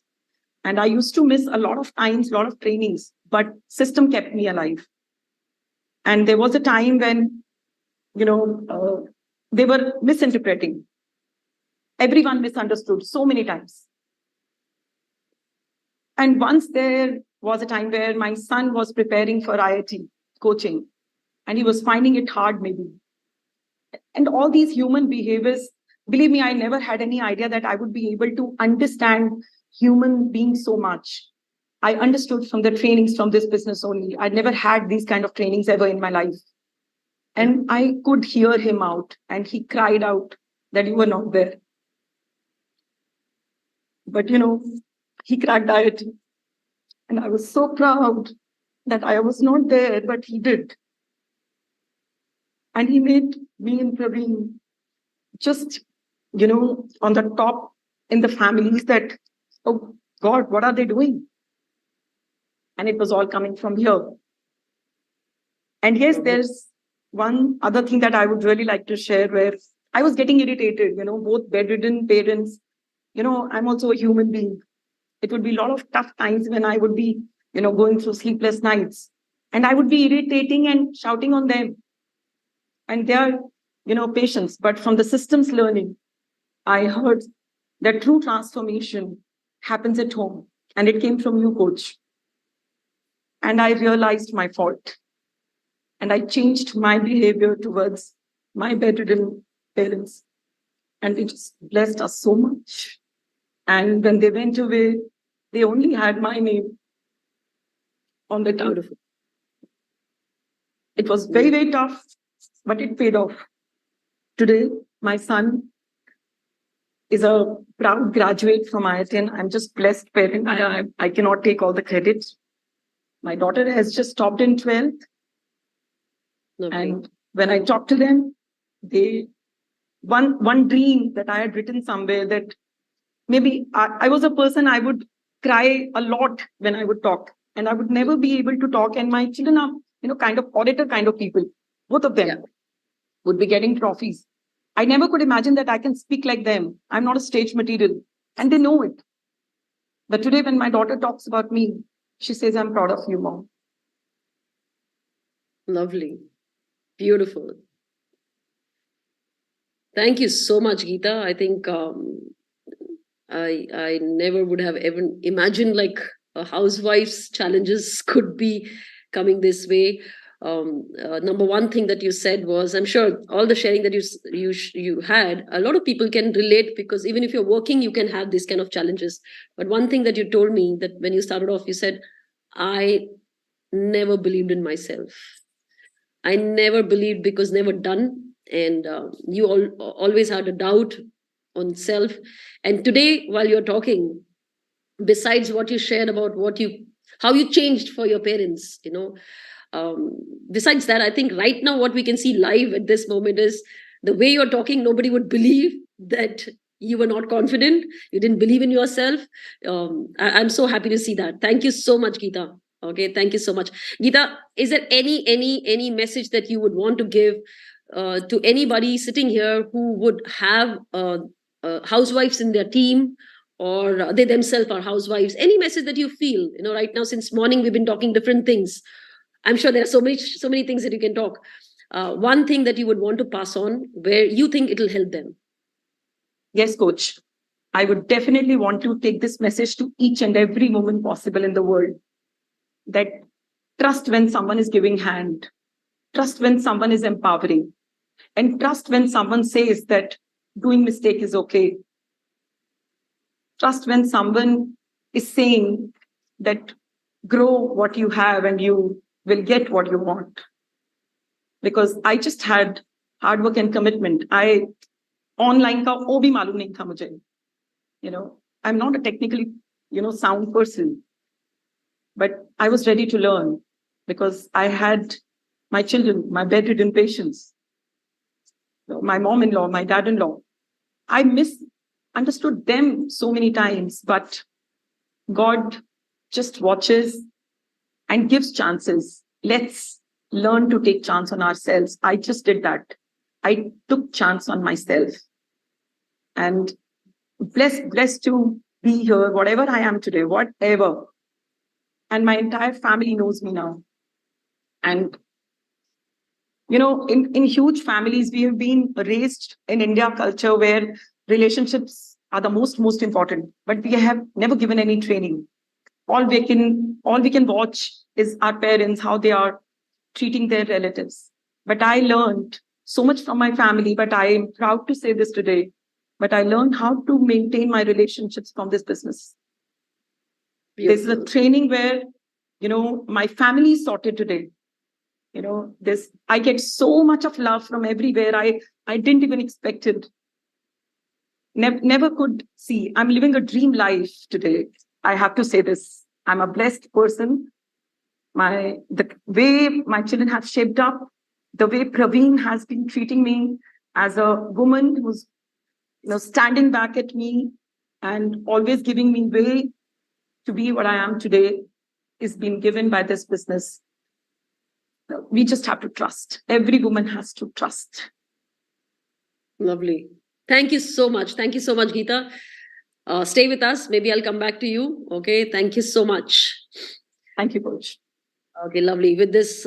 And I used to miss a lot of times, a lot of trainings, but system kept me alive. And there was a time when, they were misinterpreting. Everyone misunderstood so many times. And once there was a time where my son was preparing for IIT coaching, and he was finding it hard maybe. And all these human behaviors, believe me, I never had any idea that I would be able to understand human beings so much. I understood from the trainings from this business only. I'd never had these kind of trainings ever in my life. And I could hear him out, and he cried out that you were not there. But he cracked IIT. And I was so proud that I was not there, but he did. And he made me and Praveen just, on the top in the families that, oh God, what are they doing? And it was all coming from here. And yes, there's one other thing that I would really like to share, where I was getting irritated, both bedridden parents, I'm also a human being. It would be a lot of tough times when I would be, going through sleepless nights, and I would be irritating and shouting on them. And they are, patients. But from the systems learning, I heard that true transformation happens at home. And it came from you, coach. And I realized my fault. And I changed my behavior towards my bedridden parents. And it just blessed us so much. And when they went away, they only had my name on the tongue. It was very, very tough, but it paid off. Today, my son is a proud graduate from IIT. I'm just blessed parent. I cannot take all the credit. My daughter has just stopped in 12th. Lovely. And when I talk to them, they one dream that I had written somewhere, that maybe I was a person, I would cry a lot when I would talk, and I would never be able to talk. And my children are, kind of auditor kind of people. Both of them would be getting trophies. I never could imagine that I can speak like them. I'm not a stage material, and they know it. But today when my daughter talks about me, she says, I'm proud of you, Mom. Lovely. Beautiful. Thank you so much, Geeta. I think I never would have ever imagined like a housewife's challenges could be coming this way. Number one thing that you said was, I'm sure all the sharing that you had, a lot of people can relate, because even if you're working, you can have these kind of challenges. But one thing that you told me, that when you started off, you said, I never believed in myself. I never believed because never done. And you always had a doubt on self. And today, while you're talking, besides what you shared about how you changed for your parents, besides that, I think right now what we can see live at this moment is the way you're talking, nobody would believe that you were not confident, you didn't believe in yourself. I'm so happy to see that. Thank you so much, Geeta. Okay, thank you so much. Geeta, is there any message that you would want to give to anybody sitting here who would have housewives in their team, or they themselves are housewives? Any message that you feel, right now, since morning we've been talking different things. I'm sure there are so many things that you can talk. One thing that you would want to pass on where you think it'll help them. Yes, coach. I would definitely want to take this message to each and every woman possible in the world, that trust when someone is giving hand, trust when someone is empowering, and trust when someone says that doing mistake is okay. Trust when someone is saying that grow what you have and you will get what you want. Because I just had hard work and commitment. Online ka wo bhi malum nahi tha mujhe. I'm not a technically, sound person, but I was ready to learn, because I had my children, my bedridden patients, my mom-in-law, my dad-in-law. I misunderstood them so many times, but God just watches and gives chances. Let's learn to take chance on ourselves. I just did that. I took chance on myself. And blessed to be here, whatever I am today, whatever. And my entire family knows me now. And in huge families, we have been raised in India culture where relationships are the most important, but we have never given any training. All we can watch is our parents, how they are treating their relatives. But I learned so much from my family, but I am proud to say this today, but I learned how to maintain my relationships from this business. This is a training where, my family is sorted today. I get so much of love from everywhere. I didn't even expect it. Never could see. I'm living a dream life today. I have to say this. I'm a blessed person. The way my children have shaped up, the way Praveen has been treating me as a woman who's standing back at me and always giving me way to be what I am today is being given by this business. We just have to trust. Every woman has to trust. Lovely. Thank you so much. Thank you so much, Geeta. Stay with us. Maybe I'll come back to you. Okay. Thank you so much. Thank you, Coach. Okay, lovely. With this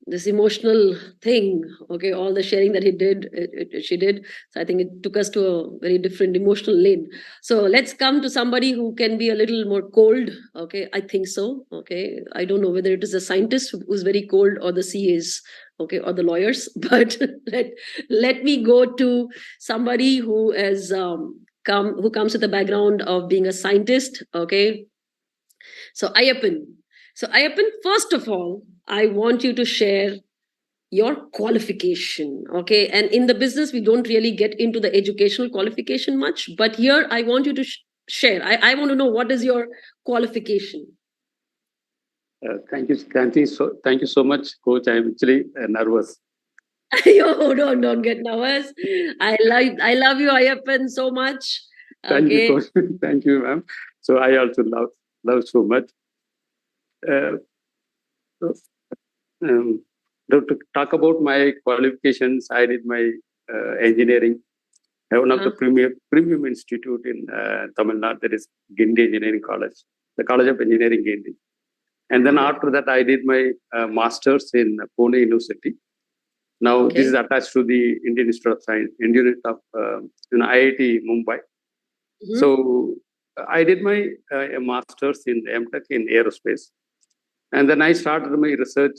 this emotional thing, okay, all the sharing that she did. So I think it took us to a very different emotional lane. So let's come to somebody who can be a little more cold. Okay, I think so. Okay, I don't know whether it is a scientist who's very cold or the CAs, okay, or the lawyers. But let me go to somebody who has who comes with a background of being a scientist. Okay, so Ayyappan. So Ayyappan, first of all, I want you to share your qualification. Okay. And in the business, we don't really get into the educational qualification much, but here I want you to share. I want to know, what is your qualification? Thank you so much, Coach. I'm actually nervous. Yo, don't get nervous. I love you, Ayyappan, so much. Thank you, Coach. Thank you, ma'am. So I also love so much. To talk about my qualifications, I did my engineering at one of the premium institute in Tamil Nadu, that is Gindi Engineering College, the College of Engineering Gindi. And then after that, I did my master's in Pune University. Now this is attached to the Indian Institute of Science, Indian of IIT Mumbai. So I did my master's in MTech in aerospace. And then I started my research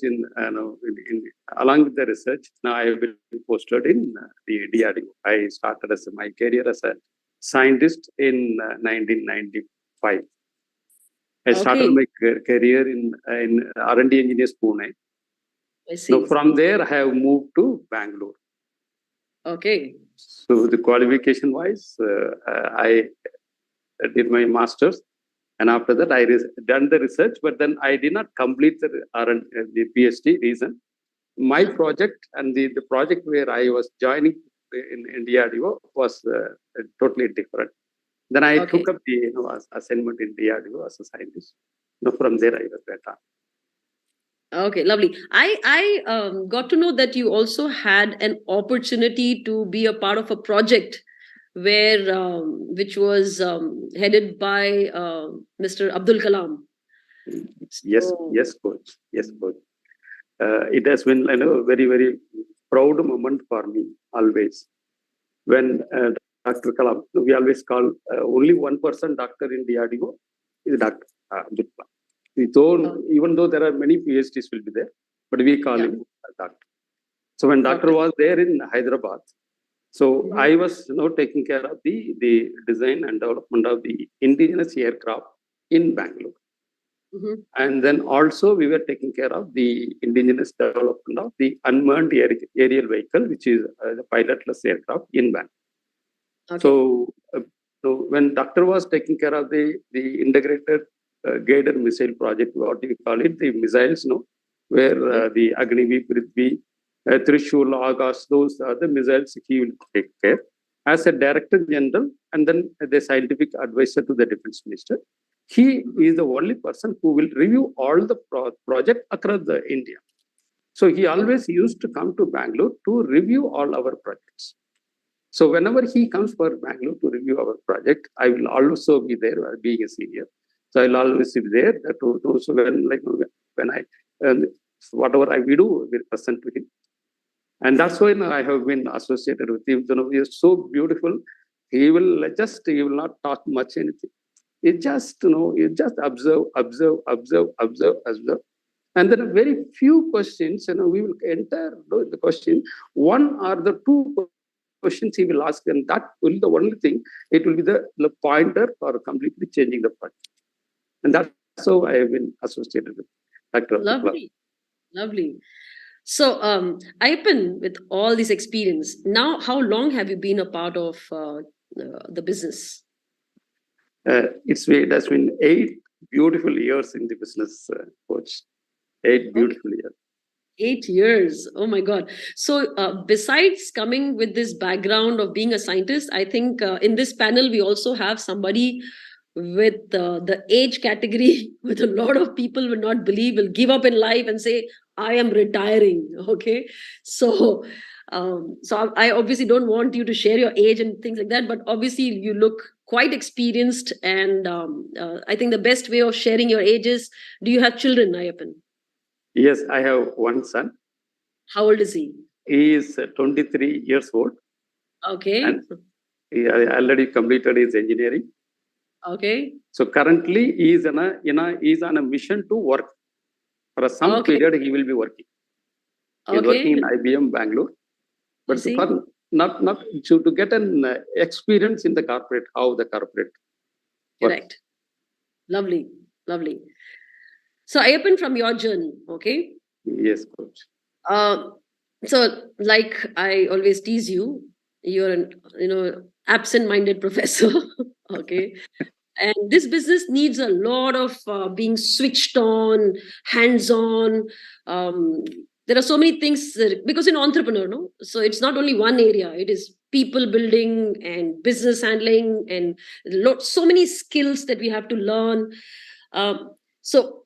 along with the research. Now I have been posted in the DRDO. I started my career as a scientist in 1995. I started my career in R&D Engineers Pune. I see. Now from there, I have moved to Bangalore. Okay. So the qualification wise, I did my master's. And after that, I done the research, but then I did not complete the PhD. Reason, my project and the project where I was joining in DRDO was totally different. Then I took up the assignment in DRDO as a scientist. From there, I was better. Okay, lovely. I got to know that you also had an opportunity to be a part of a project where which was headed by Mr. Abdul Kalam. Yes, Coach. Yes, Coach. It has been very, very proud moment for me always. When Dr. Kalam, we always call only one person doctor in DRDO is Dr. Abdul Kalam. Even though there are many PhDs will be there, but we call him a doctor. So when doctor was there in Hyderabad, so I was taking care of the design and development of the indigenous aircraft in Bangalore. And then also we were taking care of the indigenous development of the unmanned aerial vehicle, which is the pilotless aircraft in Bangalore. So when doctor was taking care of the integrated guided missile project, what do you call it? The missiles, where the Agni, Prithvi, Trishul, August, those are the missiles he will take care as a Director General and then the scientific advisor to the Defense Minister. He is the only person who will review all the project across the India. So he always used to come to Bangalore to review all our projects. So whenever he comes for Bangalore to review our project, I will also be there being a senior. So I'll always be there to so when I whatever I will do, will present to him. And that's why I have been associated with him. He is so beautiful. He will not talk much anything. You just observe. And then very few questions, we will enter the question. One or the two questions he will ask, and that will be the only thing. It will be the pointer for completely changing the project. And that's how I have been associated with Dr. Lovely. So, Ayyappan, with all this experience, now how long have you been a part of the business? It has been 8 beautiful years in the business, coach. 8 beautiful years. 8 years. Oh my God. So besides coming with this background of being a scientist, I think in this panel, we also have somebody with the age category with a lot of people will not believe, will give up in life and say, I am retiring. Okay. So I obviously don't want you to share your age and things like that, but obviously you look quite experienced. And I think the best way of sharing your age is, do you have children, Ayyappan? Yes, I have one son. How old is he? He is 23 years old. Okay. And he already completed his engineering. Okay. So currently he is on a mission to work. For some period he will be working. He is working in IBM Bangalore. But for not to get an experience in the corporate, how the corporate works. Correct. Lovely. So Ayyappan, from your journey, okay? Yes, coach. So like I always tease you, you're an absent-minded professor, okay? And this business needs a lot of being switched on, hands-on. There are so many things because an entrepreneur, no? So it's not only one area. It is people building and business handling and so many skills that we have to learn. So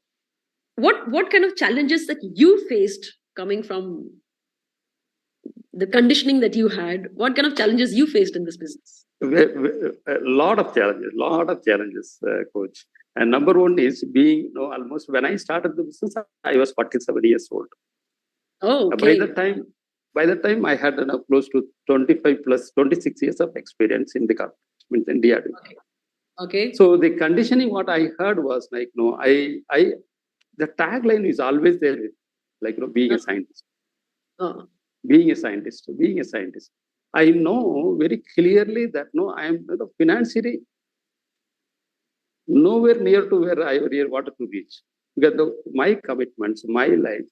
what kind of challenges that you faced coming from the conditioning that you had? What kind of challenges you faced in this business? A lot of challenges, coach. And number one is being, almost when I started the business, I was 47 years old. Oh, okay. By the time I had close to 26 years of experience in the company, in DRD. Okay. So the conditioning, what I heard was like, the tagline is always there, being a scientist. Being a scientist. I know very clearly that I am financially nowhere near to where I really wanted to reach. Because my commitments, my life,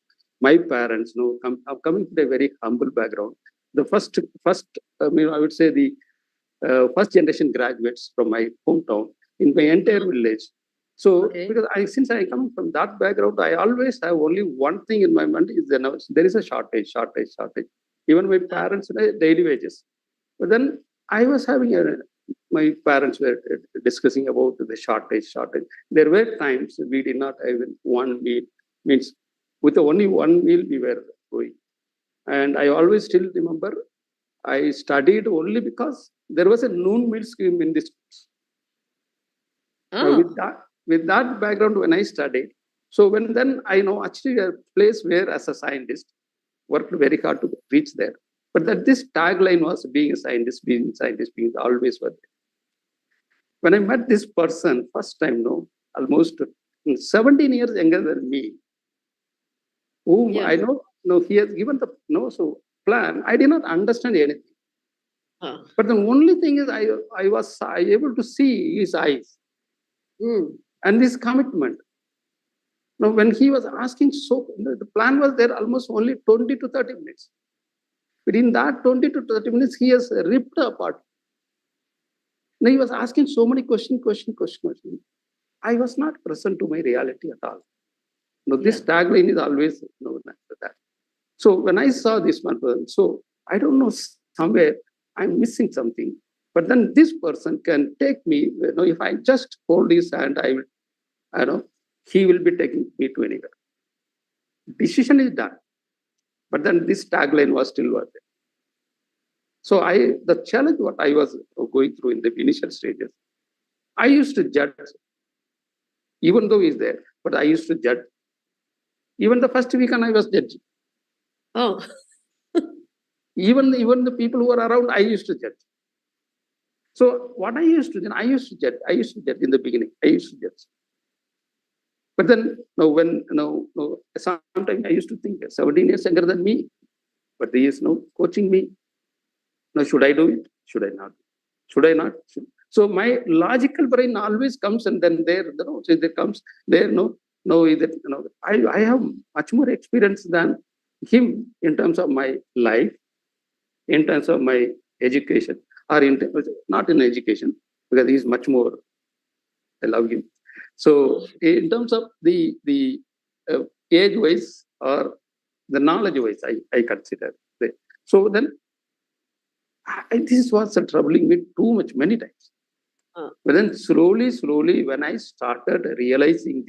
my parents, I'm coming from a very humble background. The first, I would say the first generation graduates from my hometown in my entire village. So, because since I come from that background, I always have only one thing in my mind is there is a shortage. Even my parents' daily wages. But then I was having my parents were discussing about the shortage. There were times we did not have one meal, means with only one meal we were going. And I always still remember I studied only because there was a noon meal scheme in this. With that background, when I studied, so then I know actually a place where as a scientist, worked very hard to reach there. But that this tagline was being a scientist, being always worth it. When I met this person first time, almost 17 years younger than me, whom I know, he has given the plan. I did not understand anything. But the only thing is I was able to see his eyes and this commitment. Now, when he was asking, the plan was there almost only 20 to 30 minutes. But in that 20 to 30 minutes, he has ripped apart. Now, he was asking so many questions. I was not present to my reality at all. This tagline is always that. So when I saw this one person, so I don't know, somewhere I'm missing something. But then this person can take me, if I just hold his hand, I know, he will be taking me to anywhere. Decision is done. But then this tagline was still worth it. So the challenge what I was going through in the initial stages, I used to judge, even though he's there, but I used to judge. Even the first weekend I was judging. Oh. even the people who were around, I used to judge. So what I used to do, I used to judge in the beginning. I used to judge. But then, sometimes I used to think 17 years younger than me, but he is coaching me. Now, should I do it? Should I not? Should I not? So my logical brain always comes, and then so there comes there. I have much more experience than him in terms of my life, in terms of my education, or not in education, because he is much more. I love him. So in terms of the age wise or the knowledge wise, I consider. So then this was troubling me too much many times. But then slowly, when I started realizing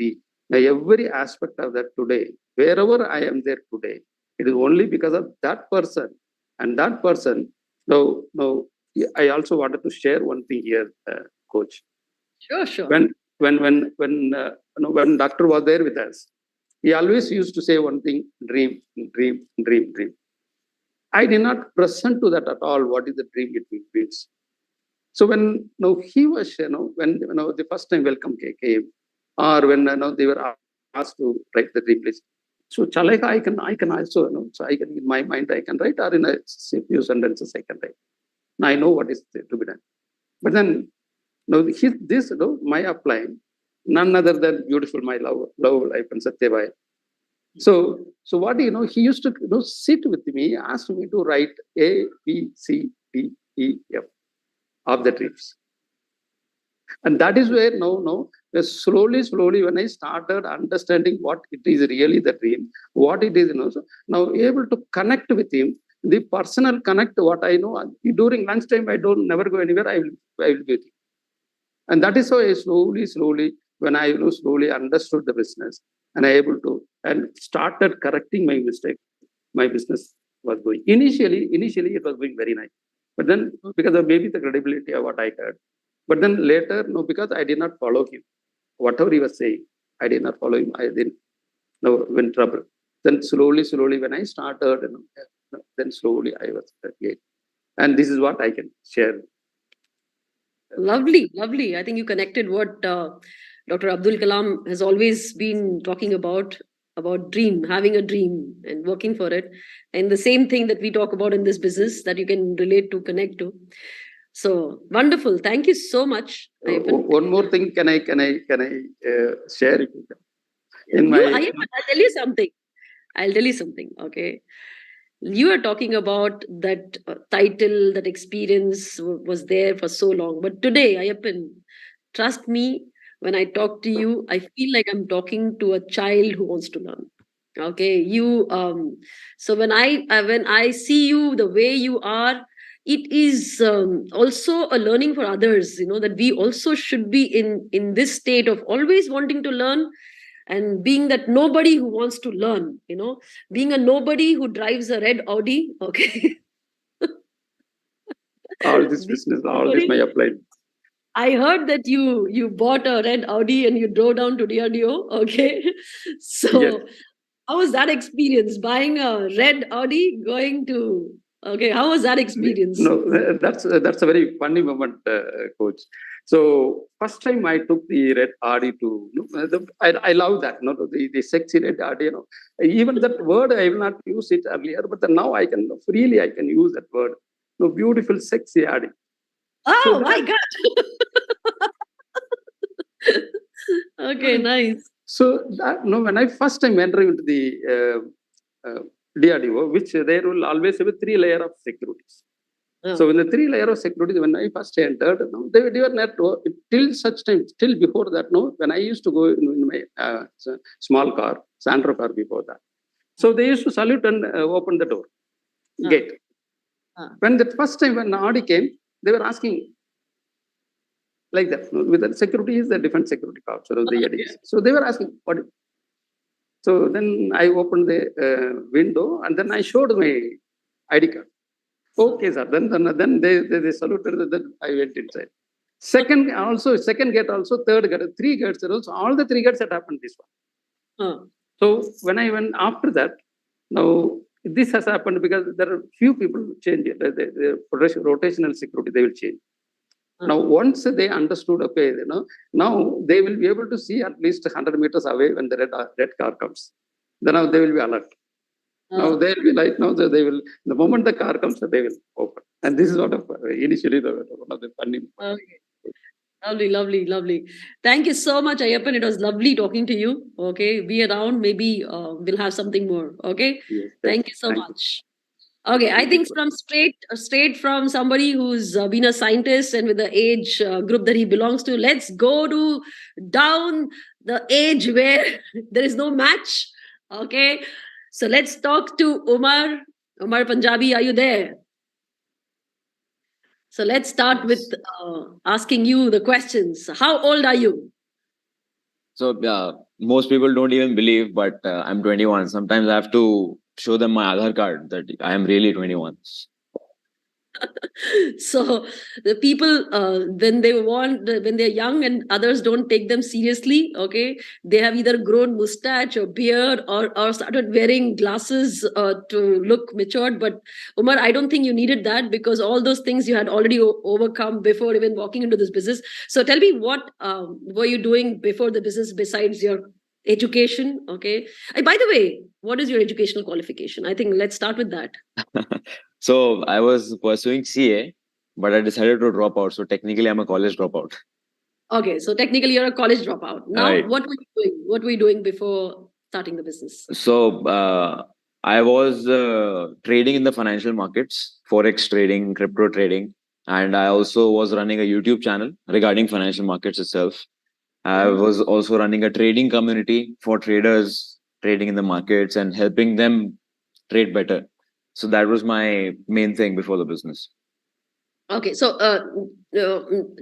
every aspect of that today, wherever I am there today, it is only because of that person. And that person, no, I also wanted to share one thing here, Coach. Sure. When doctor was there with us, he always used to say one thing: dream. I did not present to that at all. What is the dream it means? So when he was, when the first time welcome came, or when they were asked to write the dream list. So Chaleka, I can also, so I can in my mind I can write, or in a few sentences I can write. Now I know what is to be done. But then my applying, none other than beautiful my love life and Satyabai. So what he used to sit with me, ask me to write A, B, C, D, E, F of the dreams. And that is where slowly when I started understanding what it is really the dream, what it is, so now able to connect with him, the personal connect, what I know, during lunchtime, I don't never go anywhere, I will be with him. And that is how I slowly, when I slowly understood the business and I able to, and started correcting my mistake, my business was going. Initially, it was going very nice. But then, because of maybe the credibility of what I heard, but then later, because I did not follow him. Whatever he was saying, I did not follow him. I didn't went trouble. Then slowly, when I started, then slowly I was again. And this is what I can share. Lovely. I think you connected what Dr. Abdul Kalam has always been talking about dream, having a dream and working for it. And the same thing that we talk about in this business that you can relate to, connect to. So wonderful. Thank you so much. One more thing, can I share? I'll tell you something. Okay. You are talking about that title, that experience was there for so long. But today, Ayappan, trust me, when I talk to you, I feel like I'm talking to a child who wants to learn. Okay, so when I see you the way you are, it is also a learning for others, that we also should be in this state of always wanting to learn, and being that nobody who wants to learn, being a nobody who drives a red Audi. Okay. All this business, all this may apply. I heard that you bought a red Audi and you drove down to DRDO. Okay. So yes. How was that experience, buying a red Audi, going to, okay, how was that experience? No, that's a very funny moment, Coach. So first time I took the red Audi to, I love that, the sexy red Audi, even that word I will not use it earlier, but now I can freely use that word. Beautiful, sexy Audi. Oh so my God. Okay, nice. So that when I first time entered into the DRDO, which there will always have a 3 layer of securities. Oh. So in the 3 layer of security, when I first entered, they were not till such time, still before that, when I used to go in my small car, Sandro car before that. So they used to salute and open the door, gate. When the first time when Audi came, they were asking like that. With the security is the defense security culture of the ADs. So they were asking, what? So then I opened the window and then I showed my ID card. Okay, sir. Then they saluted. Then I went inside. Second gate also, third gate, three gates also. All the three gates had happened this one. So when I went after that, now this has happened because there are few people change it. The rotational security they will change. Now once they understood, okay, now they will be able to see at least 100 meters away when the red car comes. Then now they will be alert. Now they will be like, now they will, the moment the car comes, they will open. And this is what initially one of the funny. Okay. Lovely. Thank you so much, Ayyappan. It was lovely talking to you. Okay. Be around. Maybe we'll have something more. Okay. Yes, thank you so much. Okay, I think from straight from somebody who's been a scientist and with the age group that he belongs to, let's go to down the age where there is no match. Okay, so let's talk to Umar. Umar Punjabi, are you there? So let's start with asking you the questions. How old are you? So most people don't even believe, but I'm 21. Sometimes I have to show them my Aadhaar card that I am really 21. So the people when they're young and others don't take them seriously, okay, they have either grown mustache or beard or started wearing glasses to look matured. But Umar, I don't think you needed that because all those things you had already overcome before even walking into this business. So tell me, what were you doing before the business besides your education? Okay, by the way, what is your educational qualification? I think let's start with that. So I was pursuing CA, but I decided to drop out. So technically, I'm a college dropout. Okay, so technically you're a college dropout. Now, Right. what were you doing? What were you doing before starting the business? So I was trading in the financial markets, forex trading, crypto trading, and I also was running a YouTube channel regarding financial markets itself. I was also running a trading community for traders trading in the markets and helping them trade better. So that was my main thing before the business. Okay, so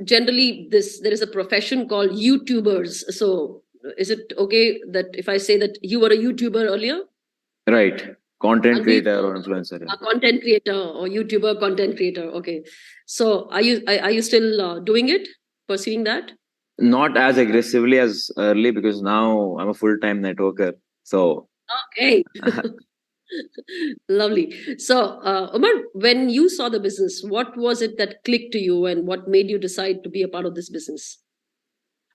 generally there is a profession called YouTubers. So is it okay that if I say that you were a YouTuber earlier? Right. Content And we- creator or influencer. A content creator or YouTuber content creator. Okay, so are you still doing it, pursuing that? Not as aggressively as early because now I'm a full-time networker. So Okay. Lovely. So, Umar, when you saw the business, what was it that clicked to you and what made you decide to be a part of this business?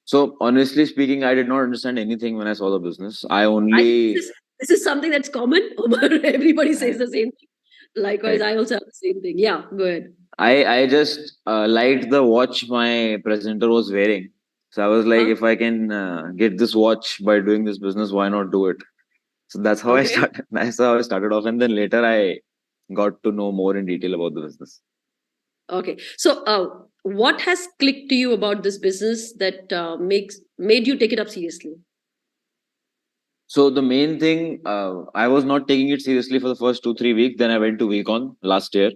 So honestly speaking, I did not understand anything when I saw the business. I only This is something that's common, Umar. Everybody says the same thing. Likewise, Right. I also have the same thing. Yeah, go ahead. I just liked the watch my presenter was wearing. So I was like, if I can get this watch by doing this business, why not do it? So that's how I Okay. started. That's how I started off, and then later I got to know more in detail about the business. Okay. So, what has clicked to you about this business that made you take it up seriously? So the main thing, I was not taking it seriously for the first 2-3 weeks. Then I went to Weekon last year,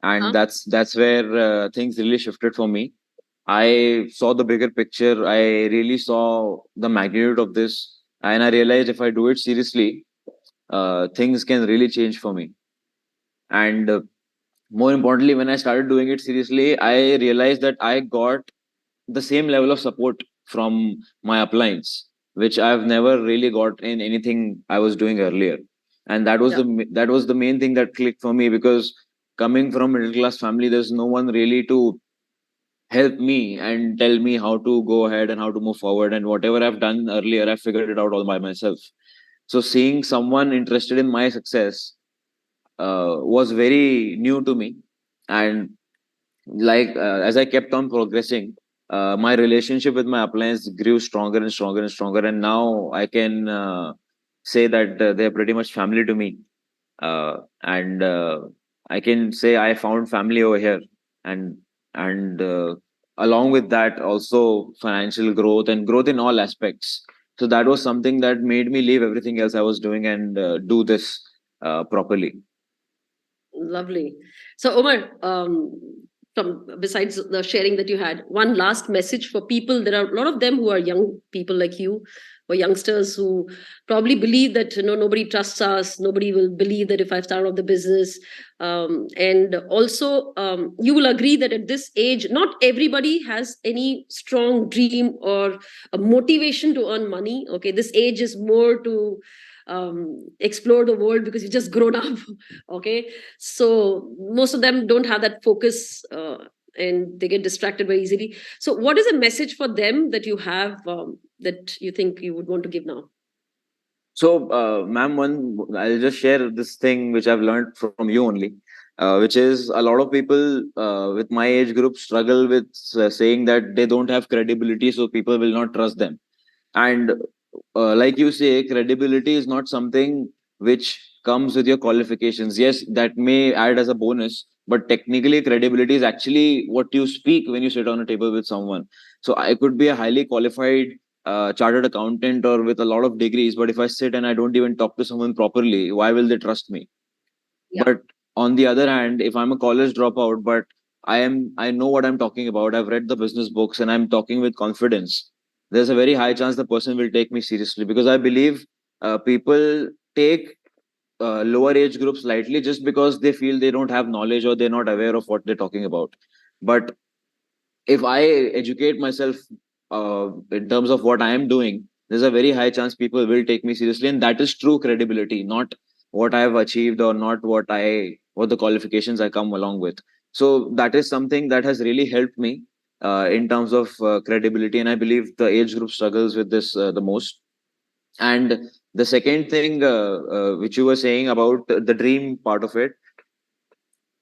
and that's where things really shifted for me. I saw the bigger picture. I really saw the magnitude of this, and I realized if I do it seriously, things can really change for me. And more importantly, when I started doing it seriously, I realized that I got the same level of support from my uplines, which I've never really got in anything I was doing earlier. And that was the main thing that clicked for me, because coming from a middle class family, there's no one really to help me and tell me how to go ahead and how to move forward. And whatever I've done earlier, I figured it out all by myself. So seeing someone interested in my success was very new to me. And like as I kept on progressing, my relationship with my appliance grew stronger and stronger and stronger. And now I can say that they're pretty much family to me. And I can say I found family over here. And along with that, also financial growth and growth in all aspects. So that was something that made me leave everything else I was doing and do this properly. Lovely. So Omar, besides the sharing that you had, one last message for people. There are a lot of them who are young people like you, or youngsters who probably believe that nobody trusts us, nobody will believe that if I start off the business. And also, you will agree that at this age, not everybody has any strong dream or a motivation to earn money. Okay, this age is more to explore the world because you just grown up. Okay, so most of them don't have that focus, and they get distracted very easily. So what is a message for them that you have, that you think you would want to give now? So ma'am, I'll just share this thing which I've learned from you only, which is a lot of people with my age group struggle with saying that they don't have credibility, so people will not trust them. And like you say, credibility is not something which comes with your qualifications. Yes, that may add as a bonus, but technically credibility is actually what you speak when you sit on a table with someone. So I could be a highly qualified chartered accountant or with a lot of degrees, but if I sit and I don't even talk to someone properly, why will they trust me? Yeah. But on the other hand, if I'm a college dropout, but I know what I'm talking about, I've read the business books and I'm talking with confidence, there's a very high chance the person will take me seriously, because I believe people take lower age groups lightly just because they feel they don't have knowledge or they're not aware of what they're talking about. But if I educate myself in terms of what I am doing, there's a very high chance people will take me seriously, and that is true credibility, not what I have achieved or not what the qualifications I come along with. So that is something that has really helped me in terms of credibility, and I believe the age group struggles with this the most. And the second thing which you were saying about the dream part of it,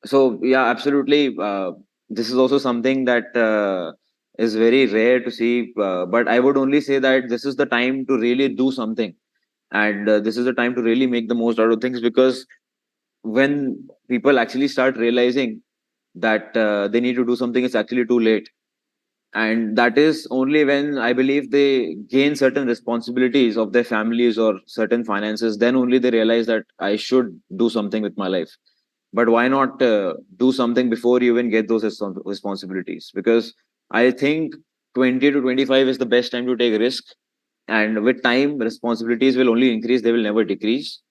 so yeah, absolutely. This is also something that is very rare to see, but I would only say that this is the time to really do something, and this is the time to really make the most out of things, because when people actually start realizing that they need to do something, it's actually too late. And that is only when I believe they gain certain responsibilities of their families or certain finances, then only they realize that I should do something with my life. But why not do something before you even get those responsibilities? Because I think 20 to 25 is the best time to take risk, and with time responsibilities will only increase, they will never decrease.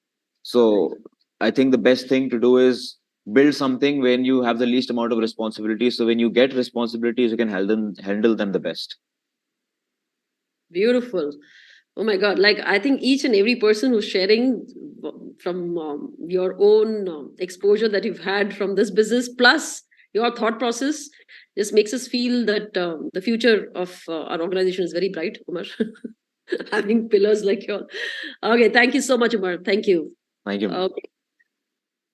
So I think the best thing to do is build something when you have the least amount of responsibilities, so when you get responsibilities you can handle them the best. Beautiful. Oh my God. Like, I think each and every person who's sharing from your own exposure that you've had from this business, plus your thought process, just makes us feel that the future of our organization is very bright, Umar. Having pillars like yours. Okay. Thank you so much, Umar. Thank you. Thank you.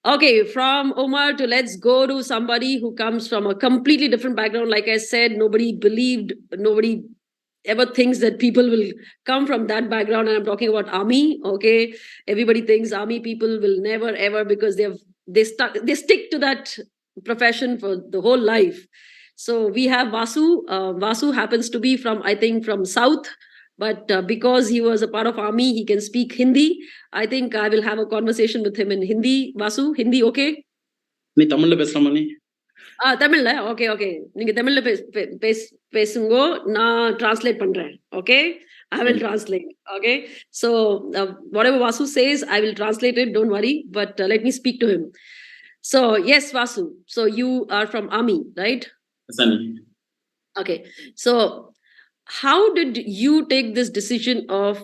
Okay, from Omar to let's go to somebody who comes from a completely different background. Like I said, nobody ever thinks that people will come from that background, and I'm talking about army. Okay, everybody thinks army people will never ever, because they stick to that profession for the whole life. So we have Vasu. Vasu happens to be from, I think, from South, but because he was a part of army, he can speak Hindi. I think I will have a conversation with him in Hindi. Vasu, Hindi okay? நீ தமிழ்ல பேசலாமா நீ? தமிழ்ல okay okay, நீங்க தமிழ்ல பேசுங்க, நான் translate பண்றேன். Okay, I will translate. Okay, so whatever Vasu says, I will translate it, don't worry, but let me speak to him. So yes, Vasu, so you are from army, right? Yes. Okay, so how did you take this decision of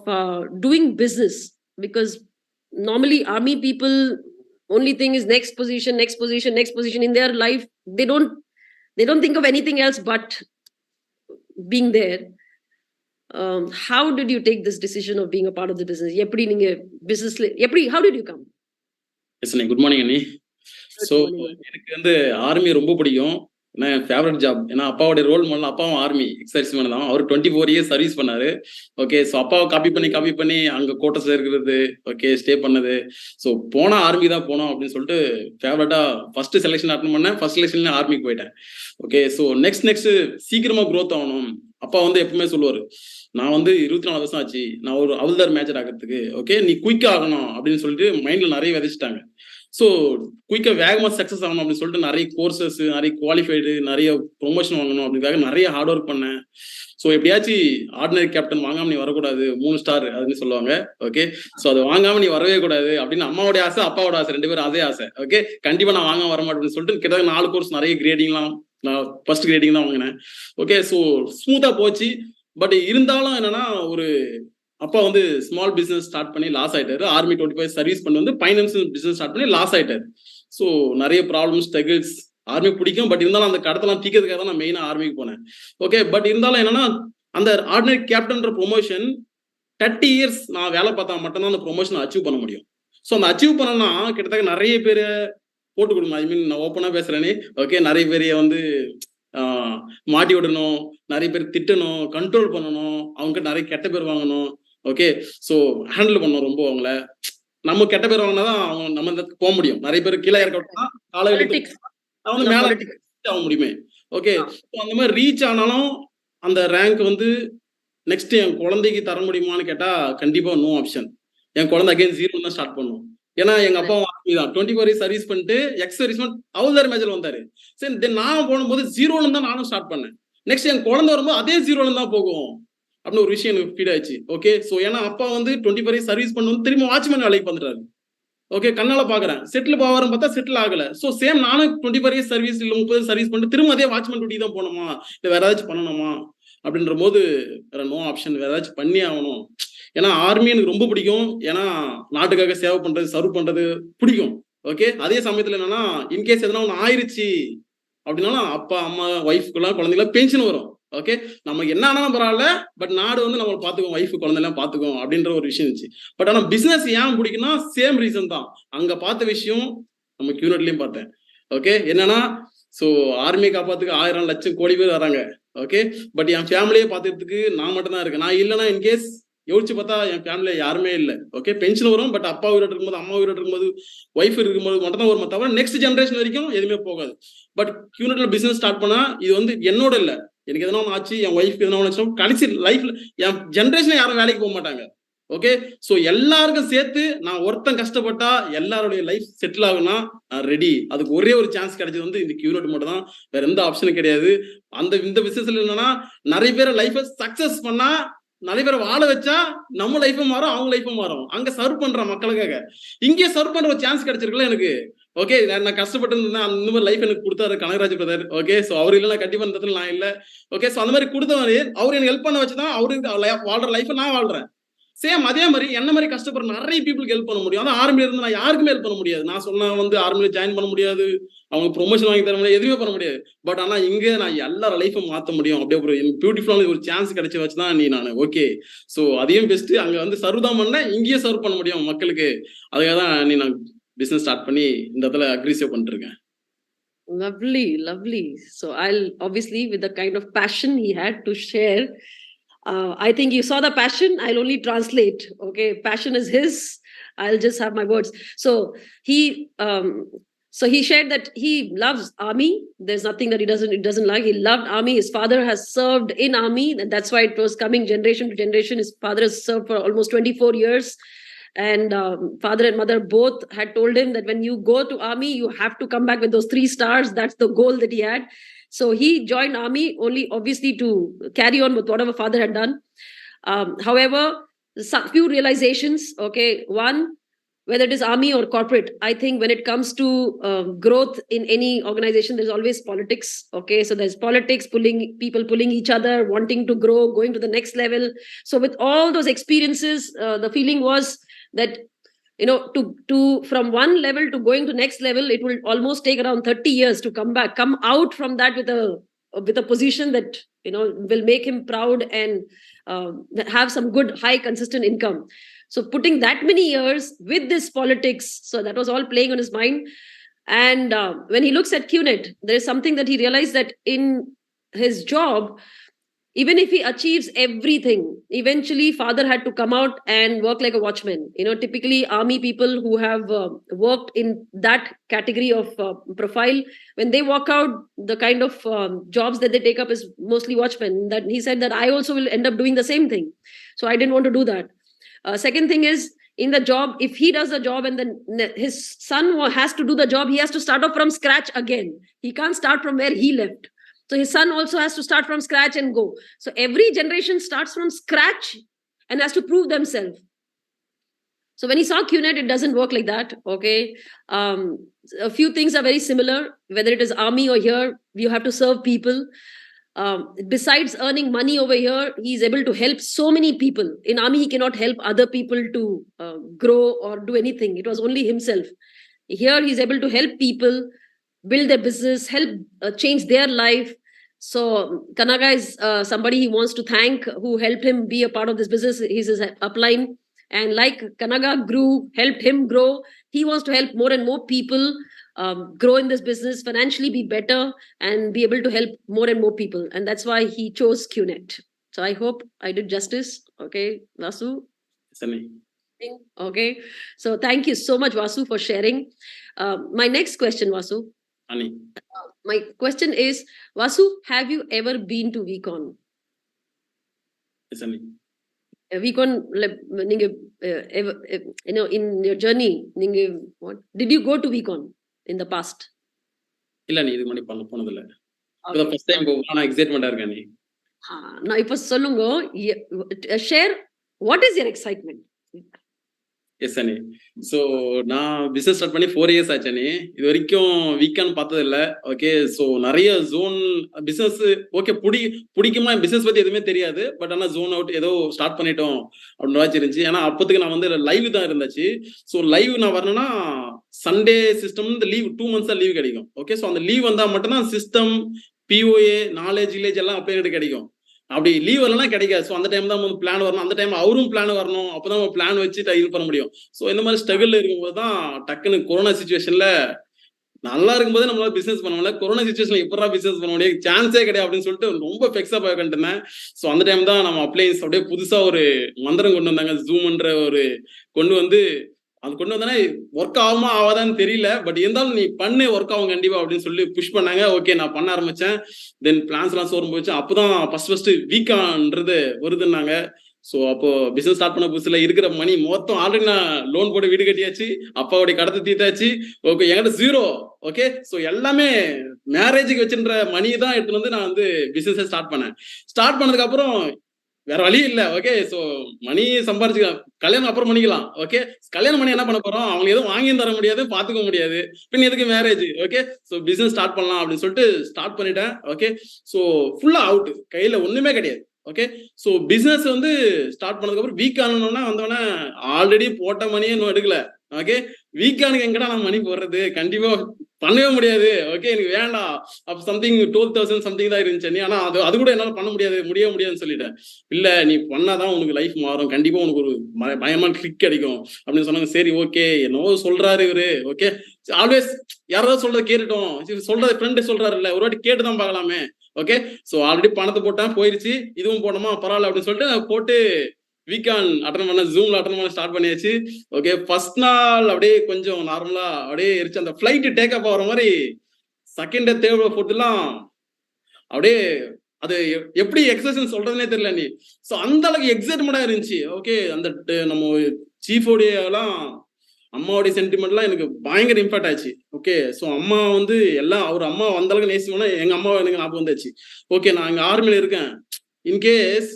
doing business? Because normally army people only thing is next position, next position, next position in their life. They don't think of anything else but being there. How did you take this decision of being a part of the business? How did you come? Yes, good morning, Annie. So எனக்கு வந்து army ரொம்ப பிடிக்கும். நான் favourite job. ஏன்னா அப்பாவோட role model, அப்பாவும் army exercise தான். அவர் 24 years service பண்ணாரு. ஓகே, ஸோ அப்பாவை காப்பி பண்ணி அங்கே கோட்டஸில் இருக்கிறது, ஓகே, ஸ்டே பண்ணது. ஸோ போனால் ஆர்மி தான் போனோம் அப்படின்னு சொல்லிட்டு ஃபேவரட்டாக ஃபர்ஸ்ட் செலெக்ஷன் அட்டன் பண்ணேன். ஃபர்ஸ்ட் செலெக்ஷன்ல ஆர்மிக்கு போயிட்டேன். ஓகே, ஸோ நெக்ஸ்ட் சீக்கிரமாக க்ரோத் ஆகணும். அப்பா வந்து எப்பவுமே சொல்லுவார், நான் வந்து 24 வருஷம் ஆச்சு, நான் ஒரு அவுல்தார் மேஜர் ஆகிறதுக்கு. ஓகே, நீ குயிக்கா ஆகணும் அப்படின்னு சொல்லிட்டு மைண்ட்ல நிறைய விதைச்சிட்டாங்க. ஸோ குயிக்கா வேகமா சக்ஸஸ் ஆகணும் அப்படின்னு சொல்லிட்டு நிறைய கோர்சஸ், நிறைய குவாலிஃபைடு, நிறைய ப்ரொமோஷன் வாங்கணும் அப்படிங்காக நிறைய ஹார்ட் ஒர்க் பண்ணேன். ஸோ எப்படியாச்சும் ஆர்டினரி கேப்டன் வாங்காம நீ வரக்கூடாது, 3 ஸ்டார் அப்படின்னு சொல்லுவாங்க. ஓகே, ஸோ அதை வாங்காம நீ வரவே கூடாது அப்படின்னு அம்மாவோட ஆசை, அப்பாவோட ஆசை, 2 பேரும் அதே ஆசை. ஓகே, கண்டிப்பா நான் வாங்க வர மாட்டேன்னு சொல்லிட்டு கிட்டத்தட்ட 4 கோர்ஸ், நிறைய கிரேடிங்லாம், நான் ஃபர்ஸ்ட் கிரேடிங் தான் வாங்கினேன். ஓகே, ஸோ ஸ்மூத்தா போச்சு. பட் இருந்தாலும் என்னன்னா, ஒரு அப்பா வந்து ஸ்மால் பிசினஸ் ஸ்டார்ட் பண்ணி லாஸ் ஆயிட்டாரு. ஆர்மி 25 சர்வீஸ் பண்ணி வந்து ஃபைனான்ஸ் பிசினஸ் ஸ்டார்ட் பண்ணி லாஸ் ஆயிட்டாரு. ஸோ நிறைய ப்ராப்ளம்ஸ், ஸ்ட்ரகிள்ஸ். ஆர்மி பிடிக்கும், பட் இருந்தாலும் அந்த கடத்தெல்லாம் தீக்கிறதுக்காக தான் நான் மெயினா ஆர்மிக்கு போனேன். ஓகே, பட் இருந்தாலும் என்னன்னா, அந்த ஆர்டினரி கேப்டன்ற ப்ரொமோஷன் 30 இயர்ஸ் நான் வேலை பார்த்தா மட்டும்தான் அந்த ப்ரொமோஷன் அச்சீவ் பண்ண முடியும். ஸோ அந்த அச்சீவ் பண்ணனா கிட்டத்தட்ட நிறைய பேர் போட்டு கொடுக்கணும். ஐ மீன், நான் ஓப்பனா பேசுறேனே. ஓகே, நிறைய பேரைய வந்து மாட்டி விடணும், நிறைய பேர் திட்டணும், கண்ட்ரோல் பண்ணணும், அவங்க நிறைய கெட்ட பேர் வாங்கணும். ஓகே, ஸோ ஹேண்டில் பண்ணணும் ரொம்ப அவங்கள. நம்ம கெட்ட பேர் வாங்கினாதான் அவங்க நம்ம போக முடியும். நிறைய பேர் கீழே இறக்கணும், காலகட்டத்துக்கு வந்து மேல ஆக முடியுமே. ஓகே, அந்த மாதிரி ரீச் ஆனாலும் அந்த ரேங்க் வந்து நெக்ஸ்ட் என் குழந்தைக்கு தர முடியுமான்னு கேட்டா கண்டிப்பா நோ ஆப்ஷன். என் குழந்தை அகைன் 0 தான் ஸ்டார்ட் பண்ணும். ஏன்னா எங்க அப்பா தான் 24 இயர்ஸ் சர்வீஸ் பண்ணிட்டு எக்ஸ் சர்வீஸ்மேன் அவுல்தார் மேஜர் வந்தாரு. சரி, தென் நான் போகும்போது 0ல தான் நானும் ஸ்டார்ட் பண்ணேன். நெக்ஸ்ட் என் குழந்தை வரும்போது அதே 0ல தான் போகும் அப்படின்னு ஒரு விஷயம் எனக்கு ஃபீட் ஆயிடுச்சு. ஓகே, ஸோ ஏன்னா அப்பா வந்து 24 இயர்ஸ் சர்வீஸ் பண்ணி திரும்ப வாட்ச்மேன் வேலைக்கு வந்துட்டாரு. ஓகே, கண்ணால பாக்குறேன், செட்டில் போவாருன்னு பார்த்தா செட்டில் ஆகல. ஸோ சேம் நானும் 24 இயர்ஸ் சர்வீஸ் இல்லை 30 சர்வீஸ் பண்ணிட்டு திரும்ப அதே வாட்ச்மேன் டியூட்டி தான் போகணுமா, இல்லை வேற ஏதாச்சும் பண்ணணுமா அப்படின்ற போது வேற நோ ஆப்ஷன், வேற ஏதாச்சும் பண்ணி ஆகணும். ஏன்னா ஆர்மி எனக்கு ரொம்ப பிடிக்கும். ஏன்னா நாட்டுக்காக சேவை பண்றது, சர்வ் பண்றது பிடிக்கும். ஓகே, அதே சமயத்துல என்னன்னா, இன்கேஸ் எதனா ஒன்று ஆயிருச்சு அப்படின்னாலும் அப்பா, அம்மா, ஒய்ஃப்க்குலாம், குழந்தைங்களாம் பென்ஷன் வரும். ஓகே, நமக்கு என்ன ஆனாலும் பரவாயில்ல, பட் நாடு வந்து நம்மளை பார்த்துக்கும், ஒய்ஃப் குழந்தைலாம் பார்த்துக்கும் அப்படின்ற ஒரு விஷயம் இருந்துச்சு. பட் ஆனால் பிசினஸ் ஏன் பிடிக்கும்னா சேம் ரீசன் தான். அங்க பார்த்த விஷயம் நம்ம கியூனட்லயும் பார்த்தேன். ஓகே, என்னன்னா, ஸோ ஆர்மியை காப்பாத்துக்கு 1000 லட்சம் கோடி பேர் வராங்க. ஓகே, பட் என் ஃபேமிலியை பார்த்துக்கிறதுக்கு நான் மட்டும் தான் இருக்கேன். நான் இல்லைன்னா இன்கேஸ் யோசிச்சு பார்த்தா என் ஃபேமிலியில யாருமே இல்லை. ஓகே, பென்ஷன் வரும், பட் அப்பா உயிரோடு இருக்கும்போது, அம்மா உயிரோடு இருக்கும்போது, ஒய்ஃப் இருக்கும்போது மட்டும் தான் வருமா தவிர நெக்ஸ்ட் ஜென்ரேஷன் வரைக்கும் எதுவுமே போகாது. பட் கியூனட்ல பிசினஸ் ஸ்டார்ட் பண்ணா இது வந்து என்னோட இல்லை, எனக்கு எதனா ஒன்று ஆச்சு, என் ஒய்ஃப்க்கு எதனா ஒன்று ஆச்சுன்னா கடைசி லைஃப்ல என் ஜென்ரேஷன்ல யாரும் வேலைக்கு போக மாட்டாங்க. ஓகே, ஸோ எல்லாருக்கும் சேர்த்து நான் ஒருத்தன் கஷ்டப்பட்டா எல்லாருடைய லைஃப் செட்டில் ஆகுனா நான் ரெடி. அதுக்கு ஒரே ஒரு சான்ஸ் கிடைச்சது வந்து இந்த கியூனட் மட்டும் தான், வேற எந்த ஆப்ஷனும் கிடையாது. இந்த பிசினஸ்ல என்னன்னா, நிறைய பேர் லைஃபை சக்சஸ் பண்ணா, நிறைய பேரை வாழ வச்சா நம்ம லைஃபும் மாறும், அவங்க லைஃபும் மாறும். அங்க சர்வ் பண்ற மக்களுக்காக இங்கே சர்வ் பண்ற ஒரு சான்ஸ் கிடைச்சிருக்குல்ல எனக்கு. ஓகே, நான் கஷ்டப்பட்டு இருந்தேன், அந்த மாதிரி லைஃப் எனக்கு கொடுத்தாரு கனகராஜ் பிரதர். ஓகே, ஸோ அவர் இல்லைன்னா கண்டிப்பா இந்த இடத்துல நான் இல்லை. ஓகே, ஸோ அந்த மாதிரி கொடுத்தவரு அவர் எனக்கு ஹெல்ப் பண்ண வச்சுதான் அவருக்கு வாழ்ற லைஃப் நான் வாழ்றேன். சேம் அதே மாதிரி என்ன மாதிரி கஷ்டப்படுற நிறைய பீப்புளுக்கு ஹெல்ப் பண்ண முடியும். அதான் ஆர்மியில இருந்து நான் யாருக்குமே ஹெல்ப் பண்ண முடியாது. நான் சொன்னா வந்து ஆர்மியில ஜாயின் பண்ண முடியாது, அவங்க ப்ரொமோஷன் வாங்கி தர முடியாது, எதுவுமே பண்ண முடியாது. பட் ஆனா இங்க நான் எல்லார லைஃபை மாற்ற முடியும். அப்படியே ஒரு பியூட்டிஃபுல்லான ஒரு சான்ஸ் கிடைச்சி வச்சுதான் நான் ஓகே, ஸோ அதையும் பெஸ்ட் அங்க வந்து சர்வ் தான் பண்ணேன், இங்கேயே சர்வ் பண்ண முடியும் மக்களுக்கு. அதுக்காக தான் நான் பிசினஸ் ஸ்டார்ட் பண்ணி இந்த இடத்துல அக்ரிசிவ் பண்ணிட்டு இருக்கேன். Lovely, lovely. So I'll obviously, with the kind of passion he had to share, I think you saw the passion. I'll only translate. Okay, passion is his. I'll just have my words. So he shared that he loves army. There's nothing that he doesn't like. He loved army. His father has served in army, and that's why it was coming generation to generation. His father has served for almost 24 years. And father and mother both had told him that when you go to army, you have to come back with those 3 stars. That's the goal that he had. So he joined army only obviously to carry on with whatever father had done. However, few realizations. Okay, one, whether it is army or corporate, I think when it comes to growth in any organization, there's always politics. Okay, so there's politics, pulling each other, wanting to grow, going to the next level. So with all those experiences, the feeling was that to from one level to going to next level, it will almost take around 30 years to come out from that with a position that will make him proud and have some good high consistent income. So putting that many years with this politics, so that was all playing on his mind. And when he looks at QNet, there is something that he realized that in his job, even if he achieves everything, eventually father had to come out and work like a watchman. Typically army people who have worked in that category of profile, when they walk out, the kind of jobs that they take up is mostly watchmen. That he said that I also will end up doing the same thing, so I didn't want to do that. Second thing is, in the job, if he does the job and then his son has to do the job, he has to start off from scratch again. He can't start from where he left. So his son also has to start from scratch and go. So every generation starts from scratch and has to prove themselves. So when he saw QNet, it doesn't work like that. Okay. A few things are very similar, whether it is army or here, you have to serve people. Besides earning money over here, he is able to help so many people. In army, he cannot help other people to grow or do anything. It was only himself. Here, he's able to help people build their business, help change their life. So Kanaga is somebody he wants to thank, who helped him be a part of this business. He's his upline. And like Kanaga grew, helped him grow, he wants to help more and more people grow in this business, financially be better, and be able to help more and more people. And that's why he chose QNet. So I hope I did justice. Okay, Vasu? Okay. So thank you so much, Vasu, for sharing. My next question, Vasu. My question is, Vasu, have you ever been to VCon? VCon, in your journey, what did you go to VCon in the past? இல்ல நீ இது மணி போனதில்ல. இப்பதான் first time போறேன். நான் எக்ஸைட்மென்ட்டா இருக்கேன் நீ. நான் இப்ப சொல்லுங்க, share what is your excitement? Yes அண்ணி. ஸோ நான் பிசினஸ் ஸ்டார்ட் பண்ணி 4 இயர்ஸ் ஆச்சு அண்ணி. இது வரைக்கும் வீக்கான்னு பார்த்தது இல்லை. ஓகே, ஸோ நிறைய ஜோன் பிசினஸ் ஓகே பிடிக்குமா, பிசினஸ் பத்தி எதுவுமே தெரியாது. பட் ஆனால் ஜோன் அவுட் ஏதோ ஸ்டார்ட் பண்ணிட்டோம் அப்படின்னு இருந்துச்சு. ஏன்னா அப்போதுக்கு நான் வந்து லைவ் தான் இருந்துச்சு. ஸோ லைவ் நான் வரணும்னா சண்டே சிஸ்டம் இந்த லீவ் 2 months தான் லீவ் கிடைக்கும். ஓகே, ஸோ அந்த லீவ் வந்தால் மட்டும்தான் சிஸ்டம், பிஓஏ, நாலேஜ், வில்லேஜ் எல்லாம் அப்படியே கிடைக்கும். அப்படி லீவ் வரலாம் கிடைக்காது. ஸோ அந்த டைம் தான் வந்து பிளான் வரணும். அந்த டைம் அவரும் பிளான் வரணும். அப்பதான் பிளான் வச்சு இது பண்ண முடியும். ஸோ இந்த மாதிரி ஸ்ட்ரகிள் இருக்கும்போது தான் டக்குன்னு கொரோனா சுச்சுவேஷன்ல நல்லா இருக்கும்போது நம்மளால பிசினஸ் பண்ண முடியல. கொரோனா சுச்சுவேஷன்ல எப்படா பிசினஸ் பண்ண முடியாது, சான்ஸே கிடையாது அப்படின்னு சொல்லிட்டு ரொம்ப ஃபெக்ஸா போய்கிட்டேன். ஸோ அந்த டைம் தான் நம்ம அப்ளைன்ஸ் அப்படியே புதுசா ஒரு மந்திரம் கொண்டு வந்தாங்க, ஜூம்ன்ற ஒரு கொண்டு வந்து அது கொண்டு வந்தானே ஒர்க் ஆகுமா ஆகாதான்னு தெரியல. பட் இருந்தாலும் நீ பண்ணு, ஒர்க் ஆகும் கண்டிப்பா அப்படின்னு சொல்லி புஷ் பண்ணாங்க. ஓகே, நான் பண்ண ஆரம்பிச்சேன். தென் பிளான்ஸ் எல்லாம் சோர்ந்து போச்சு. அப்பதான் ஃபர்ஸ்ட் வீக்கான்றது வருதுன்னாங்க. ஸோ அப்போ பிசினஸ் ஸ்டார்ட் பண்ண புதுசுல இருக்கிற மணி மொத்தம் ஆல்ரெடி நான் லோன் போட்டு வீடு கட்டியாச்சு, அப்பாவுடைய கடத்தை தீத்தாச்சு. ஓகே, என்கிட்ட 0. ஓகே, ஸோ எல்லாமே மேரேஜுக்கு வச்சுன்ற மணி தான் எடுத்துட்டு வந்து நான் வந்து பிசினஸ் ஸ்டார்ட் பண்ணதுக்கு அப்புறம் வேற வழி இல்ல. ஓகே, சோ மணி சம்பாரிச்சுக்கலாம், கல்யாணம் அப்புறம் பண்ணிக்கலாம். ஓகே, கல்யாணம் பண்ணி என்ன பண்ண போறோம், அவங்க எதுவும் வாங்கியும் தர முடியாது, பாத்துக்க முடியாது, பின் எதுக்கு marriage. Okay, so business start பண்ணலாம் அப்படின்னு சொல்லிட்டு ஸ்டார்ட் பண்ணிட்டேன். ஓகே, சோ ஃபுல்லா அவுட், கையில ஒண்ணுமே கிடையாது. ஓகே, சோ பிசினஸ் வந்து ஸ்டார்ட் பண்ணதுக்கு அப்புறம் வீக் ஆனோம்னா வந்தோடனே ஆல்ரெடி போட்ட மணியே இன்னும் எடுக்கல. ஓகே, வீக்கானுக்கு எங்கடா நான் மணி போடுறது, கண்டிப்பா பண்ணவே முடியாது. ஓகே, எனக்கு வேண்டாம். அப்ப சம்திங் 12,000 சம்திங் தான் இருந்துச்சு. ஆனா அது கூட என்னால பண்ண முடியாதுன்னு சொல்லிட்டேன். இல்ல, நீ பண்ணாதான் உனக்கு லைஃப் மாறும், கண்டிப்பா உனக்கு ஒரு பயமான கிளிக் கிடைக்கும் அப்படின்னு சொன்னாங்க. சரி, ஓகே, என்னவோ சொல்றாரு இவரு. ஓகே, ஆல்வேஸ் யாராவது சொல்றதை கேட்டுட்டோம், சொல்றது ஃப்ரெண்டு சொல்றாரு இல்ல, ஒரு வாட்டி கேட்டுதான் பார்க்கலாமே. ஓகே, சோ ஆல்ரெடி பணத்தை போட்டேன், போயிருச்சு, இதுவும் போனோமா பரவாயில்ல அப்படின்னு சொல்லிட்டு போட்டு வீக்கான் அட்டன் பண்ண, ஜூம்ல அட்டன் பண்ண ஸ்டார்ட் பண்ணியாச்சு. ஓகே, ஃபர்ஸ்ட் நாள் அப்படியே கொஞ்சம் நார்மலா அப்படியே இருந்துச்சு. அந்த ஃபிளைட் டேக் அப் ஆகிற மாதிரி செகண்ட் தேர்ட் ஃபோர்த்லாம் அப்படியே அது எப்படி எக்ஸசைஸ் சொல்றதுனே தெரியல நீ. ஸோ அந்த அளவுக்கு எக்ஸைட்மெண்டா இருந்துச்சு. ஓகே, அந்த நம்ம சீஃபோடைய எல்லாம் அம்மாவுடைய சென்டிமெண்ட்லாம் எனக்கு பயங்கர இம்பாக்ட் ஆச்சு. ஓகே, ஸோ அம்மா வந்து எல்லாம் அவர் அம்மா அந்த அளவுக்கு நேசிச்சோம்னா எங்க அம்மா எனக்கு ஞாபகம் வந்துச்சு. ஓகே, நான் இங்க ஆர்மியில இருக்கேன், இன்கேஸ்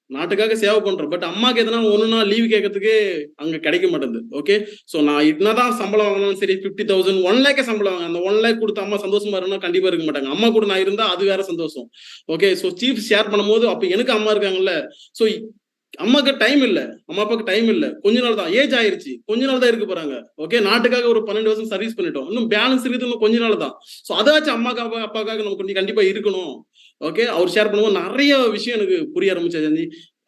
நாட்டுக்காக சேவை பண்றோம், பட் அம்மாக்கு எதனா ஒண்ணுனா லீவ் கேட்கறதுக்கு அங்க கிடைக்க மாட்டேங்குது. ஓகே, சோ நான் என்னதான் சம்பளம் வாங்கினாலும் சரி, 50,000 1 lakh சம்பளம் வாங்க, அந்த 1 lakh கொடுத்து அம்மா சந்தோஷமா இருந்தா கண்டிப்பா இருக்க மாட்டாங்க. அம்மா கூட நான் இருந்தா அது வேற சந்தோஷம். ஓகே, சோ சீஃப் ஷேர் பண்ணும்போது அப்ப எனக்கு அம்மா இருக்காங்கல்ல, சோ அம்மாக்கு டைம் இல்ல, அம்மா அப்பாவுக்கு டைம் இல்ல, கொஞ்ச நாள் தான், ஏஜ் ஆயிருச்சு, கொஞ்ச நாள் தான் இருக்க போறாங்க. ஓகே, நாட்டுக்காக ஒரு 12 வருஷம் சர்வீஸ் பண்ணிட்டோம், இன்னும் பேலன்ஸ் இருக்குது, இன்னும் கொஞ்ச நாள் தான். சோ அதாச்சும் அம்மாக்காக அப்பாக்காக நம்ம கொஞ்சம் கண்டிப்பா இருக்கணும். ஓகே, அவர் ஷேர் பண்ணும்போது நிறைய விஷயம் எனக்கு புரிய ஆரம்பிச்சு.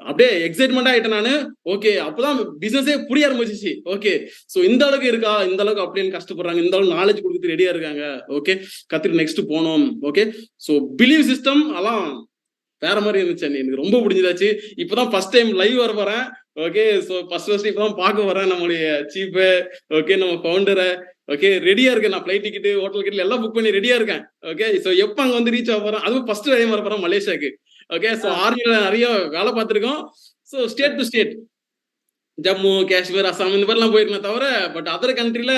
அப்படியே எக்ஸைட்மெண்ட் ஆயிட்டேன் நானு. ஓகே, அப்பதான் பிசினஸே புரிய ஆரம்பிச்சிச்சு. ஓகே, சோ இந்த அளவுக்கு இருக்கா, இந்த அளவுக்கு அப்படின்னு கஷ்டப்படுறாங்க, இந்த அளவுக்கு நாலேஜ் கொடுத்து ரெடியா இருக்காங்க. ஓகே, கத்துட்டு நெக்ஸ்ட் போனோம். ஓகே, சோ பிலீவ் சிஸ்டம் எல்லாம் வேற மாதிரி இருந்துச்சு அண்ணி. எனக்கு ரொம்ப பிடிச்சதாச்சு. இப்பதான் ஃபர்ஸ்ட் டைம் லைவ் வர போறேன். ஓகே, ஸோ ஃபர்ஸ்ட் இப்பதான் பார்க்க வரேன் நம்மளுடைய சீஃபை, ஓகே, நம்ம ஃபவுண்டரை. ஓகே, ரெடியா இருக்கேன். நான் ஃபிளைட் டிக்கெட், ஹோட்டல் டிக்கெட் எல்லாம் புக் பண்ணி ரெடியா இருக்கேன். ஓகே, ஸோ எப்போ அங்கே வந்து ரீச் ஆக போறேன், அதுவும் ஃபர்ஸ்ட் டைம் வர போறேன் மலேசியாவுக்கு. ஓகே, ஸோ ஆர்மியில நிறைய வேலை பார்த்துருக்கோம். So state to state, Jammu, Kashmir, Assam இந்த மாதிரிலாம் போயிருக்கேன் தவிர, பட் அதர் கண்ட்ரில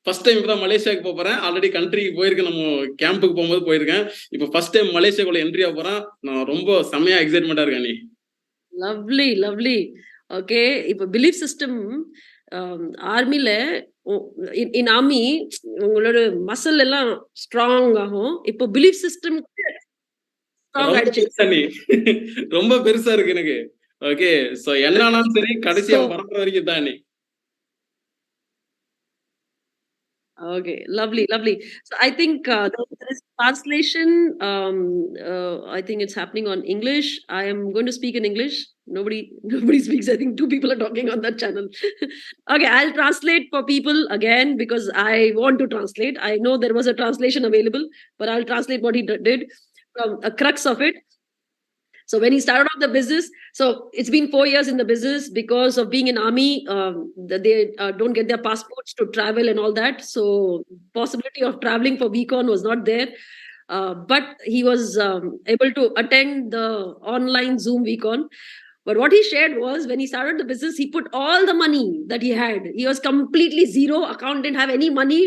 ஃபர்ஸ்ட் டைம் இப்பதான் மலேசியாவுக்கு போறேன். ஆல்ரெடி கண்ட்ரிக்கு போயிருக்கேன், நம்ம கேம்புக்கு போகும்போது போயிருக்கேன். இப்போ ஃபர்ஸ்ட் டைம் மலேசியாக்குள்ள என்ட்ரி ஆக போறேன். நான் ரொம்ப செம்மையா எக்ஸைட்மெண்டா இருக்கேன் நீ. Lovely lovely. ஓகே, இப்போ பிலீஃப் சிஸ்டம் ஆர்மில, இன் ஆர்மி உங்களோட மசில் எல்லாம் ஸ்ட்ராங் ஆகும். இப்போ பிலீஃப் சிஸ்டம் ஸ்ட்ராங் ஆயிடுச்சு. ரொம்ப பெருசா இருக்கு எனக்கு. ஓகே, சோ என்னாலும் சரி கடைசியா பறக்கிற வரைக்கும் தான் நீ. Okay, lovely, lovely. So I think there is translation. I think it's happening on English. I am going to speak in English. Nobody speaks. I think 2 people are talking on that channel. Okay, I'll translate for people again because I want to translate. I know there was a translation available, but I'll translate what he did from a crux of it. So when he started off the business, so it's been 4 years in the business because of being in army. They don't get their passports to travel and all that. So possibility of traveling for VCon was not there. But he was able to attend the online Zoom VCon. But what he shared was when he started the business, he put all the money that he had. He was completely zero. Account didn't have any money.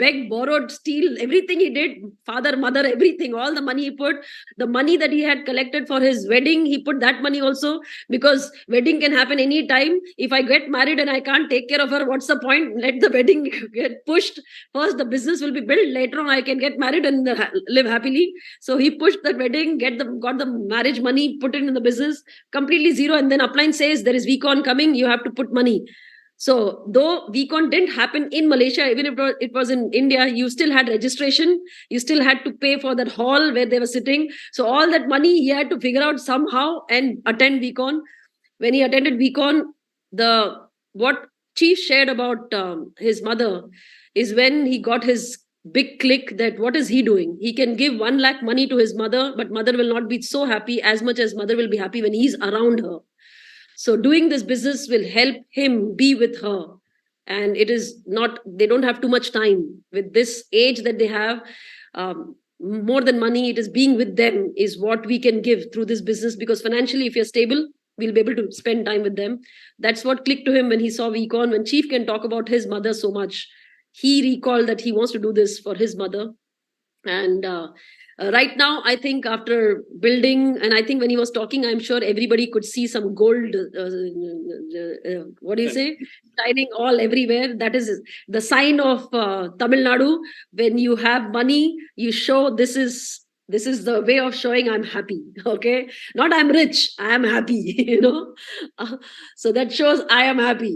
Begged, borrowed, steal, everything he did. Father, mother, everything. All the money he put. The money that he had collected for his wedding, he put that money also. Because wedding can happen anytime. If I get married and I can't take care of her, what's the point? Let the wedding get pushed. First, the business will be built. Later on, I can get married and live happily. So he pushed that wedding, got the marriage money, put it in the business. Completely zero, and then upline says there is VCon coming, you have to put money. So though VCon didn't happen in Malaysia, even if it was in India, you still had registration, you still had to pay for that hall where they were sitting. So all that money he had to figure out somehow and attend VCon. When he attended VCon, what Chief shared about his mother is when he got his big click that what is he doing? He can give 1 lakh money to his mother, but mother will not be so happy as much as mother will be happy when he's around her. So doing this business will help him be with her. And it is not, they don't have too much time. With this age that they have, more than money, it is being with them is what we can give through this business, because financially, if you're stable, we'll be able to spend time with them. That's what clicked to him when he saw VCon. When Chief can talk about his mother so much, he recalled that he wants to do this for his mother. And right now, I think after building, and I think when he was talking, I'm sure everybody could see some gold, what do you say, shining all everywhere. That is the sign of Tamil Nadu. When you have money, you show this is the way of showing I'm happy. Okay, not I'm rich, I am happy. So that shows I am happy.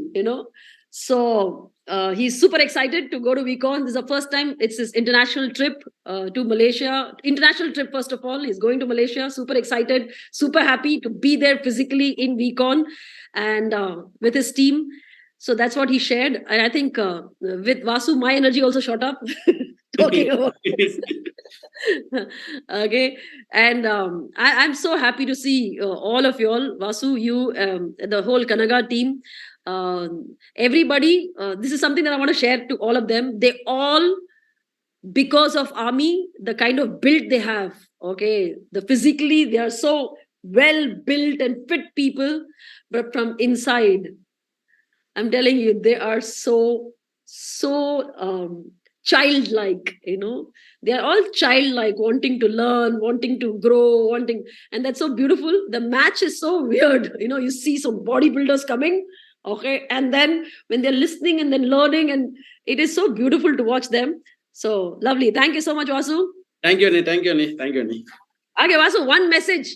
So he's super excited to go to VCon. This is the first time. It's his international trip to Malaysia. International trip, first of all. He's going to Malaysia. Super excited, super happy to be there physically in VCon and with his team. So that's what he shared. And I think with Vasu, my energy also shot up talking about this. Okay. And I'm so happy to see all of you all, Vasu, you, the whole Kanaga team. Everybody, this is something that I want to share to all of them. They all, because of army, the kind of build they have, okay, the physically they are so well built and fit people, but from inside, I'm telling you, they are so childlike. They are all childlike, wanting to learn, wanting to grow, and that's so beautiful. The match is so weird. You see some bodybuilders coming. Okay, and then when they're listening and then learning, and it is so beautiful to watch them. So lovely. Thank you so much, Vasu. Thank you, Annie. Thank you, Annie. Thank you, Annie. Okay, Vasu, one message.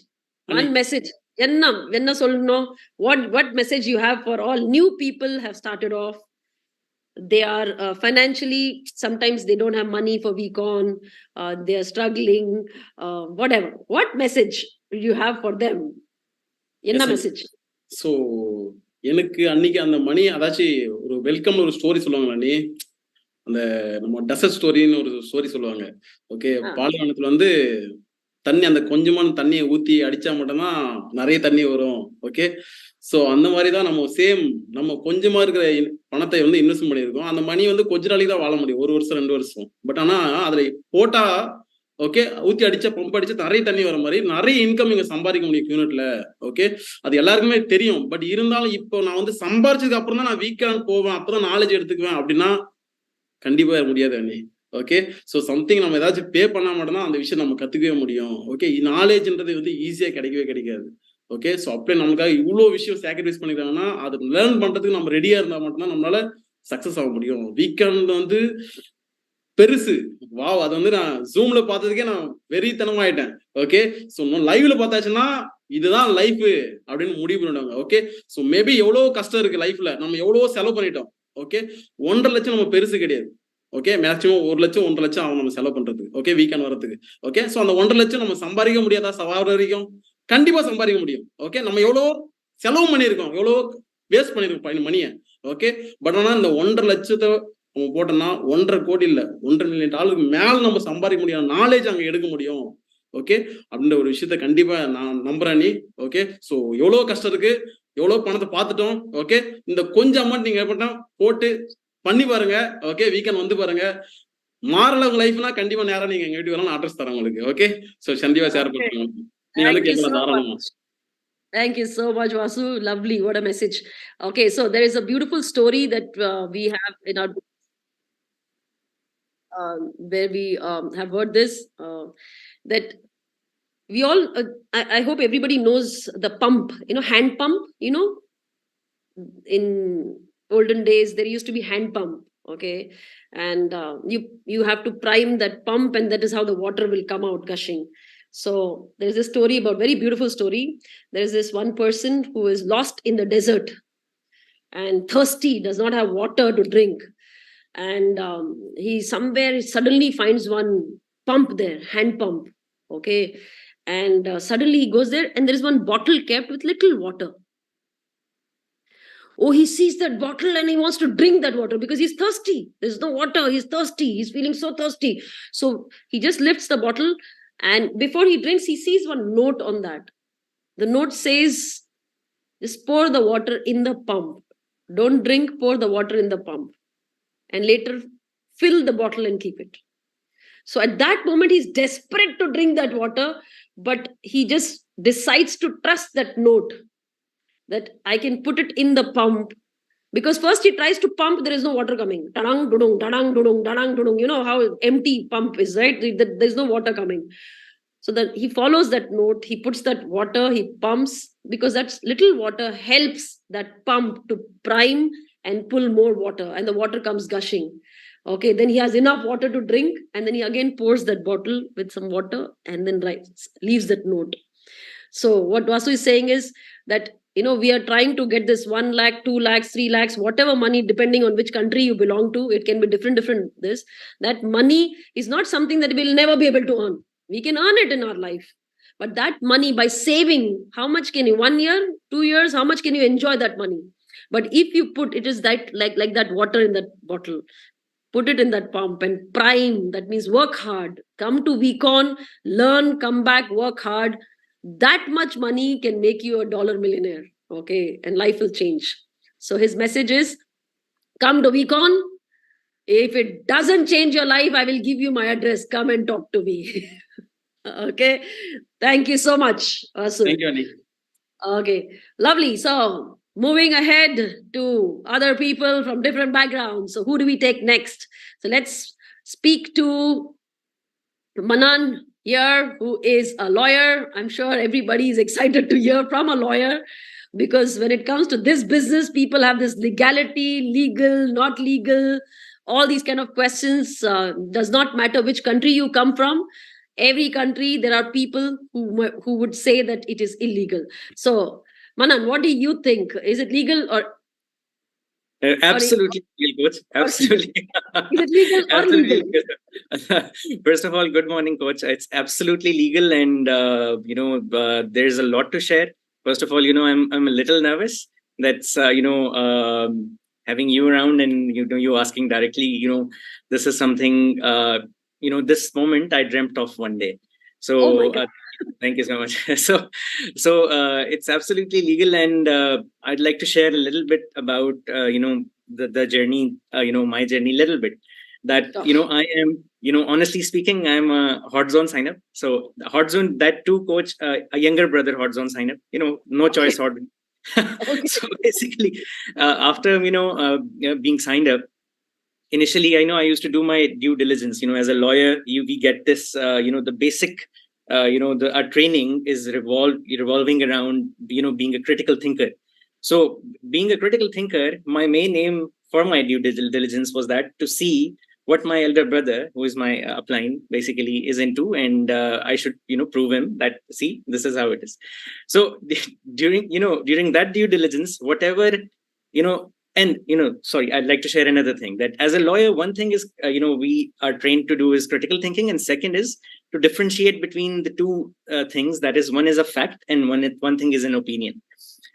Enna solno. What message you have for all new people have started off? They are financially, sometimes they don't have money for VCon. They are struggling. Whatever. What message do you have for them? Enna message? So எனக்கு அன்னைக்கு அந்த மணி அதாச்சும் ஒரு welcome ஒரு story சொல்லுவாங்களா நீ, அந்த நம்ம டெசர்ட் ஸ்டோரின்னு ஒரு ஸ்டோரி சொல்லுவாங்க. ஓகே, பாலைவனத்துல தண்ணி அந்த கொஞ்சமான தண்ணியை ஊற்றி அடித்தா மட்டும்தான் நிறைய தண்ணி வரும். ஓகே, ஸோ அந்த மாதிரி தான் நம்ம கொஞ்சமாக இருக்கிற பணத்தை வந்து இன்வெஸ்ட் பண்ணியிருக்கோம். அந்த மணி வந்து கொஞ்ச நாளைக்கு தான் வாழ முடியும், 1 வருஷம் 2 வருஷம். பட் ஆனால் அதில் போட்டால் ஓகே, ஊற்றி அடிச்சா பம்ப் அடிச்சா நிறைய தண்ணி வர மாதிரி நிறைய இன்கம் இங்கே சம்பாதிக்க முடியும் யூனிட்ல. ஓகே, அது எல்லாருக்குமே தெரியும். பட் இருந்தாலும் இப்போ நான் வந்து சம்பாரிச்சதுக்கு அப்புறம் தான் நான் வீக்கெண்ட் போவேன், அப்பதான் நாலேஜ் எடுத்துக்குவேன் அப்படின்னா கண்டிப்பா முடியாது அண்ணி. ஓகே, ஸோ சம்திங் நம்ம ஏதாச்சும் பே பண்ணா மட்டும்தான் அந்த விஷயம் நம்ம கத்துக்கவே முடியும். ஓகே, நாலேஜ்ன்றது வந்து ஈஸியா கிடைக்காது. ஓகே, ஸோ அப்படியே நமக்காக இவ்வளோ விஷயம் சாக்ரிஃபைஸ் பண்ணிக்கிறாங்கன்னா அது லேர்ன் பண்றதுக்கு நம்ம ரெடியா இருந்தா மட்டும்தான் நம்மளால சக்சஸ் ஆக முடியும். வீக்கெண்ட் வந்து பெருசு, வாவ், அது வந்து நான் ஜூம்ல பார்த்ததுக்கே நான் வெறித்தனமாயிட்டேன். ஓகே, ஸோ லைவ்ல பார்த்தாச்சுன்னா இதுதான் லைஃப் அப்படின்னு முடிவு பண்ணிடுவாங்க. ஓகே, ஸோ மேபி எவ்வளோ கஷ்டம் இருக்கு லைஃப்ல, நம்ம எவ்வளோ செலவு பண்ணிட்டோம். ஓகே, 1.5 லட்சம் நம்ம பெருசு கிடையாது. ஓகே, மேக்ஸிமம் 1 லட்சம் 1.5 லட்சம் ஆகும் நம்ம செலவு பண்றதுக்கு. ஓகே, வீக்கெண்ட் வரதுக்கு. ஓகே, ஸோ அந்த 1.5 லட்சம் நம்ம சம்பாதிக்க முடியாதா? சவார வரைக்கும் கண்டிப்பா சம்பாதிக்க முடியும். ஓகே, நம்ம எவ்வளோ செலவு பண்ணியிருக்கோம், எவ்வளோ வேஸ்ட் பண்ணியிருக்கோம் மணியை. ஓகே, பட் ஆனால் இந்த 1.5 லட்சத்தை நம்ம போட்டோம்னா 1.5 கோடி இல்ல, $1.5 மில்லியன் மேல நம்ம சம்பாதிக்க முடியும், நாலேஜ் அங்க எடுக்க முடியும். ஓகே, அப்படின்ற ஒரு விஷயத்த கண்டிப்பா நான் நம்புறேன். ஓகே, ஸோ எவ்வளவு கஷ்டம் இருக்கு, எவ்வளவு பணத்தை பார்த்துட்டோம். ஓகே, இந்த கொஞ்சம் அமௌண்ட் நீங்க போட்டு பண்ணி பாருங்க. ஓகே, வீக்கெண்ட் வந்து பாருங்க, மாறல உங்க லைஃப்னா கண்டிப்பா நேரம் நீங்க எங்க வீட்டுக்கு வரலாம், அட்ரஸ் தரேன் உங்களுக்கு. ஓகே, ஸோ கண்டிப்பா ஷேர் பண்ணுங்க, நீங்க வந்து கேட்கலாம் தாராளமா. Thank you so much, Vasu. Lovely. What a message. Okay, so there is a beautiful story that we have in our book, where we have heard this, that we all, I hope everybody knows the pump, hand pump, in olden days, there used to be hand pump. Okay, and you have to prime that pump, and that is how the water will come out gushing. So there's a story about, very beautiful story. There's this one person who is lost in the desert and thirsty, does not have water to drink. And he somewhere suddenly finds one pump there, hand pump. Okay, and suddenly he goes there, and there is one bottle kept with little water. Oh, he sees that bottle and he wants to drink that water because he's thirsty. There's no water, he's thirsty, he's feeling so thirsty. So he just lifts the bottle, and before he drinks, he sees one note on that. The note says, just pour the water in the pump. Don't drink, pour the water in the pump. And later, fill the bottle and keep it. So at that moment, he's desperate to drink that water, but he just decides to trust that note, that I can put it in the pump. Because first he tries to pump, there is no water coming. Tadang, dudung, tadang, dudung, tadang, dudung. You know how empty pump is, right? There's no water coming. So that he follows that note, he puts that water, he pumps, because that little water helps that pump to prime and pull more water, and the water comes gushing. Okay, then he has enough water to drink, and then he again pours that bottle with some water, and then leaves that note. So what Vasu is saying is that, we are trying to get this 1 lakh, 2 lakhs, 3 lakhs, whatever money, depending on which country you belong to, it can be different, this. That money is not something that we'll never be able to earn. We can earn it in our life. But that money, by saving, how much can you, 1 year, 2 years, how much can you enjoy that money? But if you put, it is that like that water in that bottle, put it in that pump and prime, that means work hard, come to VCon, learn, come back, work hard. That much money can make you $1 millionaire. Okay, and life will change. So his message is, come to VCon. If it doesn't change your life, I will give you my address. Come and talk to me. Okay, thank you so much, Vasu. Thank you, Annie. Okay, lovely. So moving ahead to other people from different backgrounds. So who do we take next? So let's speak to Manan here, who is a lawyer. I'm sure everybody is excited to hear from a lawyer, because when it comes to this business, people have this legality, legal, not legal, all these kind of questions. Does not matter which country you come from. Every country, there are people who would say that it is illegal. So Manan, what do you think? Is it legal or? Absolutely legal, Coach. Absolutely. Is it legal or illegal? First of all, good morning, Coach. It's absolutely legal, and there's a lot to share. First of all, I'm a little nervous. That's having you around, and you asking directly. This is something. This moment I dreamt of one day. So thank you so much. So it's absolutely legal, and I'd like to share a little bit about the journey, my journey a little bit. That I am, honestly speaking, I'm a hot zone sign up. So the hot zone, that too, coach, a younger brother hot zone sign up. No choice hot. So basically, after being signed up, initially, I used to do my due diligence. As a lawyer, we get this, the basic, our training is revolving around, being a critical thinker. So being a critical thinker, my main aim for my due diligence was that to see what my elder brother, who is my upline, basically is into, and I should, prove him that, see, this is how it is. So during that due diligence, whatever, and sorry, I'd like to share another thing, that as a lawyer, one thing is we are trained to do is critical thinking, and second is to differentiate between the two things. That is, one is a fact and one thing is an opinion.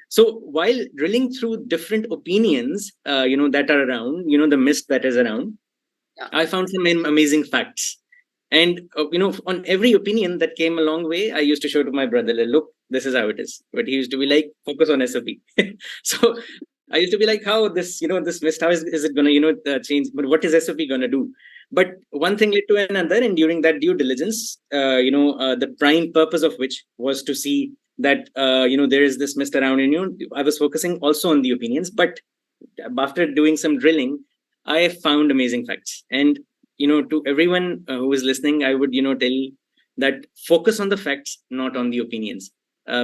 So while drilling through different opinions that are around, the mist that is around, I found some amazing facts. And on every opinion that came a long way, I used to show to my brother, look, this is how it is. But he used to be like, focus on SOP. So I used to be like, how this, this mist, how is it going to, change? But what is SOP going to do? But one thing led to another. And during that due diligence, the prime purpose of which was to see that, there is this mist around in you. I was focusing also on the opinions. But after doing some drilling, I found amazing facts. And, to everyone who is listening, I would, tell that focus on the facts, not on the opinions.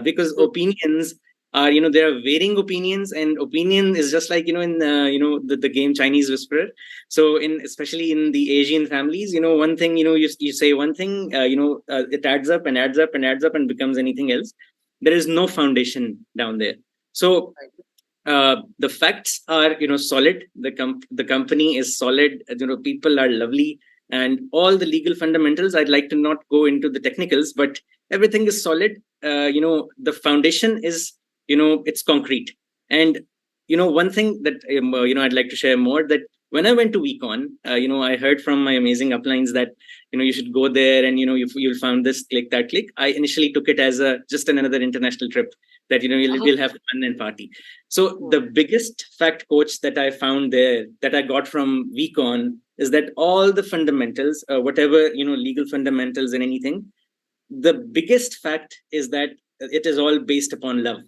Because opinions are, there are varying opinions, and opinion is just like, in the game Chinese Whisperer. So especially in the Asian families, one thing, you say one thing, it adds up and adds up and adds up and becomes anything else. There is no foundation down there. So the facts are, solid. The company is solid. People are lovely, and all the legal fundamentals. I'd like to not go into the technicals, but everything is solid. The foundation is, it's concrete. And one thing that I'd like to share more, that when I went to VCon, I heard from my amazing uplines that you should go there, and you'll find this, click that, click. I initially took it as just another international trip that we'll have fun and party. So the biggest fact, coach, that I found there, that I got from VCon, is that all the fundamentals, whatever legal fundamentals and anything, the biggest fact is that it is all based upon love.